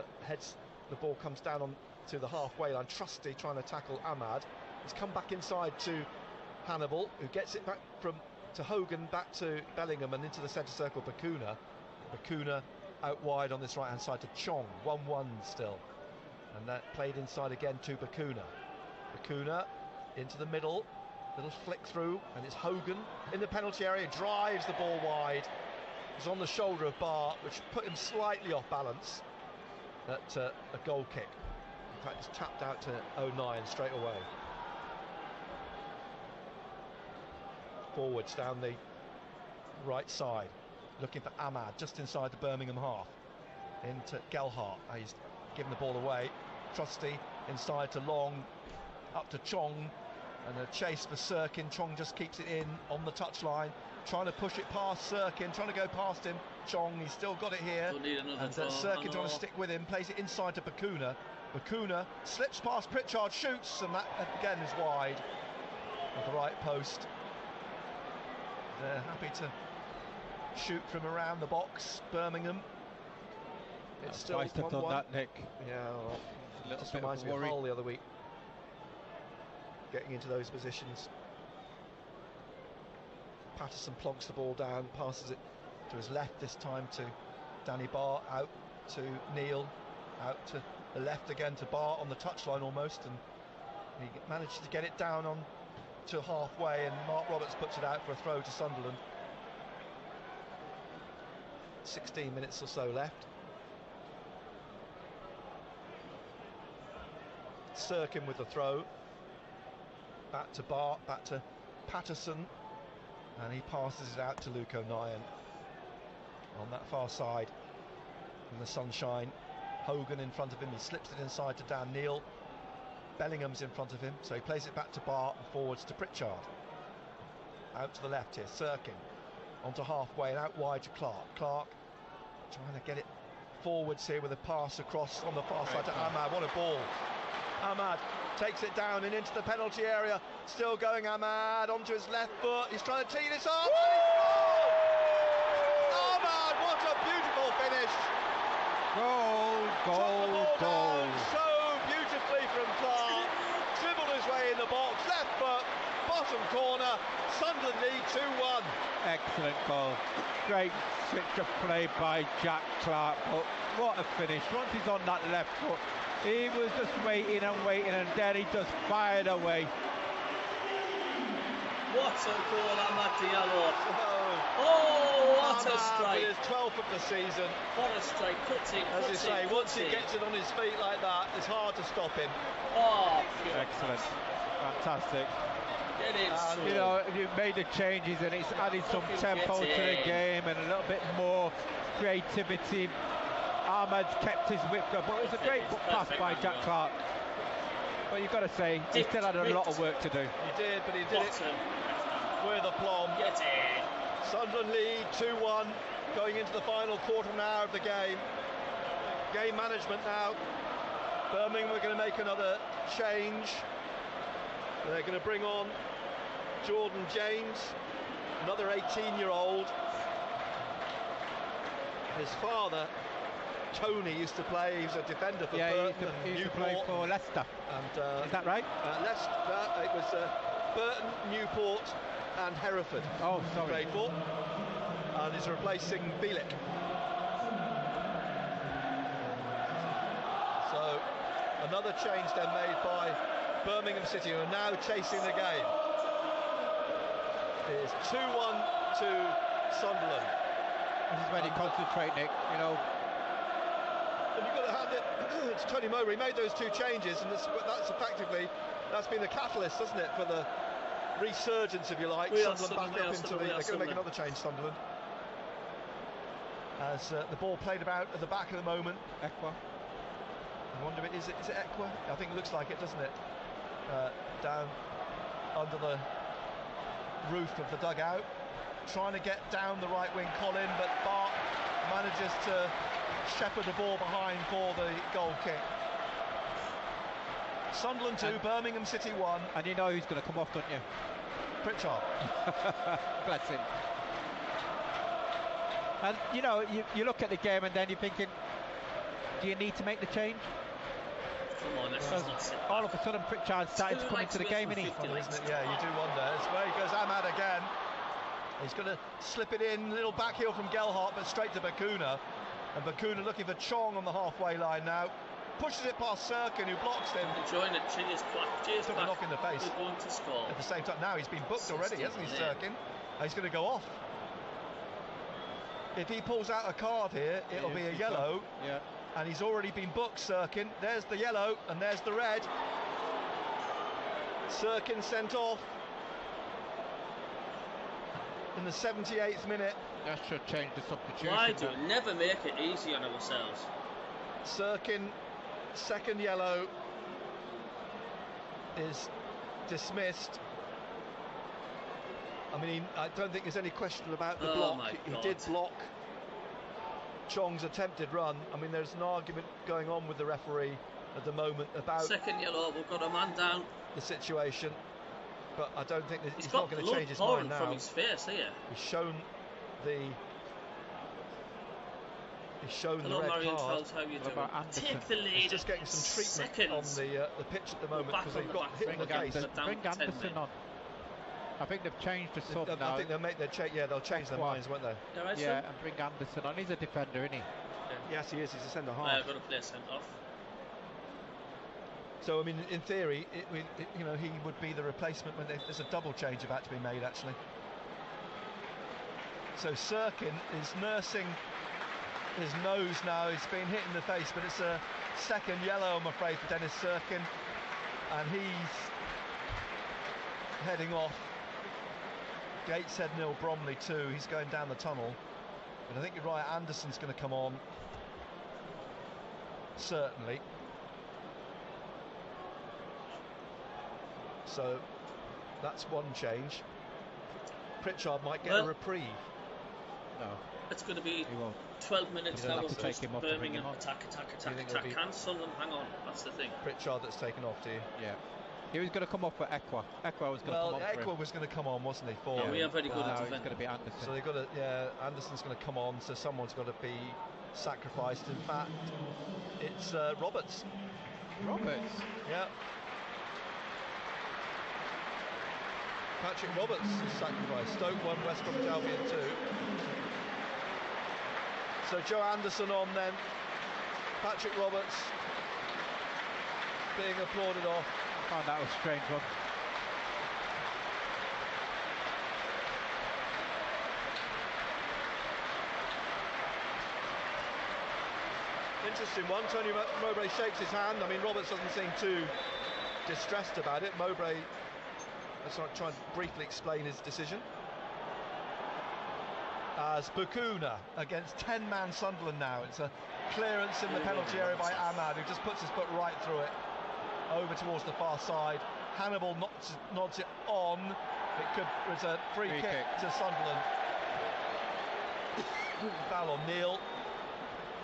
the ball comes down on to the halfway line, Trusty trying to tackle Ahmad. He's come back inside to Hannibal, who gets it back to Hogan, back to Bellingham, and into the centre circle, Bakuna out wide on this right hand side to Chong. 1-1 still, and that played inside again to Bakuna into the middle, little flick through, and it's Hogan in the penalty area, drives the ball wide. It's on the shoulder of Bart, which put him slightly off balance. At a goal kick. In fact, it's tapped out to 09 straight away. Forwards down the right side, looking for Ahmad just inside the Birmingham half. Into Gelhardt. He's given the ball away. Trusty inside to Long, up to Chong, and a chase for Sirkin. Chong just keeps it in on the touchline, trying to push it past Sirkin, trying to go past him. Chong, he's still got it here, and Sirkin trying to stick with him, plays it inside to Bakuna. Bakuna slips past Pritchard, shoots, and that again is wide at the right post. They're happy to shoot from around the box, Birmingham. It's still 1-1. On that, Nick. Yeah, well, just reminds me of Hull the other week, getting into those positions. Patterson plonks the ball down, passes it to his left this time to Danny Bart, out to Neil, out to the left again to Bart on the touchline almost, and he manages to get it down on to halfway, and Mark Roberts puts it out for a throw to Sunderland. 16 minutes or so left. Sirkin with the throw, back to Bart, back to Patterson, and he passes it out to Luke O'Nien on that far side in the sunshine. Hogan in front of him, he slips it inside to Dan Neil. Bellingham's in front of him, so he plays it back to Bart and forwards to Pritchard. Out to the left here, Sirkin onto halfway and out wide to Clark. Clark trying to get it forwards here with a pass across on the far side to Ahmad. What a ball. Ahmad takes it down and into the penalty area. Still going, Ahmad onto his left foot. He's trying to tee this up. Ahmad, what a beautiful finish. Goal. So beautifully from Clark. Dribbled his way in the box. Left foot, bottom corner. Sunderland lead 2-1. Excellent goal. Great switch of play by Jack Clark. But what a finish. Once he's on that left foot, he was just waiting, and then he just fired away. What a goal, Ahmad Diallo. Oh, what a strike. His 12th of the season. What a strike. As you say, once he gets it on his feet like that, it's hard to stop him. Oh, excellent. Fantastic. Get in, and, you know, you've made the changes and it's added some tempo to the game and a little bit more creativity. Ahmed's kept his whip going, but it was a great pass by Jack Clark. But you've got to say, he still had a lot of work to do. He did, but he did it with aplomb. Get in. Sunderland lead 2-1, going into the final quarter of an hour of the game. Game management now. Birmingham are going to make another change. They're going to bring on Jordan James, another 18-year-old. His father, Tony, used to play. He was a defender for Burton. He used to play for Leicester. And, is that right? Leicester. It was Burton, Newport, and Hereford. Oh, sorry. Played for, and he's replacing Bielik. So another change then made by Birmingham City, who are now chasing the game. It is 2-1 to Sunderland. This is when you concentrate, Nick. You know. And you've got to hand it to Tony Mowbray. He made those two changes, and that's effectively been the catalyst, hasn't it, for the resurgence, if you like. Sunderland back up into the. They're going to make another change, Sunderland. As the ball played about at the back at the moment. Equa. I wonder, is it Equa? I think it looks like it, doesn't it? Down under the roof of the dugout, trying to get down the right wing Colin, but Bart manages to shepherd the ball behind for the goal kick. Sunderland 2, Birmingham City 1. And you know who's going to come off, don't you? Pritchard. Bless him. And you know, you look at the game and then you're thinking, do you need to make the change? Come on, let's just not sit back. All of a sudden Pritchard started to come into the game, isn't he? Yeah, you do wonder. It's where he goes Ahmad again. He's going to slip it in, little back heel from Gelhardt, but straight to Bakuna. And Bakuna looking for Chong on the halfway line now. Pushes it past Sirkin, who blocks him. Enjoying it. Cheers, Cheers. Took a knock in the face. Good one to score. At the same time, now he's been booked already, hasn't he, Sirkin? And he's going to go off. If he pulls out a card here, it'll be a yellow. Yeah. And he's already been booked, Sirkin. There's the yellow, and there's the red. Sirkin sent off in the 78th minute. That should change the substitution. Why do we never make it easy on ourselves? Sirkin, second yellow, is dismissed. I mean, I don't think there's any question about the block. He did block Chong's attempted run. I mean, there's an argument going on with the referee at the moment about second yellow. We've got a man down. The situation, but I don't think he's not going to change his mind now. From his face here. He's shown the. Hello, the red Marion card. Fells, how you doing? Take the lead. He's just getting some treatment on the pitch at the moment because they've got hit in the face. Bring Anderson on. I think they've changed the sub now. I think they'll make their they'll change their minds, won't they? Yeah, and bring Anderson on. He's a defender, isn't he? Yes, he is. He's a centre half. I've got to play centre off. So I mean, in theory, he would be the replacement when there's a double change about to be made, actually. So Sirkin is nursing his nose now. He's been hit in the face, but it's a second yellow, I'm afraid, for Dennis Sirkin, and he's heading off. Gateshead 0, Bromley 2. He's going down the tunnel, but I think you're right. Anderson's going to come on, certainly. So that's one change. Pritchard might get a reprieve. No. It's going to be 12 minutes now of just Birmingham attack. Can Sunderland hang on? That's the thing. Pritchard that's taken off, do you? Yeah. He was going to come off for Equa. Equa was going to come on. Equa was going to come on, wasn't he? For we are very good at defending. It's going to be Anderson. So they've got to, Anderson's going to come on, so someone's got to be sacrificed. In fact, it's Roberts. Roberts? Yeah. Patrick Roberts is sacrificed. Stoke 1, West Bromwich Albion 2. So Joe Anderson on then. Patrick Roberts being applauded off. Oh, that was a strange one. interesting one. Tony Mowbray shakes his hand. I mean, Roberts doesn't seem too distressed about it. Mowbray, let's try and briefly explain his decision. As Bakuna against 10-man Sunderland now. It's a clearance in the penalty area by Ahmad, who just puts his foot right through it, over towards the far side. Hannibal nods it on. It's a free kick to Sunderland. Foul on Neil.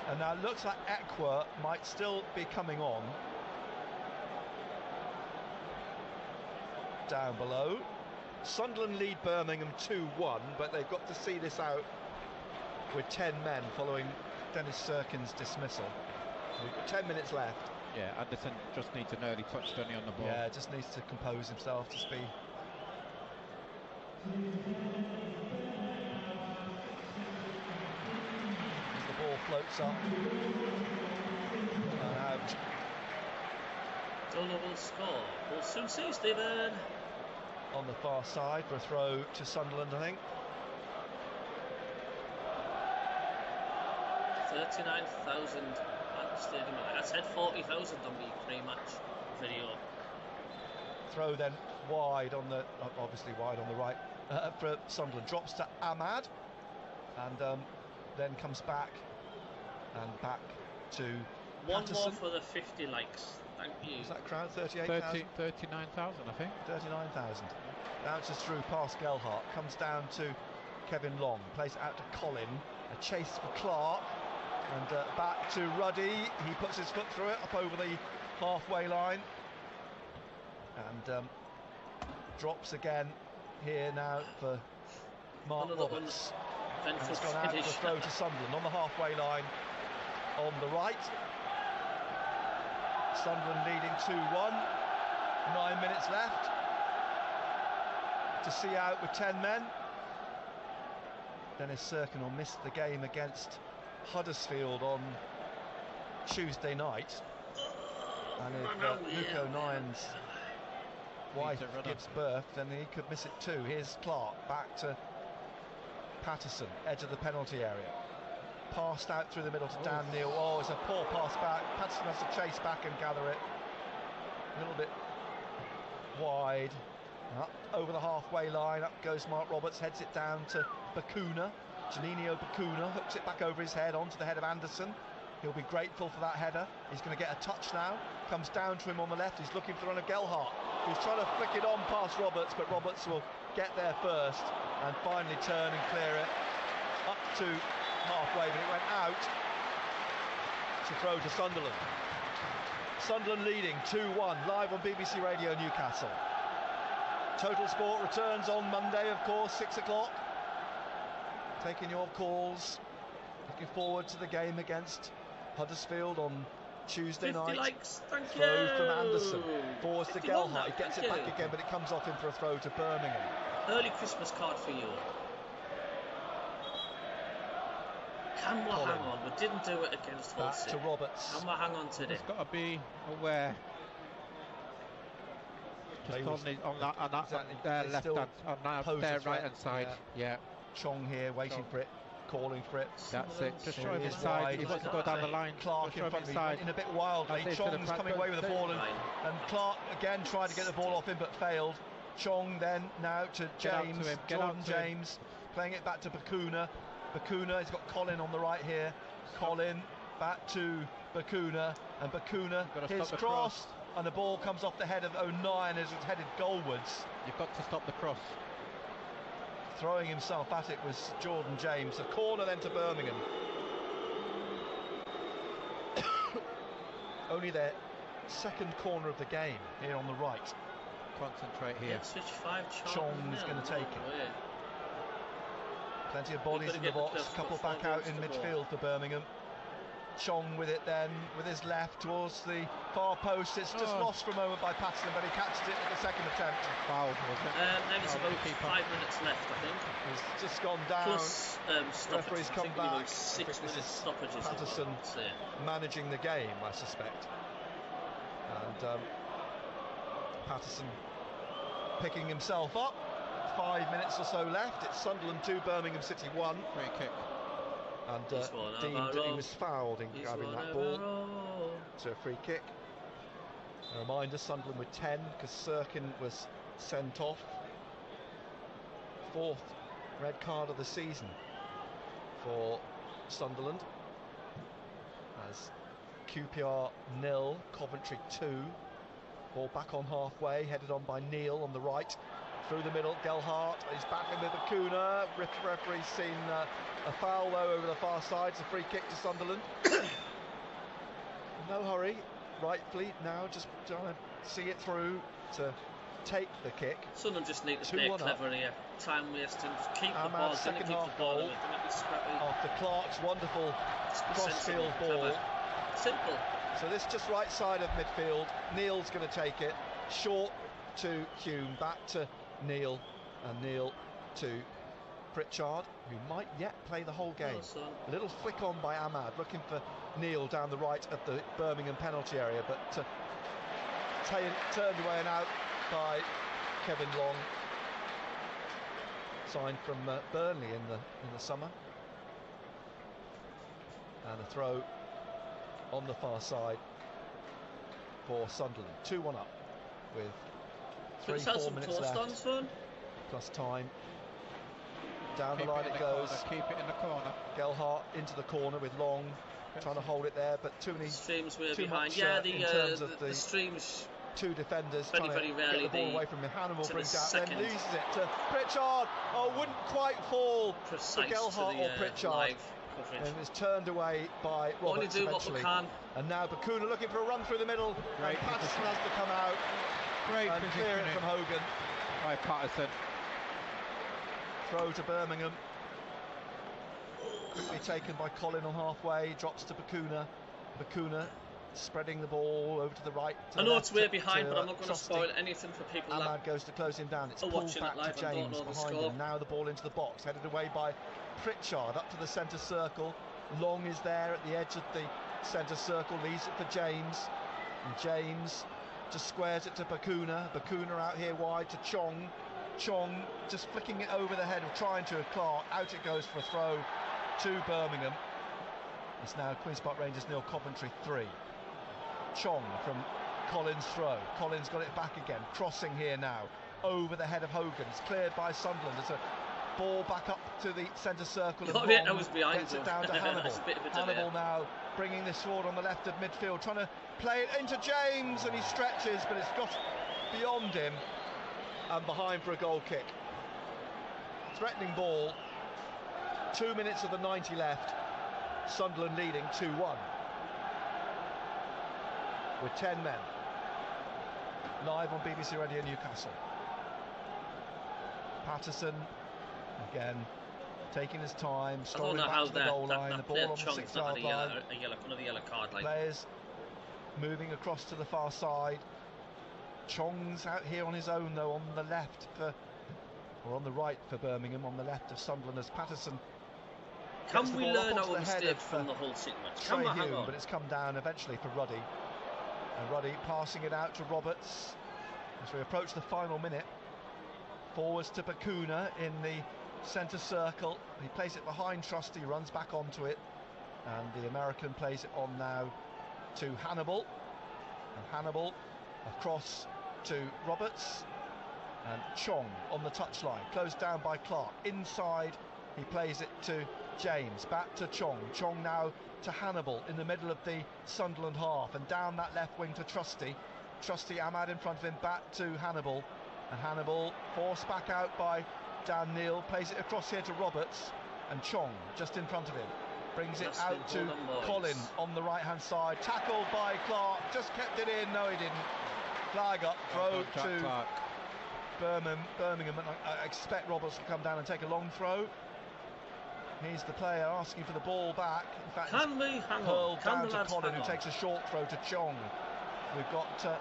And now it looks like Ekwa might still be coming on. Down below. Sunderland lead Birmingham 2-1, but they've got to see this out with 10 men following Dennis Serkin's dismissal. So we've got 10 minutes left. Yeah, Anderson just needs an early touch, doesn't he, on the ball? Yeah, just needs to compose himself to speed. As the ball floats up and out. Dolo will score. We'll soon see, Stephen. On the far side for a throw to Sunderland, I think. 39,000 at the stadium. I said 40,000 on the pre-match video. Throw then wide on the, obviously wide on the right for Sunderland. Drops to Ahmad and then comes back and back to One Patterson. more for the 50 likes. Thank you. Is that crowd 38,000? 39,000, I think. 39,000. Bounces through past Gelhardt, comes down to Kevin Long, plays it out to Colin, a chase for Clark, and back to Ruddy. He puts his foot through it, up over the halfway line, and drops again here now for Mark Roberts. And it's gone out for a throw to Sunderland on the halfway line on the right. Sunderland leading 2-1, 9 minutes left to see out with 10 men. Dennis Serkin will miss the game against Huddersfield on Tuesday night, and if Luke O'Nien's wife gives birth, then he could miss it too. Here's Clark, back to Patterson, edge of the penalty area. Passed out through the middle to Dan Neil. Oh, it's a poor pass back. Patterson has to chase back and gather it. A little bit wide. Up over the halfway line. Up goes Mark Roberts. Heads it down to Bakuna. Juninho Bakuna hooks it back over his head onto the head of Anderson. He'll be grateful for that header. He's going to get a touch now. Comes down to him on the left. He's looking for the run of Gelhardt. He's trying to flick it on past Roberts, but Roberts will get there first and finally turn and clear it up to halfway, but it went out to throw to Sunderland. Sunderland leading 2-1, live on BBC Radio Newcastle. Total Sport returns on Monday, of course, 6 o'clock. Taking your calls. Looking forward to the game against Huddersfield on Tuesday night. Likes. Thank throw you. from Anderson. Forwards to Gelhardt. He gets it back again, but it comes off him for a throw to Birmingham. Early Christmas card for you. Can we hang on? We didn't do it against Hull City. Back to Roberts. Can we hang on today? He's got to be aware. Just on that left hand, on their right hand side. Yeah. Chong here, waiting for it, calling for it. That's it. Just show him inside. He wants to go down the line. Clark in front of him, in a bit wildly. Chong's coming away with the ball, and Clark again tried to get the ball off him, but failed. Chong then now to James, Jordan James, playing it back to Bakuna. Bakuna, he's got Colin on the right here. Colin back to Bakuna, and Bakuna, his cross, and the ball comes off the head of O'Nien as it's headed goalwards. You've got to stop the cross. Throwing himself at it was Jordan James. A corner then to Birmingham. Only their second corner of the game here on the right. Concentrate here. Switch 5. Chong's going to take it. Plenty of bodies in the box. Couple back out in midfield for Birmingham. Chong with it then, with his left towards the far post. It's just lost for a moment by Patterson, but he catches it at the second attempt. Foul, wasn't it? There's about 5 minutes left, I think. He's just gone down. Plus referee's come back. 6 minutes stoppages. Patterson managing the game, I suspect. And Patterson picking himself up. 5 minutes or so left. It's Sunderland 2, Birmingham City 1. Free kick. And deemed that he was fouled in grabbing that ball. So a free kick. A reminder, Sunderland with 10 because Sirkin was sent off. 4th red card of the season for Sunderland. As QPR 0, Coventry 2. Ball back on halfway, headed on by Neil on the right. Through the middle, Gelhardt, he's battling with Bakuna. Referee's seen a foul though over the far side. It's a free kick to Sunderland. No hurry, rightfully now, just trying to see it through to take the kick. Sunderland just need to play clever here. Time wasting, just keep the ball, second half goal after Clark's wonderful cross-field ball. Simple. So this just right side of midfield. Neil's going to take it. Short to Hume, back to Neil, and Neil to Pritchard, who might yet play the whole game. A little flick on by Ahmad, looking for Neil down the right of the Birmingham penalty area, but turned away and out by Kevin Long, signed from Burnley in the summer. And a throw on the far side for Sunderland. 2-1 up with 3-4 minutes left plus time. Down the line it goes. Keep it in the corner. Gelhardt into the corner with Long trying to hold it there, but too behind. Much, yeah, in terms of the streams. Two defenders very trying to rarely get the ball away from him. Hannibal brings out, second. then loses it to Pritchard. Oh, wouldn't quite fall Precise to Gelhardt or Pritchard. And it's turned away by Roberts eventually. And now Bakuna looking for a run through the middle. Great. And Patterson has to come out. Great and clear it from Hogan. By Patterson. Throw to Birmingham. Quickly taken by Colin on halfway. Drops to Bakuna. Bakuna spreading the ball over to the right. I know it's way behind, but I'm not going to spoil anything for people. Ahmad goes to close him down. It's pulled back to James behind him. Now the ball into the box, headed away by Pritchard up to the centre circle. Long is there at the edge of the centre circle, leaves it for James, and James just squares it to Bakuna. Bakuna out here wide to Chong. Chong just flicking it over the head of trying to Clark. Out it goes for a throw to Birmingham. It's now Queen's Park Rangers 0, Coventry 3. Chong from Collins' throw. Collins got it back again. Crossing here now over the head of Hogan. It's cleared by Sunderland. It's a ball back up to the centre circle. Gets it down to Hannibal. Hannibal now bringing this forward on the left of midfield, trying to play it into James, and he stretches, but it's got beyond him and behind for a goal kick. Threatening ball. 2 minutes of the 90 left. Sunderland leading 2-1. With 10 men. Live on BBC Radio Newcastle. Patterson again taking his time, strolling back to the goal line, the ball on the 6-yard line. Another yellow card. Players moving across to the far side. Chong's out here on his own though, on the left or on the right for Birmingham, on the left of Sunderland as Patterson. Can we learn our mistake from the whole sequence? Hang on. But it's come down eventually for Ruddy. And Ruddy passing it out to Roberts as we approach the final minute. Forwards to Bakuna in the centre circle. He plays it behind Trusty, runs back onto it, and the American plays it on now to Hannibal. And Hannibal across to Roberts, and Chong on the touchline, closed down by Clark. Inside, he plays it to James, back to Chong. Chong now to Hannibal in the middle of the Sunderland half, and down that left wing to Trusty. Trusty, Ahmad in front of him, back to Hannibal, and Hannibal forced back out by Dan Neil, plays it across here to Roberts, and Chong just in front of him brings it out to Colin on the right hand side, tackled by Clark, just kept it in. No, he didn't. Flag up, throw to Birmingham, and I expect Roberts to come down and take a long throw. He's the player asking for the ball back. In fact, hurled down to Colin, who takes a short throw to Chong. We've got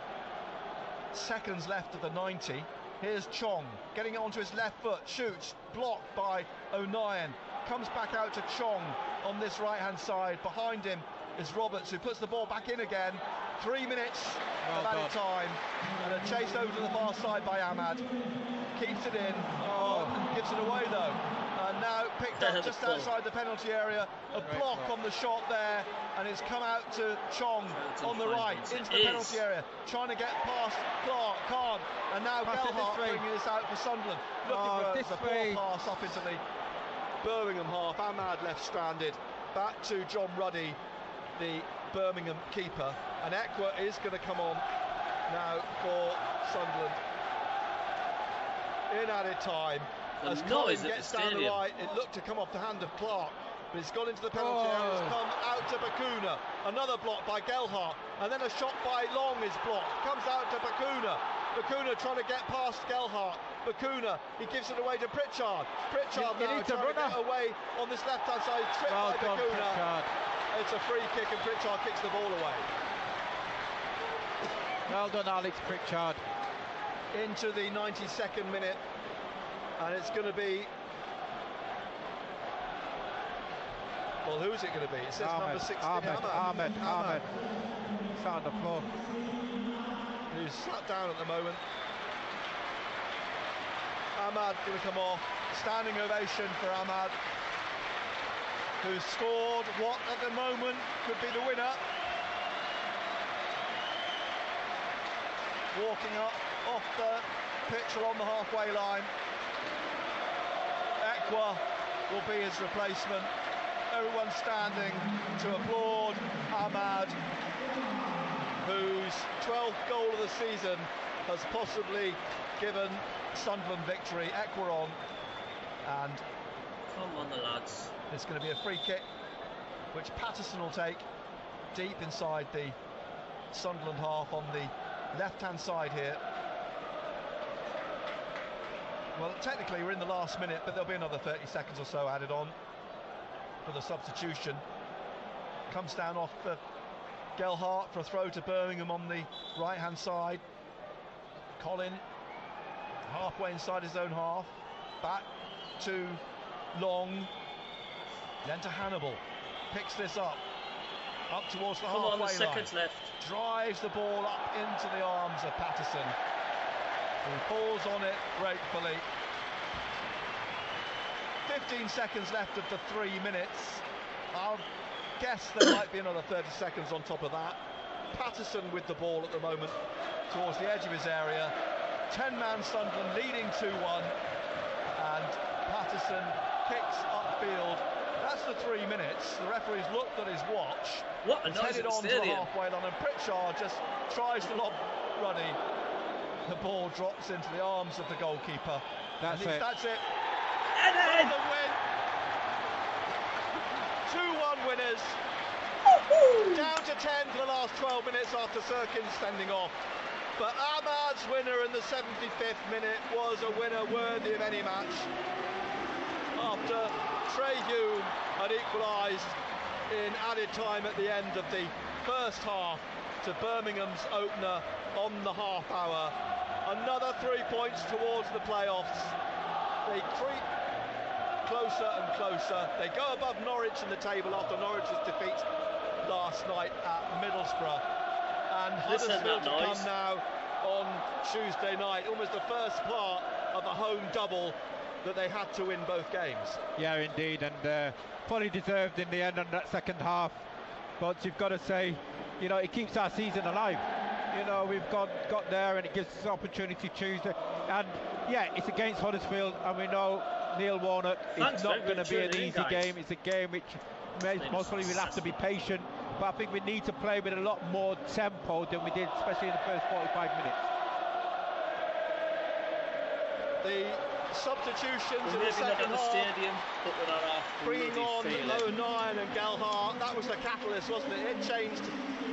seconds left of the 90. Here's Chong getting it onto his left foot, shoots, blocked by O'Nien, comes back out to Chong on this right hand side. Behind him is Roberts, who puts the ball back in again. 3 minutes of added time, and a chase over to the far side by Ahmad. Keeps it in, gives it away though. And now picked up just outside the penalty area. A block on the shot there, and it's come out to Chong on the right into the penalty area, trying to get past Clark, can't. And now Gelhardt bringing this out for Sunderland. Looking for a poor pass up into the Birmingham half. Ahmad left stranded. Back to John Ruddy, the Birmingham keeper, and Ekwa is going to come on now for Sunderland in added time. As Colin gets down the right, it looked to come off the hand of Clark, but it's gone into the penalty area. It's come out to Bakuna. Another block by Gelhardt, and then a shot by Long is blocked. Comes out to Bakuna. Bakuna trying to get past Gelhardt. Bakuna, he gives it away to Pritchard. Pritchard now trying to get away on this left-hand side. Tripped by Bakuna. It's a free kick, and Pritchard kicks the ball away. Well done, Alex Pritchard. Into the 92nd minute, and it's going to be... Well, who's it going to be? It says number 16, Ahmed. It's on the floor. Who's sat down at the moment. Ahmad going to come off. Standing ovation for Ahmad, who's scored what at the moment could be the winner. Walking up off the pitch along the halfway line. Ekwa will be his replacement. Everyone standing to applaud Ahmad, whose 12th goal of the season has possibly given Sunderland victory. Ekwa on, and come on the lads. It's going to be a free kick, which Patterson will take deep inside the Sunderland half on the left-hand side here. Well, technically we're in the last minute, but there'll be another 30 seconds or so added on for the substitution. Comes down off Gelhardt for a throw to Birmingham on the right-hand side. Colin halfway inside his own half. Back to Long. Then to Hannibal. Picks this up towards the halfway line. Seconds left. Drives the ball up into the arms of Patterson, who falls on it gratefully. 15 seconds left of the 3 minutes. I'll guess there might be another 30 seconds on top of that. Patterson with the ball at the moment towards the edge of his area. 10-man Sunderland leading 2-1, and Patterson kicks upfield. That's the 3 minutes. The referee's looked at his watch. What a headed on to the halfway line, and Pritchard just tries to lob Ruddy. The ball drops into the arms of the goalkeeper. That's it. And then the win. 2-1 winners. Down to 10 for the last 12 minutes after Sirkin's sending off. But Ahmad's winner in the 75th minute was a winner worthy of any match. After Trey Hume had equalised in added time at the end of the first half to Birmingham's opener on the half hour. Another 3 points towards the playoffs. They creep closer and closer. They go above Norwich in the table after Norwich's defeat last night at Middlesbrough. And Huddersfield to come now on Tuesday night. Almost the first part of a home double that they had to win both games. Yeah, indeed, and fully deserved in the end on that second half. But you've got to say, you know, it keeps our season alive. You know, we've got there, and it gives us opportunity Tuesday. And yeah, it's against Huddersfield, and we know Neil Warnock is not going to be an easy game. It's a game which most probably we'll have to be patient. But I think we need to play with a lot more tempo than we did, especially in the first 45 minutes. The substitutions in the second half, stadium, but bringing on O'Nien and Gelhardt, that was the catalyst, wasn't it? It changed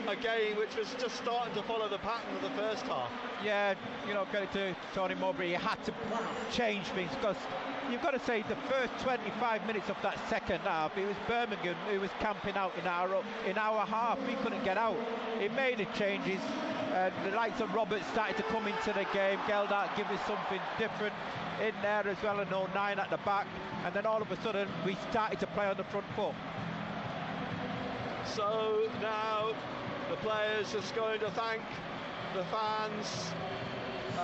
a game which was just starting to follow the pattern of the first half. Yeah, you know, credit to Tony Mowbray, he had to change things, because you've got to say the first 25 minutes of that second half, it was Birmingham who was camping out in our half. We couldn't get out. It made the changes. The likes of Roberts started to come into the game. Gelhardt gave us something different in there as well, and O'Nien at the back, and then all of a sudden we started to play on the front foot. So now the players just going to thank the fans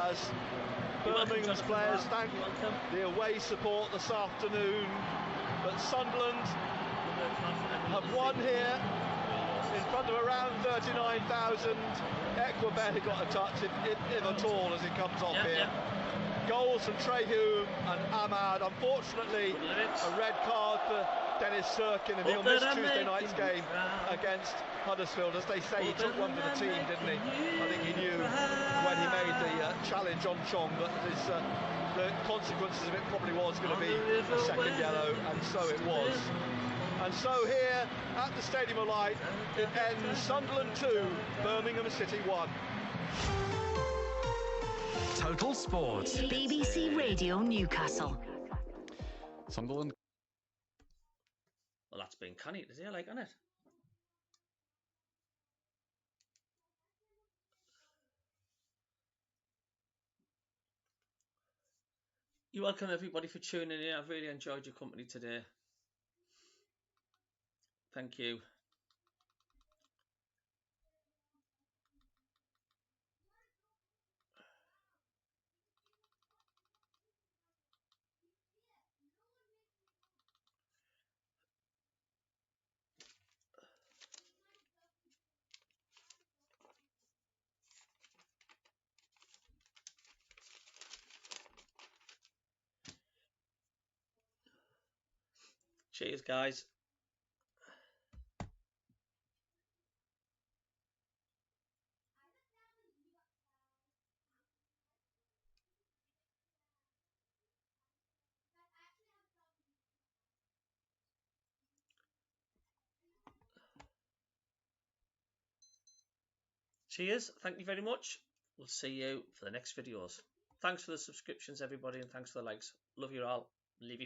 as Birmingham's players thank the away support this afternoon. But Sunderland have won here in front of around 39,000. Ekwa barely got a touch, if at all, as he comes off here. Goals from Trehum and Ahmad. Unfortunately, a red card for Dennis Sirkin, and he'll miss Tuesday night's game against Huddersfield. As they say, he took one for the team, didn't he? I think he knew when he made the challenge on Chong that the consequences of it probably was going to be a second yellow, and so it was. And so here at the Stadium of Light, it ends Sunderland 2, Birmingham City 1. Total Sport. BBC Radio Newcastle. Sunderland. Well, that's been canny today, like, isn't it? You're welcome, everybody, for tuning in. I've really enjoyed your company today. Thank you. Cheers, guys. Cheers. Thank you very much. We'll see you for the next videos. Thanks for the subscriptions, everybody, and thanks for the likes. Love you all. Leave you.